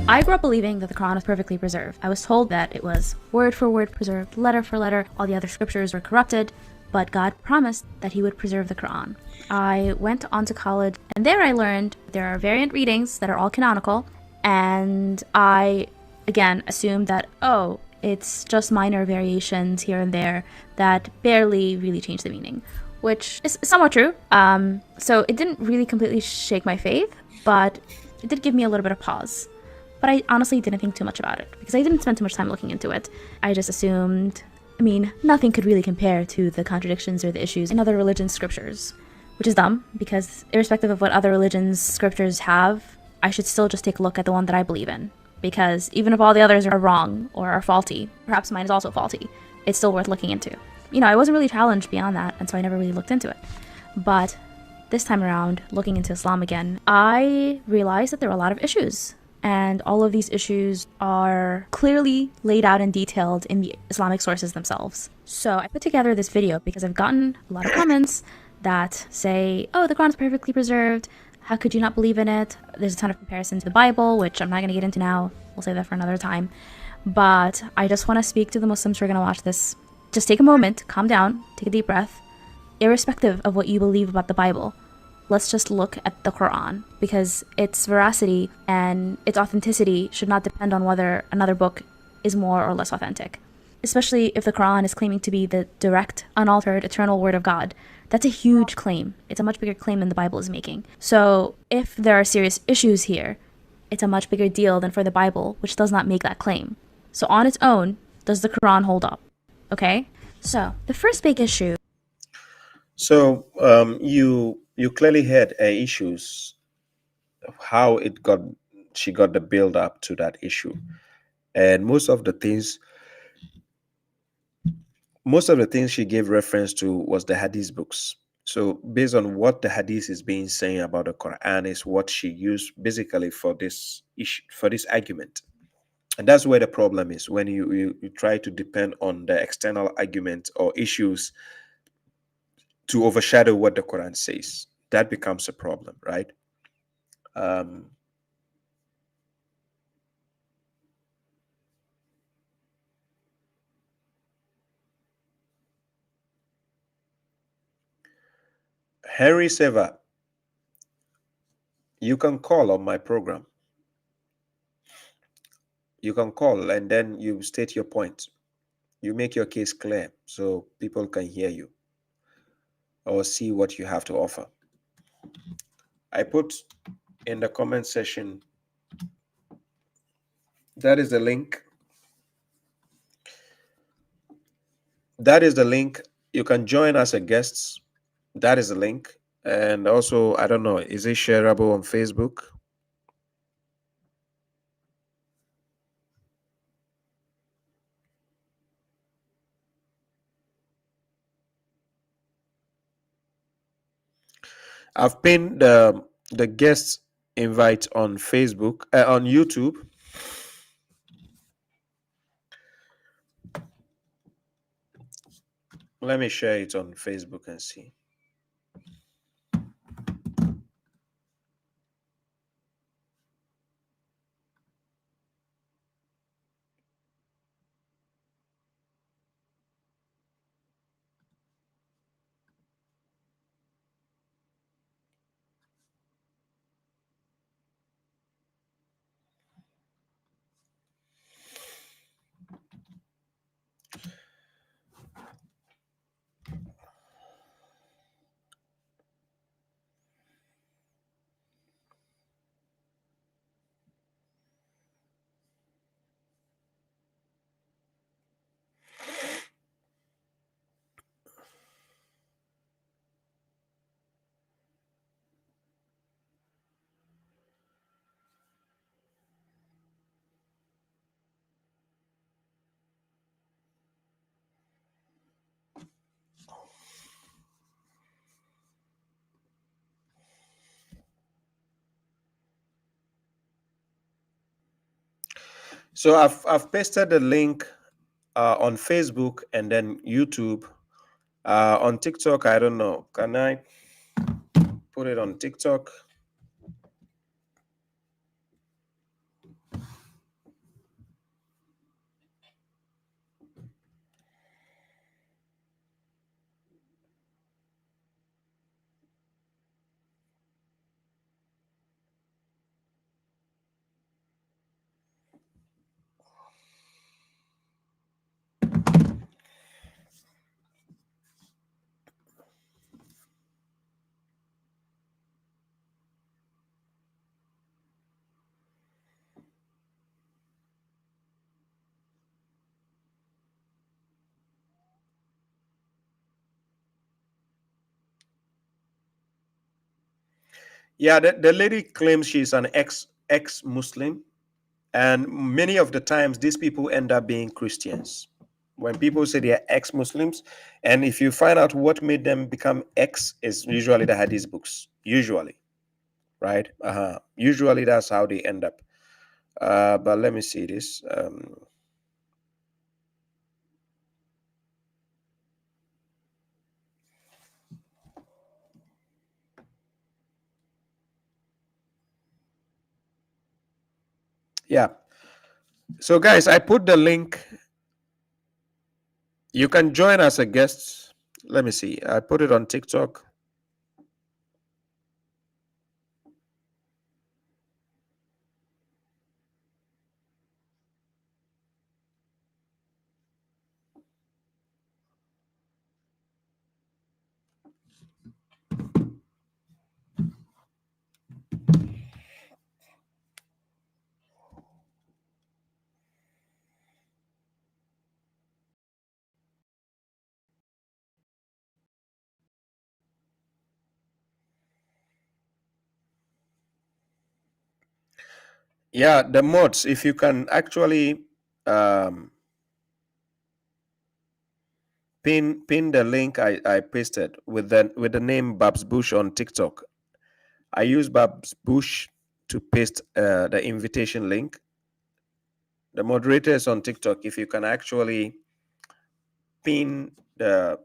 I grew up believing that the Quran was perfectly preserved. I was told that it was word for word preserved, letter for letter, all the other scriptures were corrupted, but God promised that he would preserve the Quran. I went on to college, and there I learned there are variant readings that are all canonical, and I, again, assumed that, oh, it's just minor variations here and there that barely really change the meaning, which is somewhat true. So it didn't really completely shake my faith, but it did give me a little bit of pause. But I honestly didn't think too much about it because I didn't spend too much time looking into it. I just assumed, nothing could really compare to the contradictions or the issues in other religions' scriptures, which is dumb because irrespective of what other religions' scriptures have, I should still just take a look at the one that I believe in. Because even if all the others are wrong or are faulty, perhaps mine is also faulty, it's still worth looking into. I wasn't really challenged beyond that, and so I never really looked into it. But this time around, looking into Islam again, I realized that there were a lot of issues. And all of these issues are clearly laid out and detailed in the Islamic sources themselves. So I put together this video because I've gotten a lot of comments that say, oh, the Quran is perfectly preserved. How could you not believe in it? There's a ton of comparisons to the Bible, which I'm not going to get into now. We'll save that for another time. But I just want to speak to the Muslims who are going to watch this. Just take a moment, calm down, take a deep breath. Irrespective of what you believe about the Bible, let's just look at the Quran, because its veracity and its authenticity should not depend on whether another book is more or less authentic. Especially if the Quran is claiming to be the direct, unaltered, eternal word of God. That's a huge claim. It's a much bigger claim than the Bible is making. So if there are serious issues here, it's a much bigger deal than for the Bible, which does not make that claim. So on its own, does the Quran hold up? Okay? So the first big issue. So you clearly had issues of how she got the build up to that issue, and most of the things she gave reference to was the hadith books. So based on what the hadith is being saying about the Quran is what she used basically for this issue, for this argument. And that's where the problem is, when you try to depend on the external argument or issues to overshadow what the Quran says. That becomes a problem, right? Henry Seva, you can call on my program. You can call and then you state your point. You make your case clear so people can hear you or see what you have to offer. I put in the comment section, that is the link. That is the link. You can join us as guests. That is the link. And also, I don't know, is it shareable on Facebook? I've pinned the guest invite on Facebook, on YouTube. Let me share it on Facebook and see. So I've pasted the link on Facebook and then YouTube. On TikTok, I don't know. Can I put it on TikTok? Yeah, the lady claims she's an ex-Muslim, and many of the times these people end up being Christians. When people say they are ex-Muslims, and if you find out what made them become ex, is usually the hadith books. Usually, right? Usually that's how they end up. But let me see this. Yeah. So guys, I put the link. You can join as a guest. Let me see. I put it on TikTok. Yeah, the mods, if you can actually pin the link I pasted with the name Babs Bush on TikTok. I use Babs Bush to paste the invitation link. The moderator is on TikTok. If you can actually pin the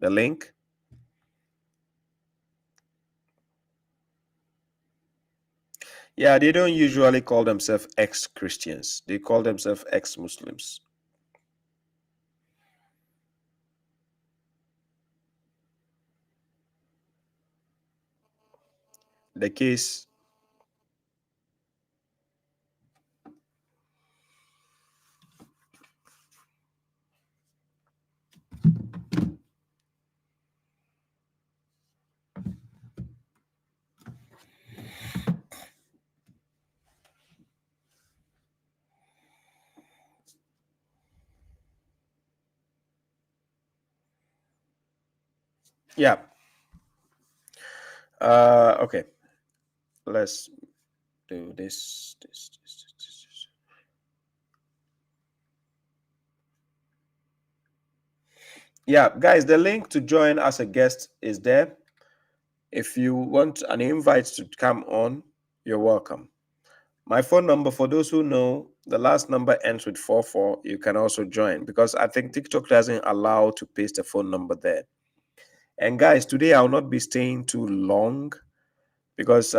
link. Yeah, they don't usually call themselves ex-Christians. They call themselves ex-Muslims. The case. Yeah. Okay. Let's do this. Yeah, guys, the link to join as a guest is there. If you want an invite to come on, you're welcome. My phone number, for those who know, the last number ends with 44. You can also join because I think TikTok doesn't allow to paste a phone number there. And guys, today I'll not be staying too long because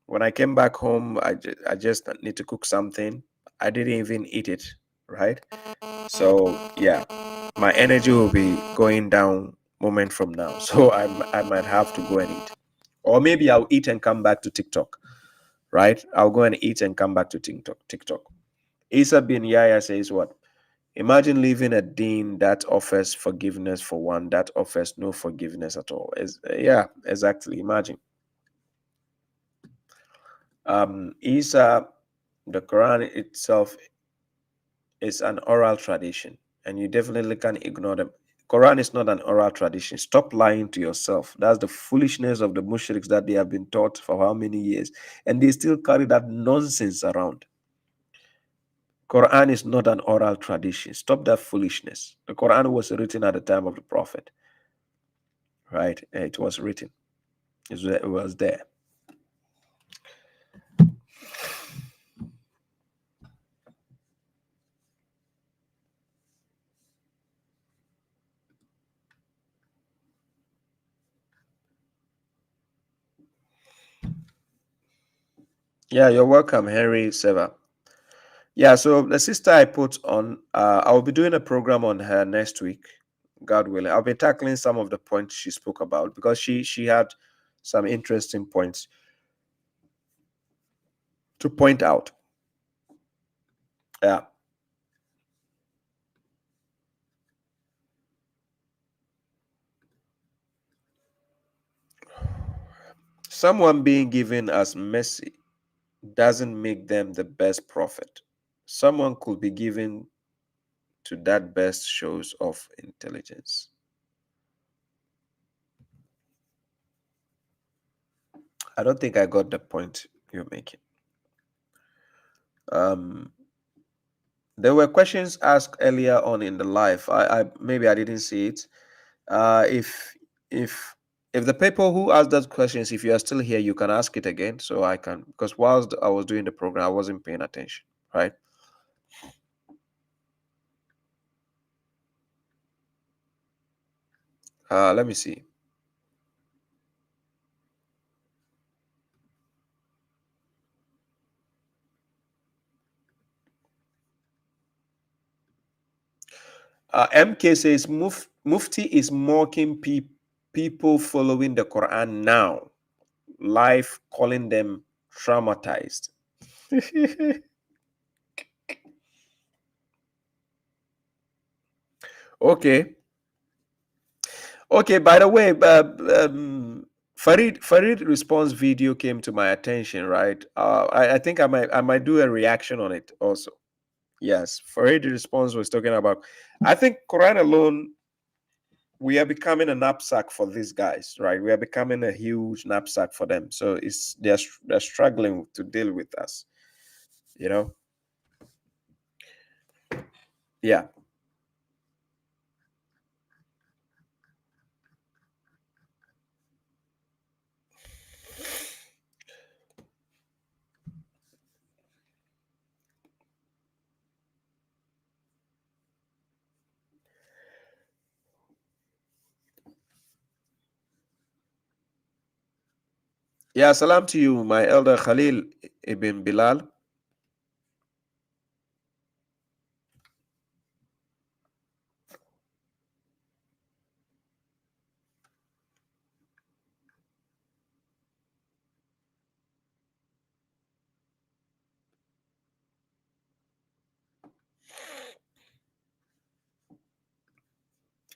when I came back home, I just need to cook something. I didn't even eat it, right? So yeah, my energy will be going down moment from now. So I might have to go and eat. Or maybe I'll eat and come back to TikTok, right? I'll go and eat and come back to TikTok. Isa bin Yahya says what? Imagine living a deen that offers forgiveness for one that offers no forgiveness at all. Yeah, exactly. Imagine. Isa, the Quran itself is an oral tradition, and you definitely can't ignore them. Quran is not an oral tradition. Stop lying to yourself. That's the foolishness of the mushriks that they have been taught for how many years, and they still carry that nonsense around. Quran is not an oral tradition. Stop that foolishness. The Quran was written at the time of the Prophet, right? It was written. It was there. Yeah, you're welcome, Henry Seva. Yeah, so the sister I put on, I'll be doing a program on her next week, God willing. I'll be tackling some of the points she spoke about because she had some interesting points to point out. Yeah. Someone being given as mercy doesn't make them the best prophet. Someone could be given to that best shows of intelligence. I don't think I got the point you're making. There were questions asked earlier on in the live. I maybe I didn't see it. If if if the people who asked those questions, if you are still here, you can ask it again, so I can, because whilst I was doing the program, I wasn't paying attention. Right? Let me see. MK says Mufti is mocking people following the Quran now, live, calling them traumatized. Okay. Okay. By the way, Farid response video came to my attention. Right. I think I might do a reaction on it also. Yes, Farid response was talking about. I think Quran alone, we are becoming a knapsack for these guys, right? We are becoming a huge knapsack for them. So they're struggling to deal with us, you know. Yeah. Yeah, salam to you, my elder Khalil ibn Bilal.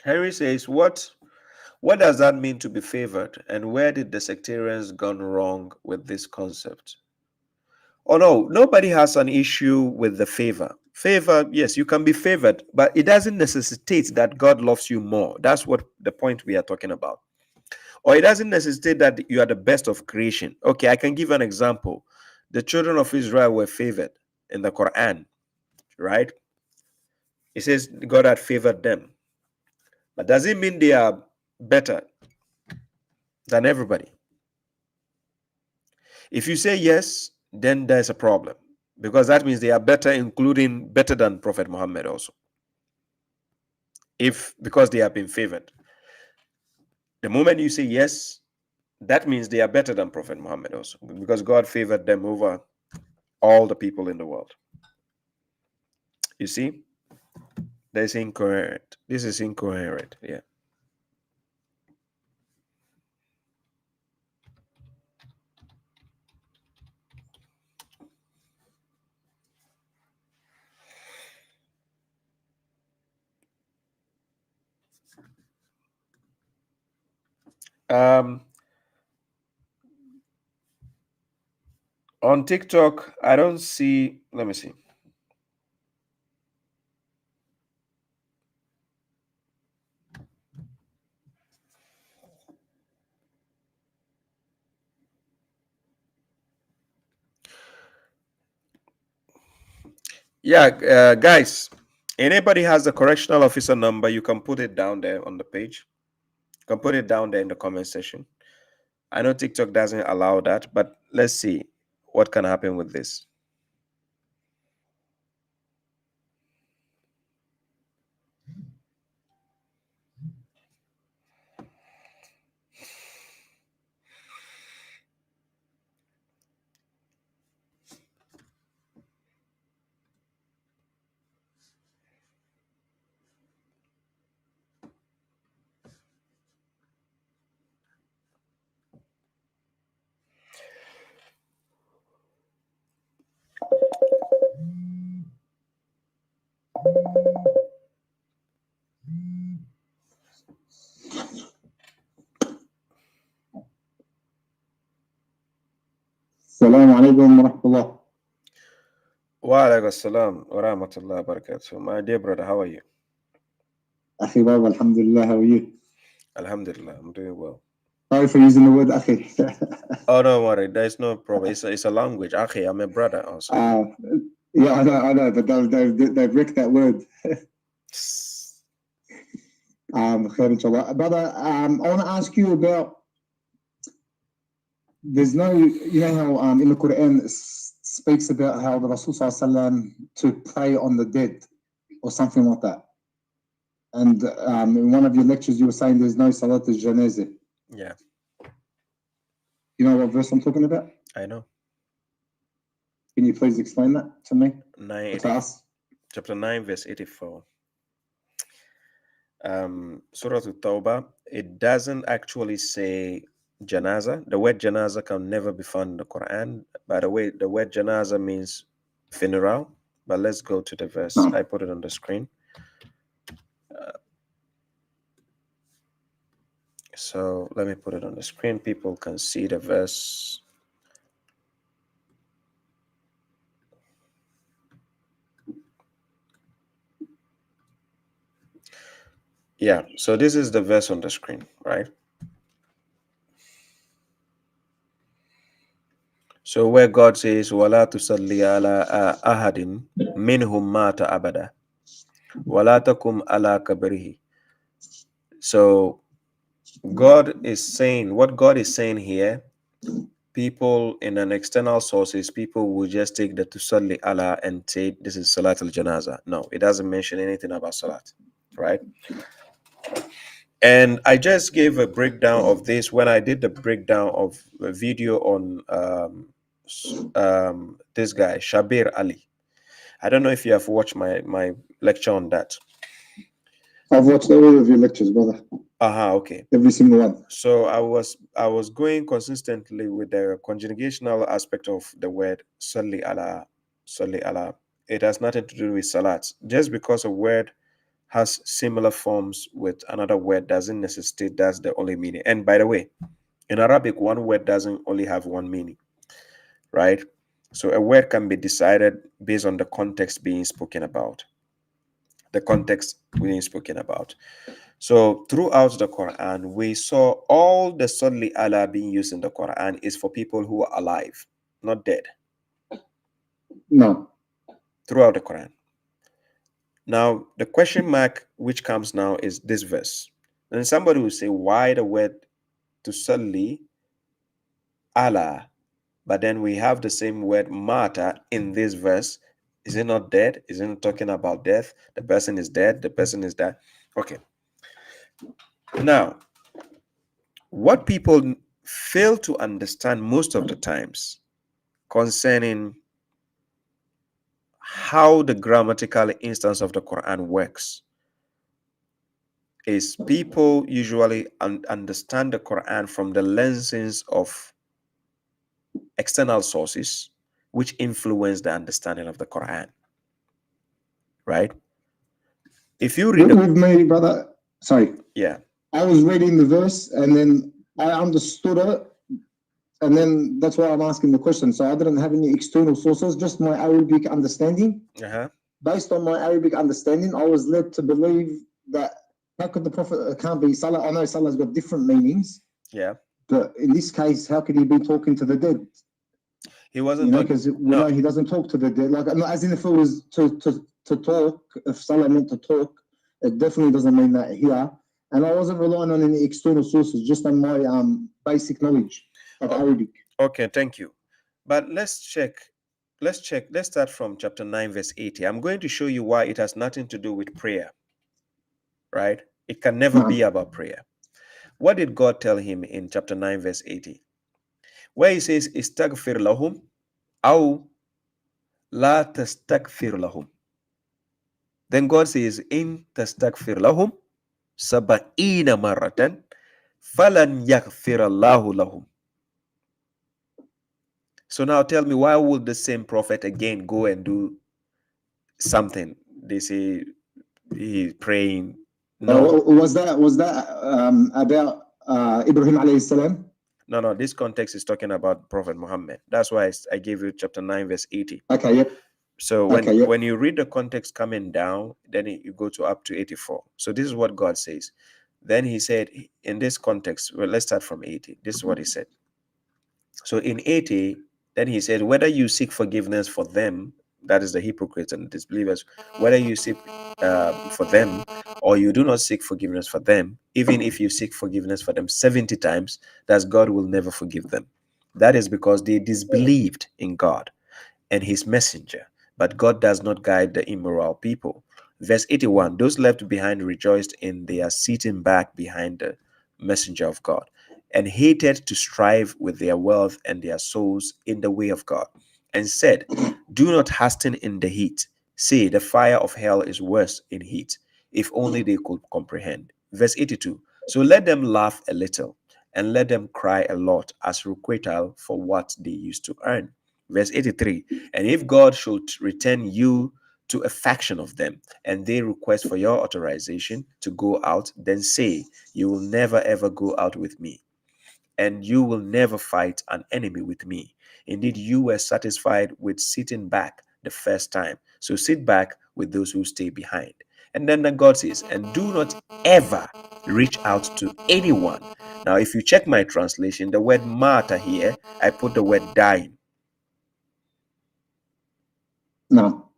Henry says, what does that mean to be favored? And where did the sectarians gone wrong with this concept? Oh no, nobody has an issue with the favor. Favor, yes, you can be favored, but it doesn't necessitate that God loves you more. That's what the point we are talking about. Or it doesn't necessitate that you are the best of creation. Okay, I can give an example. The children of Israel were favored in the Quran, right? It says God had favored them. But does it mean they are better than everybody? If you say yes, then there's a problem, because that means they are better, including better than Prophet Muhammad also. If because they have been favored. The moment you say yes, that means they are better than Prophet Muhammad also, because God favored them over all the people in the world. You see? That's incoherent. This is incoherent. Yeah. On TikTok, I don't see. Let me see. Yeah, guys, anybody has the correctional officer number, you can put it down there on the page. You can put it down there in the comment section. I know TikTok doesn't allow that, but let's see what can happen with this. السلام عليكم ورحمة الله. Wa alaikum assalam wa rahmatullahi wa barakatuh. My dear brother, how are you? أخي بابا الحمد لله. How are you? Alhamdulillah, I'm doing well. Sorry for using the word أخي. Oh, don't worry, there's no problem. It's a language. Akhi, I'm a brother also. Yeah, I know, but they've wrecked that word. خير إن شاء الله. Brother, I want to ask you about. There's no, you know how in the Quran speaks about how the Rasul ﷺ to pray on the dead or something like that. And in one of your lectures, you were saying there's no Salat al-Janazah. Yeah, You know what verse I'm talking about? I know. Can you please explain that to me? 9, To us? chapter 9, verse 84. Surah At-Tawbah, it doesn't actually say janaza. The word janaza can never be found in the Quran. By the way, the word janaza means funeral. But let's go to the verse. I put it on the screen. So let me put it on the screen. People can see the verse. Yeah, so this is the verse on the screen, right? So where God says, "Wala tusalli ala ahadin minhum mata abada, wala takum ala kabrihi." So God is saying, what God is saying here, people in an external sources, people will just take the tusalli ala and say this is salat al-janaza. No, it doesn't mention anything about salat, right? And I just gave a breakdown of this when I did the breakdown of a video on this guy Shabir Ali. I don't know if you have watched my lecture on that. I've watched all of your lectures, brother. Okay. Every single one. So I was going consistently with the conjugational aspect of the word salli ala, salli ala. It has nothing to do with salat. Just because a word has similar forms with another word doesn't necessitate that's the only meaning. And by the way, in Arabic, one word doesn't only have one meaning, right? So a word can be decided based on the context being spoken about. The context being spoken about. So throughout the Quran, we saw all the Salli Allah being used in the Quran is for people who are alive, not dead. No. Throughout the Quran. Now, the question mark which comes now is this verse. And somebody will say, why the word to Salli Allah? But then we have the same word mata in this verse. Is it not dead? Is it not talking about death? The person is dead. The person is dead. Okay. Now, what people fail to understand most of the times concerning how the grammatical instance of the Quran works is people usually understand the Quran from the lenses of external sources which influence the understanding of the Quran, right? If you read with me, brother, sorry. Yeah. I was reading the verse and then I understood it. And then that's why I'm asking the question. So I didn't have any external sources, just my Arabic understanding. Based on my Arabic understanding, I was led to believe that how could the Prophet can't be Salah? I know Salah's got different meanings. Yeah. But in this case, how could he be talking to the dead? He wasn't. You know, because we know he doesn't talk to the dead. Like, as in if it was to talk, if Salah meant to talk, it definitely doesn't mean that here. And I wasn't relying on any external sources, just on my basic knowledge of Arabic. Okay, thank you. But let's check. Let's start from chapter 9, verse 80. I'm going to show you why it has nothing to do with prayer. Right? It can never be about prayer. What did God tell him in chapter 9, verse 80? Where he says, Istaghfir lahum, aw la tastaghfir lahum. Then God says, In tastaghfir lahum, saba'ina maratan, falan yaghfir Allahu lahum. So now tell me, why would the same prophet again go and do something? They say he's praying. No. Was that about Ibrahim alayhi salam? No, this context is talking about Prophet Muhammad. That's why I gave you chapter 9, verse 80. Okay, yep. So when you read the context coming down, then you go to up to 84. So this is what God says. Then he said, in this context, well, let's start from 80. This is what he said. So in 80, then he said, whether you seek forgiveness for them, that is the hypocrites and disbelievers, whether you seek for them or you do not seek forgiveness for them, even if you seek forgiveness for them 70 times, that God will never forgive them. That is because they disbelieved in God and his messenger. But God does not guide the immoral people. Verse 81, those left behind rejoiced in their sitting back behind the messenger of God, and hated to strive with their wealth and their souls in the way of God, and said, do not hasten in the heat. Say, the fire of hell is worse in heat, if only they could comprehend. Verse 82, so let them laugh a little, and let them cry a lot as requital for what they used to earn. Verse 83, and if God should return you to a faction of them, and they request for your authorization to go out, then say, you will never ever go out with me, and you will never fight an enemy with me. Indeed, you were satisfied with sitting back the first time, so sit back with those who stay behind. And then the God says, and do not ever reach out to anyone. Now, if you check my translation, the word martyr here, I put the word dying. No.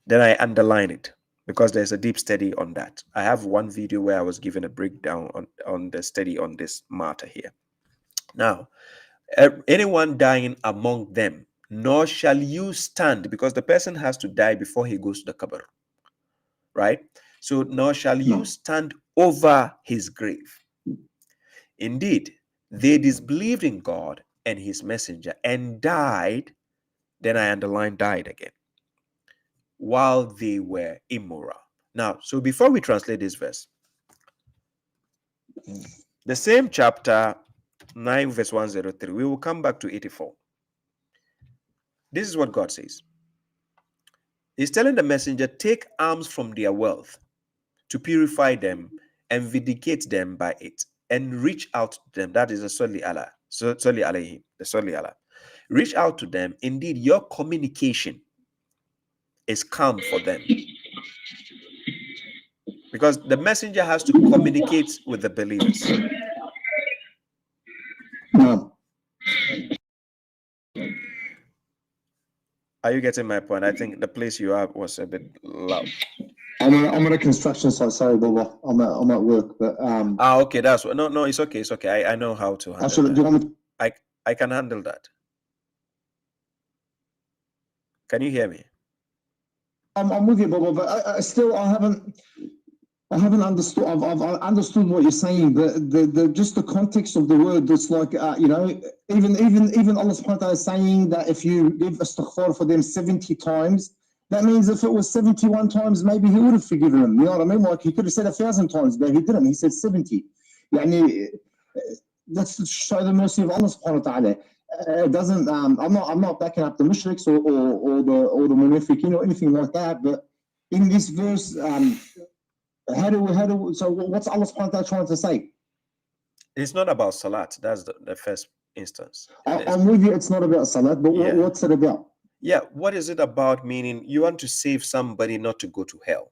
Then I underline it because there's a deep study on that. I have one video where I was given a breakdown on the study on this matter here. Now, anyone dying among them, nor shall you stand, because the person has to die before he goes to the qabr, right? So, nor shall you stand over his grave. Indeed, they disbelieved in God and his messenger and died. Then I underline died again, while they were immoral. Now, so before we translate this verse, the same chapter 9, verse 103, we will come back to 84. This is what God says. He's telling the messenger, take alms from their wealth to purify them and vindicate them by it, and reach out to them. That is a Soli Allah. Soli alayhim, the Soli Allah. Reach out to them. Indeed, your communication is calm for them, because the messenger has to communicate with the believers. No. Are you getting my point? I think the place you are was a bit loud. I'm on a construction site. Sorry, Baba. I'm at work, but okay, that's what. No, it's okay. It's okay. I know how to handle that. Do you want me I can handle that. Can you hear me? I'm with you, Baba, but I still haven't understood. I've understood what you're saying, but the just the context of the word. It's like you know, even Allah Subhanahu wa Taala is saying that if you give istighfar for them 70 times, that means if it was 71 times, maybe he would have forgiven them. You know what I mean? Like he could have said 1,000 times, but he didn't. He said 70. Yani, that's to show the mercy of Allah Subhanahu wa Taala. It doesn't. I'm not backing up the mushriks or the munafiqeen or anything like that. But in this verse, how do we? So what's Allah Subhanahu wa Taala trying to say? It's not about salat. That's the first instance. I'm with you. It's not about salat, but what's it about? Yeah, what is it about? Meaning you want to save somebody not to go to hell.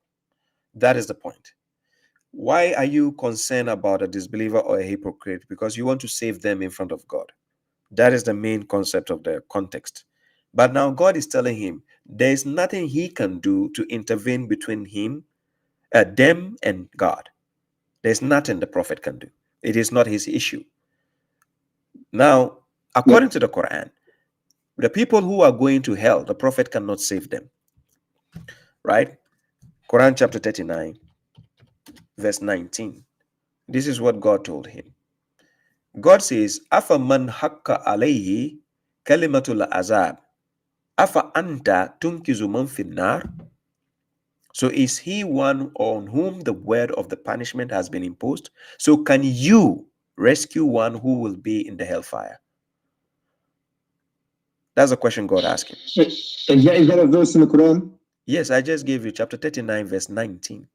That is the point. Why are you concerned about a disbeliever or a hypocrite? Because you want to save them in front of God. That is the main concept of the context. But now God is telling him there is nothing he can do to intervene between them and God. There's nothing the prophet can do. It is not his issue. Now, according to the Quran, the people who are going to hell, the prophet cannot save them. Right? Quran chapter 39, verse 19. This is what God told him. God says, Afa man hakka alayhi kalimatul azab. Afa anta tunkizu man finnar. So is he one on whom the word of the punishment has been imposed? So can you rescue one who will be in the hellfire? That's a question God asked him. Is that a verse in the Quran? Yes, I just gave you chapter 39, verse 19.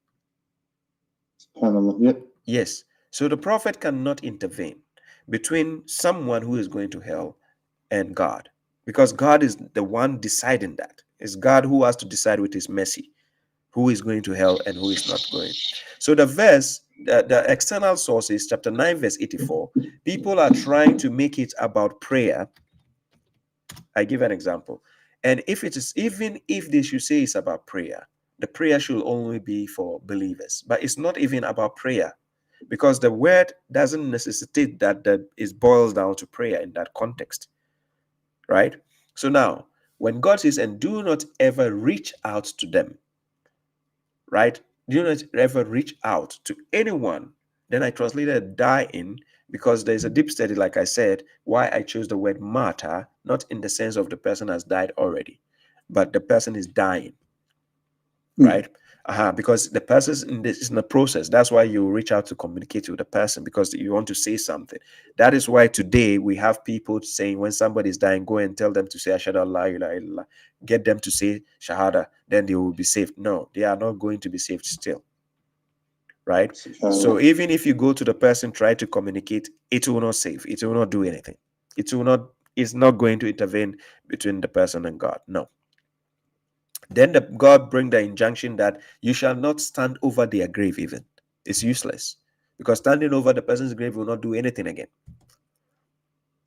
SubhanAllah. Yep. Yes. So the prophet cannot intervene. between someone who is going to hell and God, because God is the one deciding that. It's God who has to decide with his mercy who is going to hell and who is not going. So the verse, the external source is chapter 9, verse 84. People are trying to make it about prayer. I give an example. And if it is, even if they should say it's about prayer, the prayer should only be for believers. But it's not even about prayer, because the word doesn't necessitate that it boils down to prayer in that context. Right? So now, when God says, and do not ever reach out to them, right? Do not ever reach out to anyone. Then I translated die in, because there's a deep study, like I said, why I chose the word martyr, not in the sense of the person has died already, but the person is dying, right? Because the person is in the process. That's why you reach out to communicate with the person, because you want to say something. That is why today we have people saying when somebody is dying, go and tell them to say Ashhadu an la ilaha illallah. Get them to say Shahada, then they will be saved. No, they are not going to be saved still. Right? So even if you go to the person, try to communicate, it will not save. It will not do anything. It's not going to intervene between the person and God. No. Then God bring the injunction that you shall not stand over their grave even. It's useless, because standing over the person's grave will not do anything again.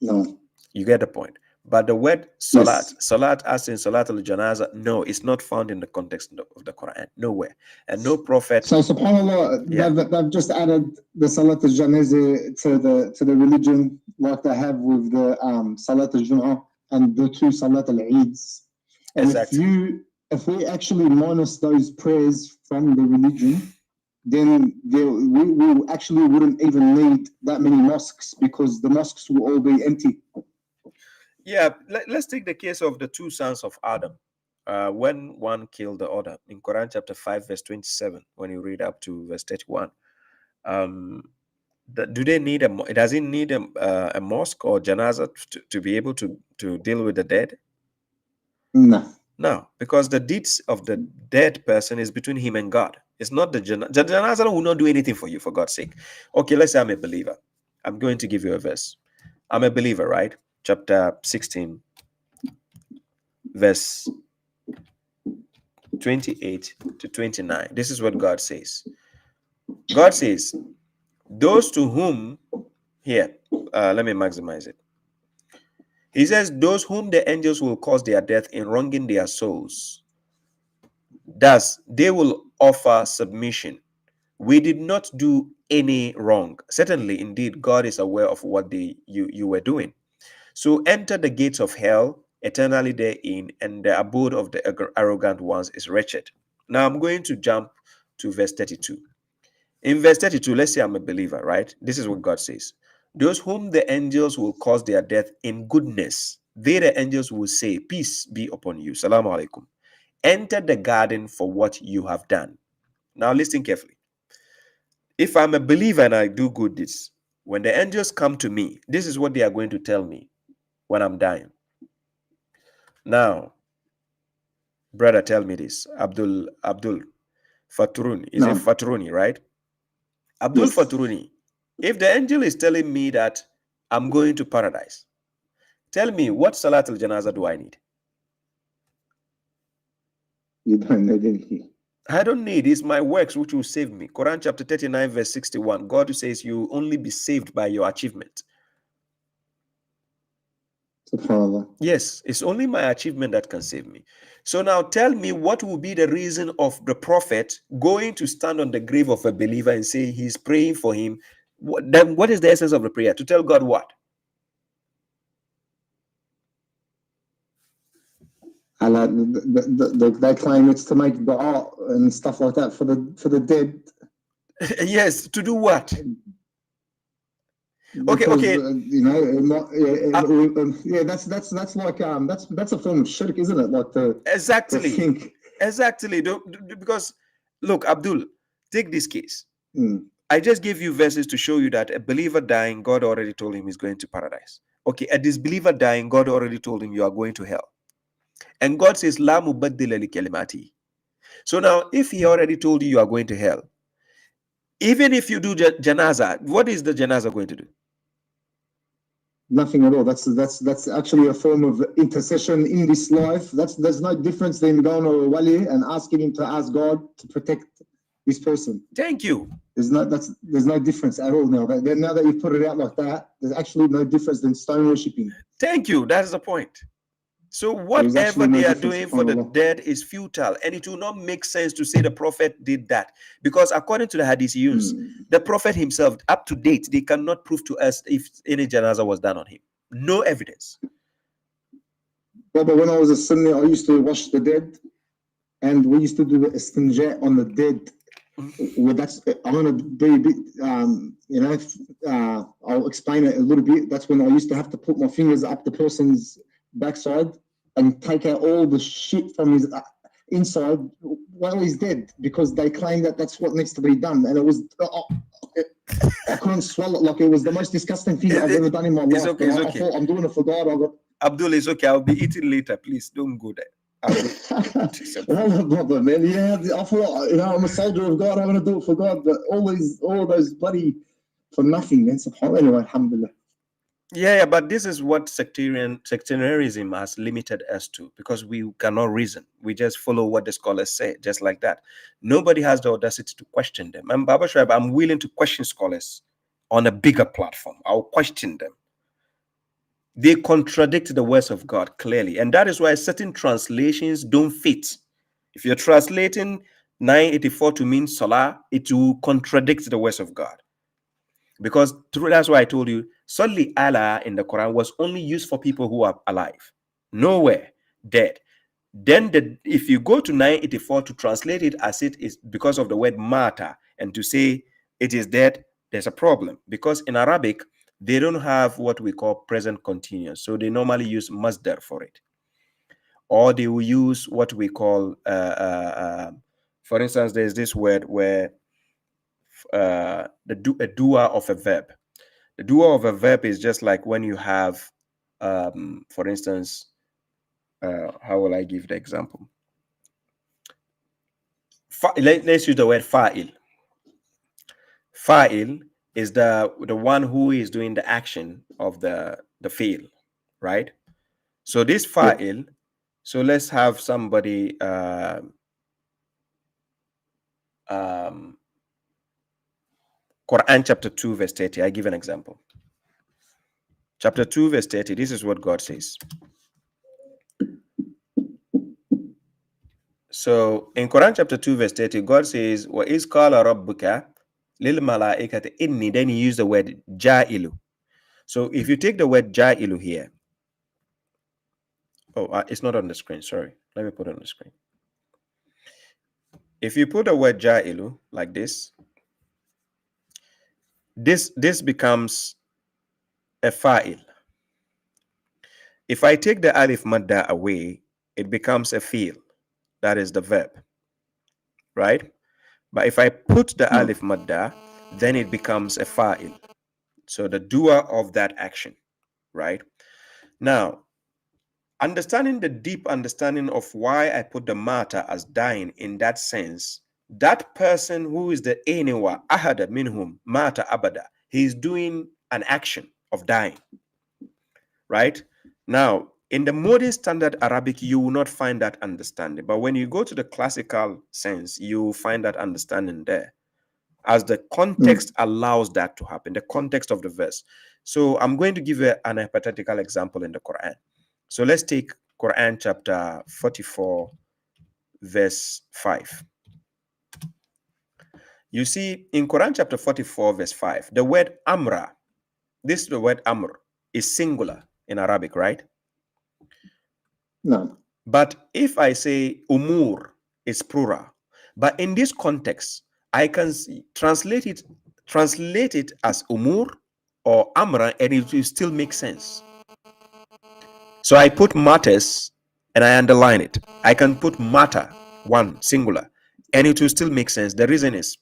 No. You get the point. But the word salat, salat as in salat al-janaza, no, it's not found in the context of the Quran, nowhere. And no prophet. So subhanAllah, they've just added the salat al-janaza to the religion, like they have with the salat al-jum'ah and the two salat al-eids. And exactly. If we actually minus those prayers from the religion, then we actually wouldn't even need that many mosques, because the mosques will all be empty. Yeah, let's take the case of the two sons of Adam. When one killed the other, in Quran chapter 5, verse 27, when you read up to verse 31, do they need does it need a mosque or janaza to be able to deal with the dead? No. No, because the deeds of the dead person is between him and God. It's not the janaza will not do anything for you, for God's sake. Okay, let's say I'm a believer. I'm going to give you a verse. I'm a believer, right? Chapter 16, verse 28 to 29. This is what God says. God says, those to whom, here, let me maximize it. He says, those whom the angels will cause their death in wronging their souls, thus they will offer submission. We did not do any wrong. Certainly, indeed, God is aware of what you were doing. So enter the gates of hell, eternally therein, and the abode of the arrogant ones is wretched. Now I'm going to jump to verse 32. In verse 32, let's say I'm a believer, right? This is what God says. Those whom the angels will cause their death in goodness, they, the angels, will say, peace be upon you. Salaam alaikum. Enter the garden for what you have done. Now listen carefully. If I'm a believer and I do good deeds, when the angels come to me, this is what they are going to tell me when I'm dying. Now, brother, tell me this. Abdul Faturuni. Is it Faturuni, right? Abdul Faturuni. If the angel is telling me that I'm going to paradise, tell me, what Salat al-Janaza do I need? You don't need anything. I don't need. It's my works which will save me. Quran chapter 39, verse 61. God says you will only be saved by your achievement. Yes, it's only my achievement that can save me. So now tell me, what will be the reason of the prophet going to stand on the grave of a believer and say he's praying for him? Then what is the essence of the prayer? To tell God what? They claim it's to make dua and stuff like that for the dead. Yes, to do what? Because, okay. That's like that's a form of shirk, isn't it? Like exactly. Because look, Abdul, take this case. I just gave you verses to show you that a believer dying, God already told him he's going to paradise. Okay, a disbeliever dying, God already told him you are going to hell. And God says, La mubaddila li kalimati. So now, if he already told you are going to hell, even if you do janaza, what is the janaza going to do? Nothing at all. That's actually a form of intercession in this life. There's no difference than going to a wali and asking him to ask God to protect this person. Thank you. There's no difference at all now. Now that you put it out like that, there's actually no difference than stone worshipping. Thank you. That's the point. So whatever they are doing for the dead is futile, and it will not make sense to say the prophet did that, because according to the hadith used, the prophet himself, up to date, they cannot prove to us if any janazah was done on him. No evidence. But when I was a Sunni, I used to wash the dead, and we used to do the istinja on the dead. Well, I'm gonna be a bit, I'll explain it a little bit. That's when I used to have to put my fingers up the person's backside and take out all the shit from his inside while he's dead, because they claim that that's what needs to be done, and it was I couldn't swallow it. Like, it was the most disgusting thing I've ever done in my life. It's okay. I thought, I'm doing it for God. Abdul, it's okay. I'll be eating later. Please don't go there. No problem, man. Yeah, I thought, I'm a soldier of God. I'm gonna do it for God, but all those bloody for nothing, man. Anyway, alhamdulillah. Yeah, but this is what sectarianism has limited us to, because we cannot reason. We just follow what the scholars say, just like that. Nobody has the audacity to question them. And Baba Shoaib, I'm willing to question scholars on a bigger platform. I'll question them. They contradict the words of God clearly, and that is why certain translations don't fit. If you're translating 984 to mean Salah, it will contradict the words of God. Because that's why I told you, Salli Allah in the Quran was only used for people who are alive, nowhere dead. Then if you go to 984 to translate it as it is because of the word mata, and to say it is dead, there's a problem. Because in Arabic, they don't have what we call present continuous. So they normally use masdar for it. Or they will use what we call, for instance, there's this word where a doer of a verb. The doer of a verb is just like when you have, for instance, how will I give the example? Let's use the word fa'il. Fa'il is the one who is doing the action of the fi'il, right? So this fa'il, so let's have somebody Quran chapter 2 verse 30. I give an example. Chapter 2 verse 30, this is what God says. So in Quran chapter 2 verse 30, God says, wa iz qala rabbuka lil malaikati inni, then he used the word ja'ilu. So if you take the word ja'ilu here, it's not on the screen, sorry. Let me put it on the screen. If you put the word ja'ilu like this becomes a fa'il. If I take the alif madda away, it becomes a fi'il. That is the verb, right? But if I put the alif madda, then it becomes a fa'il. So the doer of that action, right? Now, understanding the deep understanding of why I put the mata as dying in that sense, that person who is the eniwa ahada minhum mata abada, he is doing an action of dying, right? Now, in the modern standard Arabic, you will not find that understanding. But when you go to the classical sense, you will find that understanding there, as the context allows that to happen, the context of the verse. So I'm going to give an hypothetical example in the Quran. So let's take Quran chapter 44, verse 5. You see, in Quran chapter 44, verse 5, the word amra, the word amr, is singular in Arabic, right? No. But if I say umur, it's plural. But in this context, I can translate it as umur or amra, and it will still make sense. So I put matters and I underline it. I can put matter, one, singular, and it will still make sense. The reason is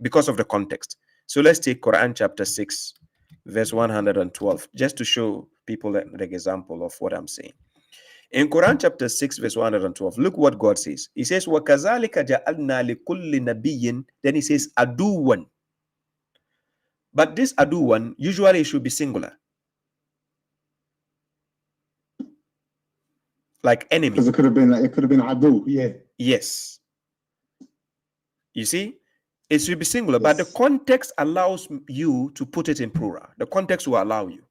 because of the context. So let's take Quran chapter 6, verse 112, just to show people the example of what I'm saying. In Quran chapter 6, verse 112, look what God says. He says, وَكَذَلِكَ جَعَلْنَا لِكُلِّ نَبِيٍّ, then he says, aduwan. But this aduwan, usually it should be singular. like enemy. Because it could have been Abu, yeah. Yes. You see, it should be singular, but the context allows you to put it in plural. The context will allow you.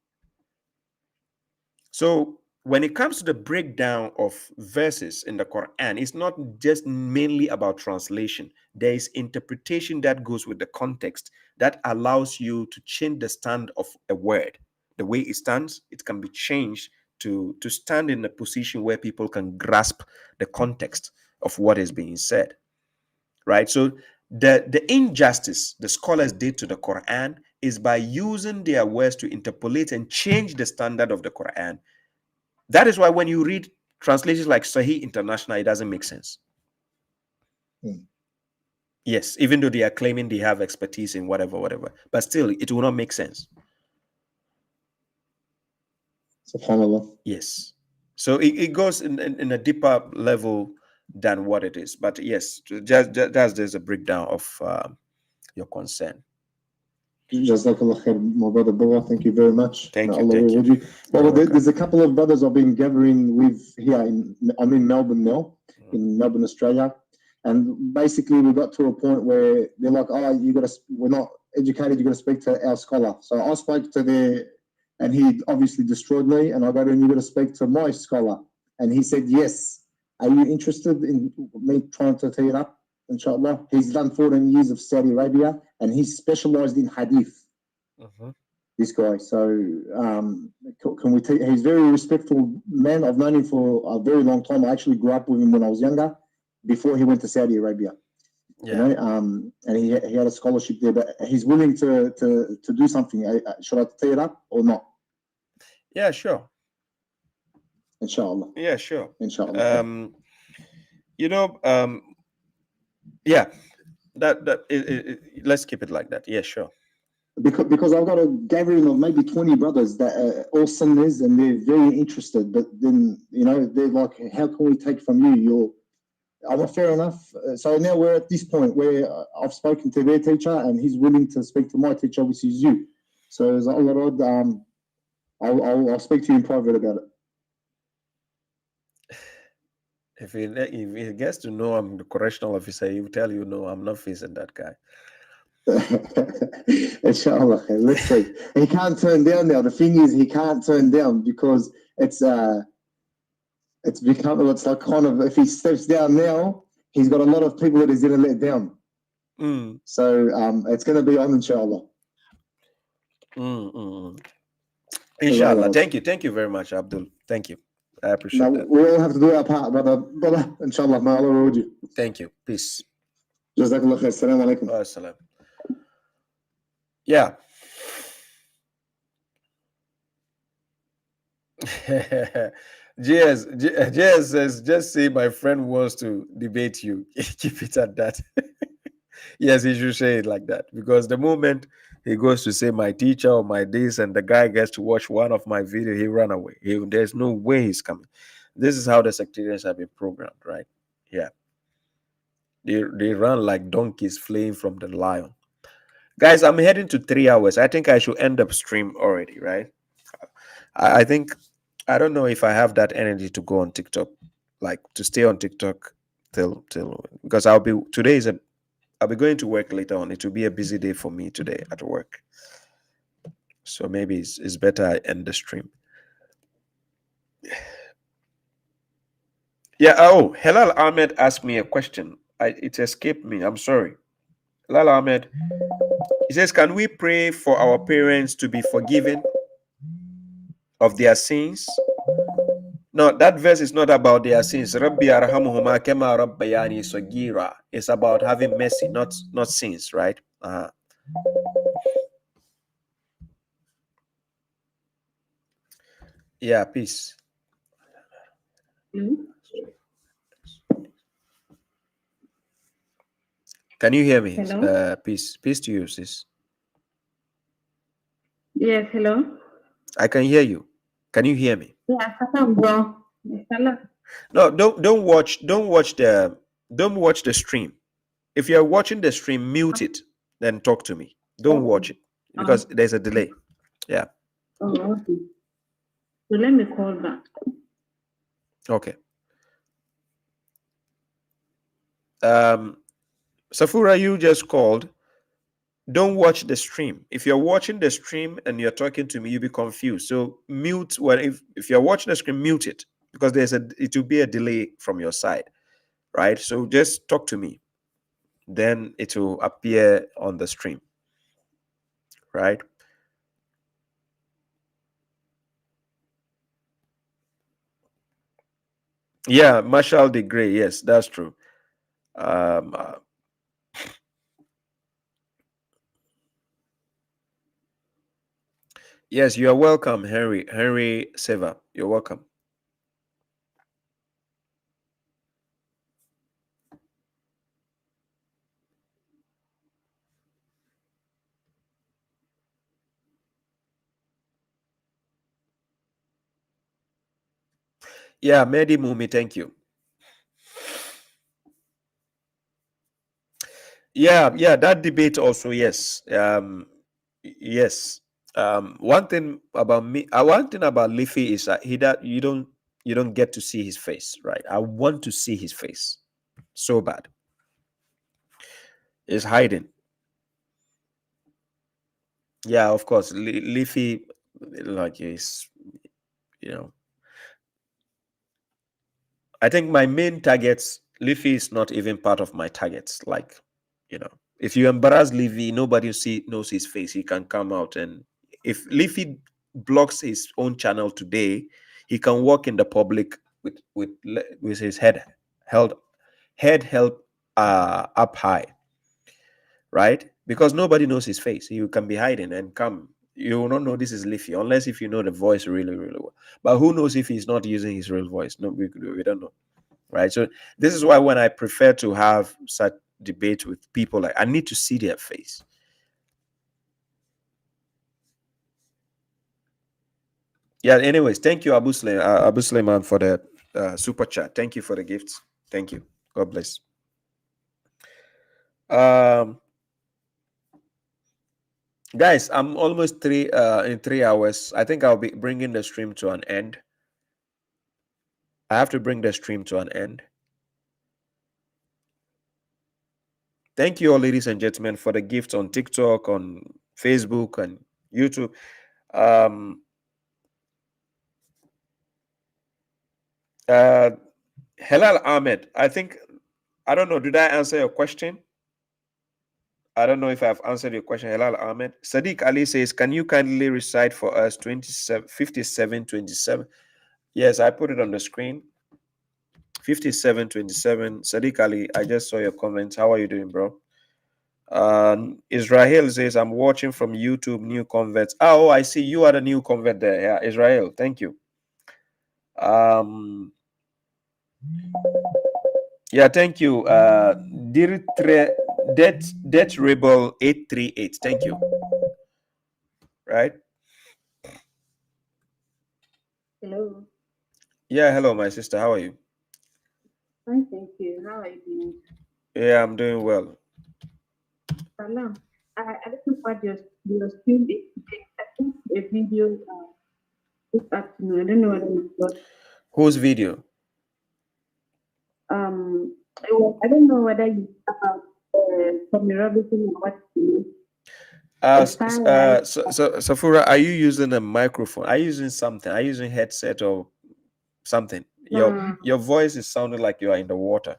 So when it comes to the breakdown of verses in the Quran, it's not just mainly about translation. There is interpretation that goes with the context that allows you to change the stand of a word. The way it stands, it can be changed to stand in a position where people can grasp the context of what is being said. Right? So the injustice the scholars did to the Quran is by using their words to interpolate and change the standard of the Quran. That is why when you read translations like Sahih International, it doesn't make sense. Yes, even though they are claiming they have expertise in whatever, but still, it will not make sense. SubhanAllah. Yes. So it goes in a deeper level than what it is. But yes, just there's a breakdown of your concern. Jazakallah khair, my brother Baba. Thank you very much. Thank you. Allah reward you. Baba, there's a couple of brothers I've been gathering with here. I'm in Melbourne now, in Melbourne, Australia. And basically, we got to a point where they're like, "Oh, we're not educated. You got to speak to our scholar." So I spoke to and he obviously destroyed me. And I go to him, "You got to speak to my scholar." And he said, "Yes. Are you interested in me trying to tee it up? Inshallah." He's done 14 years of Saudi Arabia, and he's specialized in hadith. This guy. So can we? He's a very respectful man. I've known him for a very long time. I actually grew up with him when I was younger, before he went to Saudi Arabia. Yeah. You know, and he had a scholarship there, but he's willing to do something. Should I tee it up or not? Yeah, sure. Inshallah. Yeah, sure. Inshallah. Yeah, let's keep it like that. Yeah, sure. Because I've got a gathering of maybe 20 brothers that are all Sunnis, and they're very interested. But then, they're like, "How can we take from you? I'm like, fair enough." So now we're at this point where I've spoken to their teacher, and he's willing to speak to my teacher, which is you. So as I'll speak to you in private about it. If he gets to know I'm the correctional officer, he will tell you, "No, I'm not facing that guy." Inshallah, let's see. He can't turn down now. The thing is, he can't turn down because it's like kind of, if he steps down now, he's got a lot of people that he's going to let down. So it's going to be on, inshallah. Inshallah. Thank you very much, Abdul. Thank you. I appreciate that. We all have to do our part, brother. Inshallah, may Allah reward you. Thank you. Peace. Jazakallah khair. Assalamu alaikum. Assalam. Yeah. JS says, "Just say my friend wants to debate you." Keep it at that. Yes, he should say it like that, because the moment he goes to say my teacher or my this, and the guy gets to watch one of my video, he run away. There's no way he's coming. This is how the sectarians have been programmed, right? Yeah. They run like donkeys fleeing from the lion. Guys, I'm heading to 3 hours. I think I should end up stream already, right? I think, I don't know if I have that energy to go on TikTok, like to stay on TikTok till because I'll be going to work later on. It will be a busy day for me today at work. So maybe it's better I end the stream. Yeah. Oh, Helal Ahmed asked me a question. It escaped me. I'm sorry. Helal Ahmed. He says, "Can we pray for our parents to be forgiven of their sins?" No, that verse is not about their sins. Rabbi arhamuhuma kama rabbayani sagira. It's about having mercy, not sins, right? Yeah, peace. Can you hear me? Hello? Peace to you, sis. Yes, hello. I can hear you. Can you hear me? Yeah, bro. No, don't watch the stream. If you're watching the stream, mute it, then talk to me. Don't watch it because there's a delay. Yeah. Oh, okay. So let me call back. Okay. Safura, you just called. Don't watch the stream. If you're watching the stream and you're talking to me, you'll be confused. So mute. Well, if you're watching the stream, mute it, because it will be a delay from your side, right? So just talk to me, then it will appear on the stream, right? Yeah, Marshall de Grey. Yes, that's true. Yes, you are welcome, Henry Seva. You're welcome. Yeah, Mehdi Mumi, thank you. Yeah, that debate also, yes. Yes. One thing about Leafy is that you don't get to see his face, right? I want to see his face so bad. He's hiding. Yeah, of course. Leafy, like, is, I think my main targets, Leafy is not even part of my targets. Like, if you embarrass Leafy, nobody knows his face. He can come out, and if Leafy blocks his own channel today, he can walk in the public with his head held up high, right? Because nobody knows his face. You can be hiding and come. You will not know this is Leafy unless if you know the voice really, really well. But who knows if he's not using his real voice? No, we don't know, right? So this is why when I prefer to have such debate with people, like, I need to see their face. Yeah. Anyways, thank you, Abu Suleiman, for the super chat. Thank you for the gifts. Thank you. God bless. Guys, I'm almost in 3 hours. I think I'll be bringing the stream to an end. I have to bring the stream to an end. Thank you all, ladies and gentlemen, for the gifts on TikTok, on Facebook, and YouTube. Helal Ahmed, I don't know, did I answer your question? I don't know if I've answered your question, Helal Ahmed. Sadiq Ali says, can you kindly recite for us 57:27? Yes, I put it on the screen. 57:27. Sadiq Ali, I just saw your comments. How are you doing, bro? Israel says, I'm watching from YouTube, new converts. Oh, I see you are the new convert there. Yeah, Israel, thank you. Yeah, thank you. Debt Rebel 838. Thank you. Right? Hello. Yeah, hello, my sister. How are you? Fine, thank you. How are you doing? Yeah, I'm doing well. Salam. I don't know what your stream is today. I think a video this afternoon. I don't know what it was. Whose video? I don't know whether you about Tommy Robinson or what. Safura, are you using a microphone? Are you using something? Are you using headset or something? Your voice is sounding like you are in the water.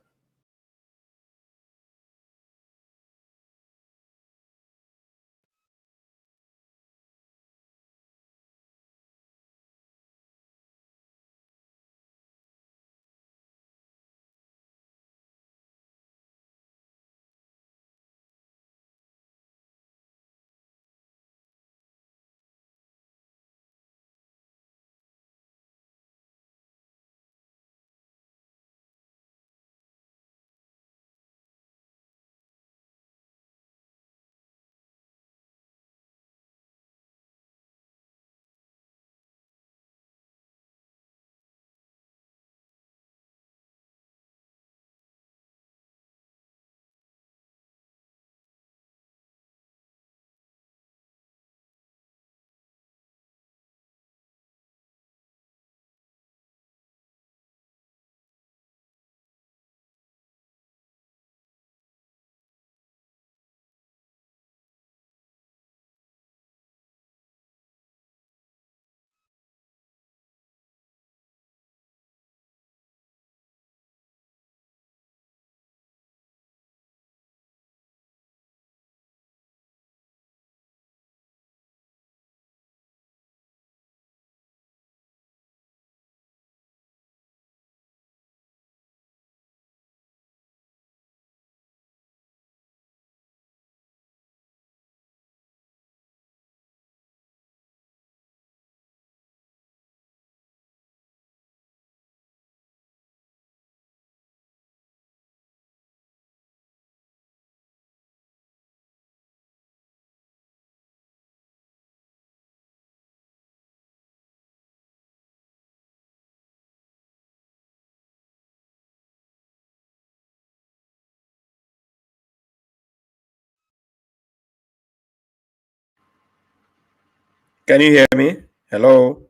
Can you hear me? Hello?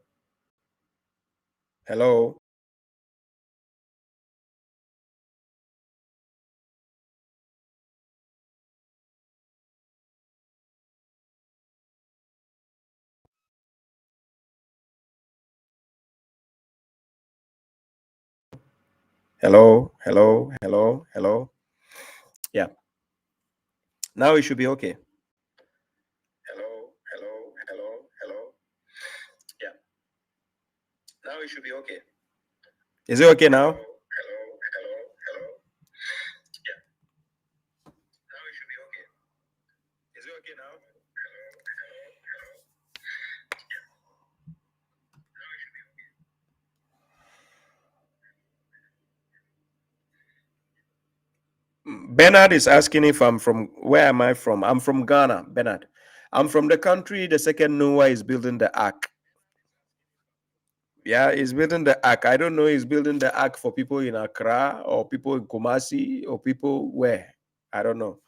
Hello? Hello? Hello? Hello? Hello? Yeah. Now it should be okay. Hello? Hello? Hello? Hello? Yeah. Now it should be okay. Is it okay now? Hello? Hello? Hello? Yeah. Now it should be okay. Is it okay now? Hello? Hello? Hello? Yeah. Now it should be okay. Bernard is asking if I'm from, where am I from? I'm from Ghana, Bernard. I'm from the country the second Noah is building the ark. Yeah, he's building the ark. I don't know he's building the ark for people in Accra or people in Kumasi or people where. I don't know.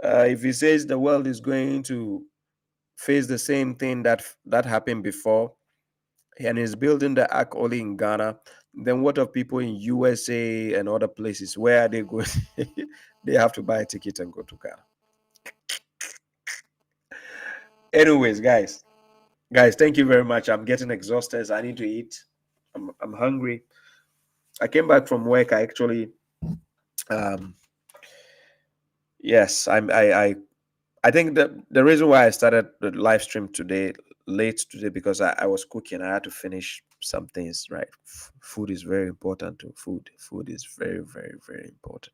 If he says the world is going to face the same thing that happened before, and he's building the ark only in Ghana, then what of people in USA and other places? Where are they going? They have to buy a ticket and go to Ghana. Anyways, guys, thank you very much. I'm getting exhausted. I need to eat. I'm hungry. I came back from work. I actually, yes, I think the reason why I started the live stream today late today because I was cooking. I had to finish some things. Right, food is very important. To food is very, very, very important.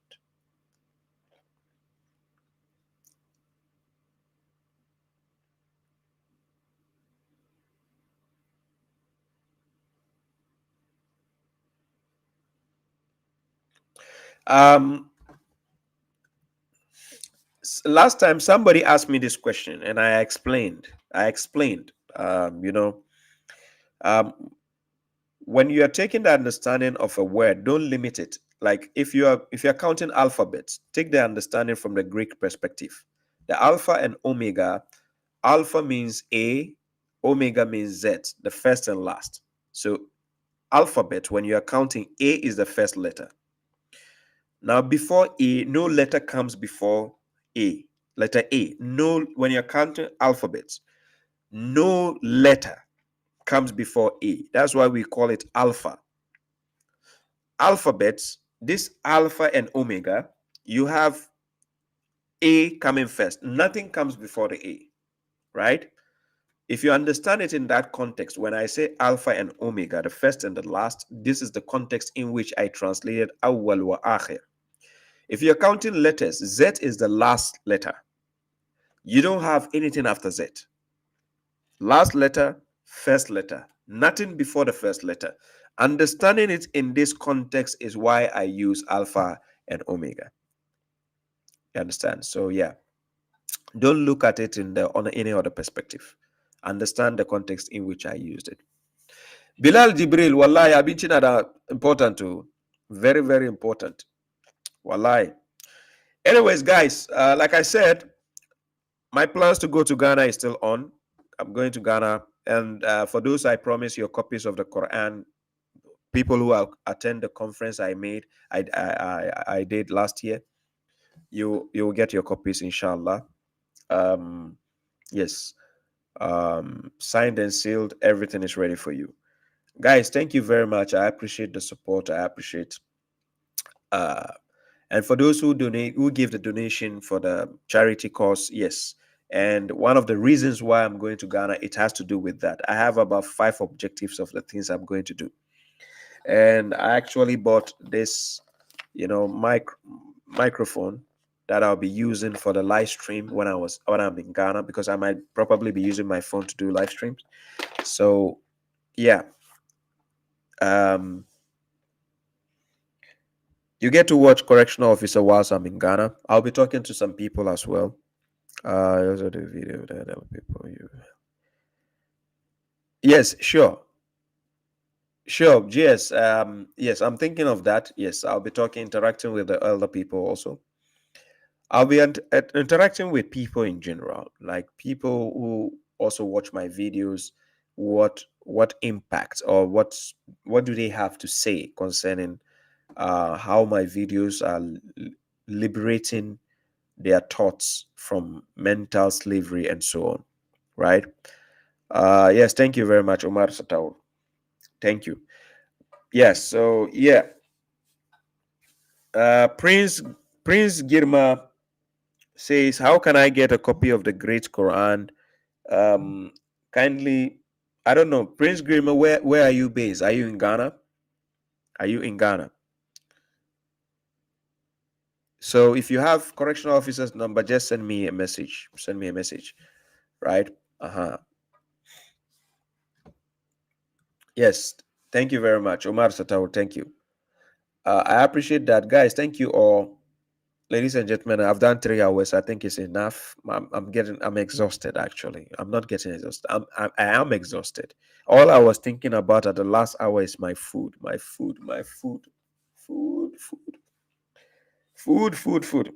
Last time somebody asked me this question and I explained. When you are taking the understanding of a word, don't limit it. Like if you're counting alphabets, take the understanding from the Greek perspective. The alpha and omega, alpha means A, omega means Z, the first and last. So alphabet, when you are counting, A is the first letter. Now before A, no letter comes before A. Letter A. No, when you're counting alphabets, no letter comes before A. That's why we call it alpha. Alphabets, this alpha and omega, you have A coming first. Nothing comes before the A, right? If you understand it in that context, when I say alpha and omega, the first and the last, this is the context in which I translated awwal wa akhir. If you're counting letters, Z is the last letter. You don't have anything after Z. Last letter, first letter. Nothing before the first letter. Understanding it in this context is why I use alpha and omega. You understand? So yeah, don't look at it on any other perspective. Understand the context in which I used it. Bilal Jibril, wallahi, I've been that important too. Very, very important. Wallahi. Anyways, guys, like I said, my plans to go to Ghana is still on. I'm going to Ghana. And for those I promise your copies of the Quran, people who attend the conference I did last year, you will get your copies, inshallah. Yes. Signed and sealed. Everything is ready for you. Guys, thank you very much. I appreciate the support. I appreciate and for those who donate, who give the donation for the charity cause, yes. And one of the reasons why I'm going to Ghana, it has to do with that. I have about 5 objectives of the things I'm going to do. And I actually bought this, microphone that I'll be using for the live stream when I'm in Ghana, because I might probably be using my phone to do live streams. So yeah. You get to watch Correctional Officer whilst I'm in Ghana. I'll be talking to some people as well. Also the video that people you. Yes, sure. Yes. Yes, I'm thinking of that. Yes, I'll be interacting with the elder people also. I'll be interacting with people in general, like people who also watch my videos, what impact or what do they have to say concerning how my videos are liberating their thoughts from mental slavery and so on, right? Yes, thank you very much, Omar Satao. Thank you. Yes, so yeah. Prince Girma says, how can I get a copy of the Great Quran? Kindly, I don't know, Prince Girma, where are you based? Are you in Ghana? Are you in Ghana? So if you have correctional officer's number, just send me a message. Send me a message, right? Yes, thank you very much, Omar Satao. Thank you. I appreciate that, guys. Thank you all, ladies and gentlemen. I've done 3 hours. I think it's enough. I'm exhausted. Actually, I'm not getting exhausted. I am exhausted. All I was thinking about at the last hour is my food, my food, my food, food.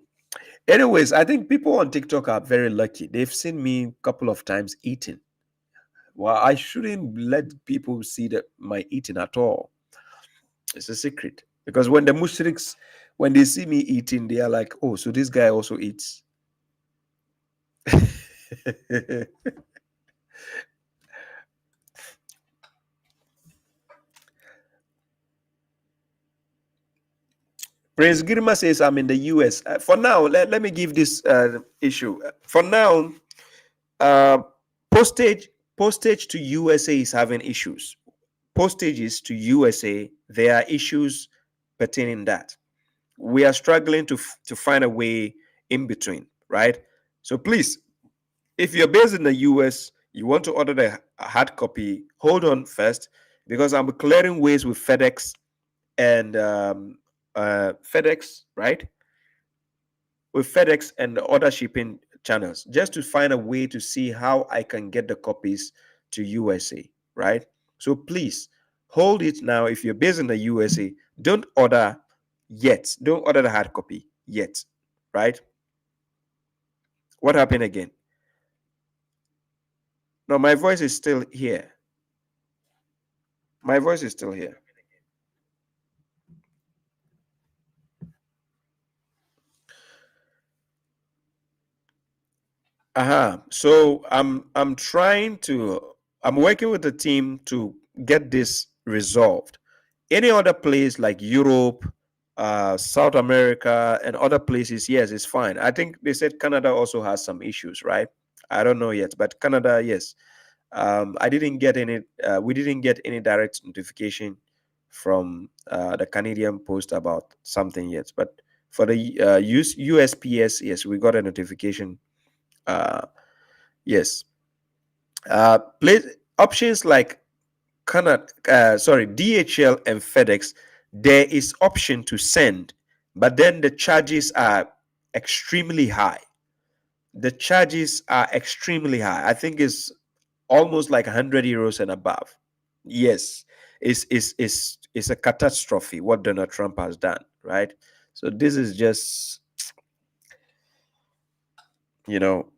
Anyways, I think people on TikTok are very lucky. They've seen me a couple of times eating. Well, I shouldn't let people see my eating at all. It's a secret. Because when the mushriks, when they see me eating, they are like, oh, so this guy also eats. Prince Girma says, I'm in the US. For now, let me give this issue. For now, postage to USA is having issues. Postages to USA, there are issues pertaining that. We are struggling to find a way in between, right? So please, if you're based in the US, you want to order the hard copy, hold on first, because I'm clearing ways with FedEx and FedEx, right? With FedEx and the other shipping channels, just to find a way to see how I can get the copies to USA, right? So please hold it now. If you're based in the USA, don't order yet. Don't order the hard copy yet, right? What happened again? No, my voice is still here. My voice is still here. So I'm working with the team to get this resolved. Any other place like Europe, South America, and other places, yes, it's fine. I think they said Canada also has some issues, right? I don't know yet, but Canada, yes. I didn't get any. We didn't get any direct notification from the Canadian Post about something yet. But for the USPS, yes, we got a notification. Yes. Place options like DHL and FedEx, there is option to send, but then the charges are extremely high. The charges are extremely high. I think it's almost like 100 euros and above. Yes, it's a catastrophe what Donald Trump has done, right? So this is just, you know,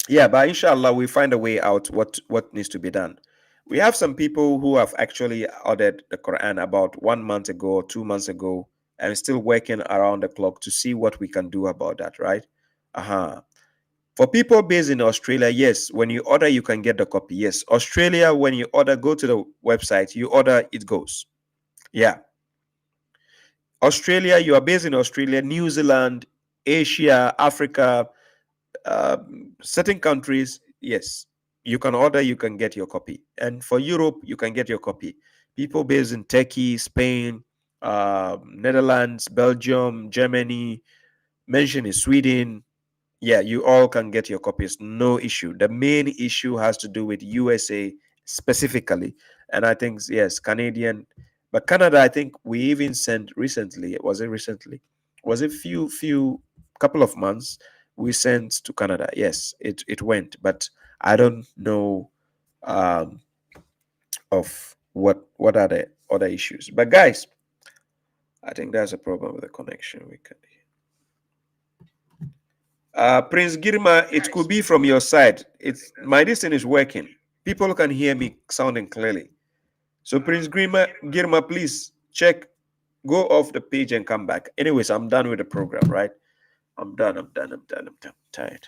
yeah, but inshallah we find a way out what needs to be done. We have some people who have actually ordered the Quran about 1 month ago or 2 months ago and still working around the clock to see what we can do about that, right? For people based in Australia, yes, when you order you can get the copy. Yes, Australia, when you order, go to the website, you order, it goes. Yeah. Australia, you are based in Australia, New Zealand, Asia, Africa, certain countries, yes, you can order, you can get your copy. And for Europe, you can get your copy. People based in Turkey, Spain, Netherlands, Belgium, Germany, mention in Sweden, yeah, you all can get your copies, no issue. The main issue has to do with USA specifically, and I think yes, Canadian, but Canada, I think we even sent recently. Was it recently? Was it few couple of months? We sent to Canada. Yes, it went, but I don't know of what are the other issues. But guys, I think there's a problem with the connection. We can. Prince Girma, it could be from your side. It's my distance is working. People can hear me sounding clearly. So Prince Girma, please check, go off the page and come back. Anyways, I'm done with the program, right? I'm done. I'm tired.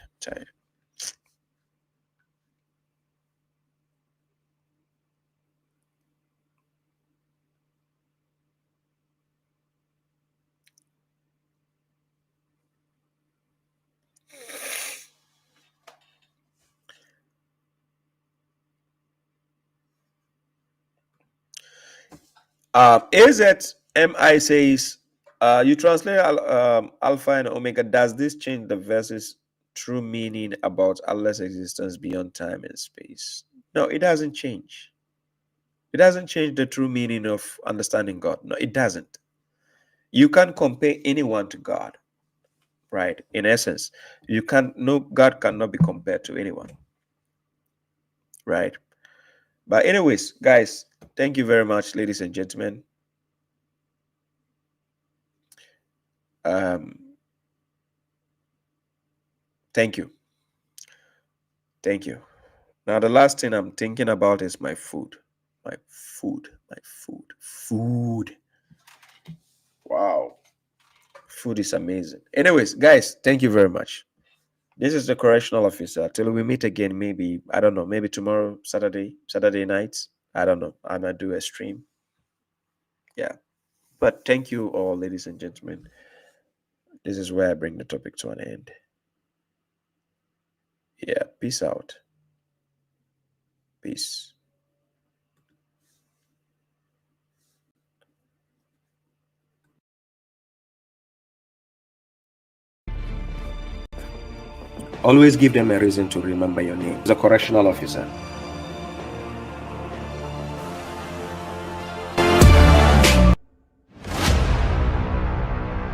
AZMI says, you translate Alpha and Omega. Does this change the verse's true meaning about Allah's existence beyond time and space? No, it doesn't change. It doesn't change the true meaning of understanding God. No, it doesn't. You can't compare anyone to God, right? In essence, God cannot be compared to anyone, right? But anyways, guys, thank you very much, ladies and gentlemen. Thank you. Now the last thing I'm thinking about is my food. Food. Wow. Food is amazing. Anyways, guys, thank you very much. This is the correctional officer. Till we meet again, maybe, I don't know, maybe tomorrow, Saturday nights. I don't know. I might do a stream. Yeah. But thank you all, ladies and gentlemen. This is where I bring the topic to an end. Yeah. Peace out. Peace. Always give them a reason to remember your name. The correctional officer.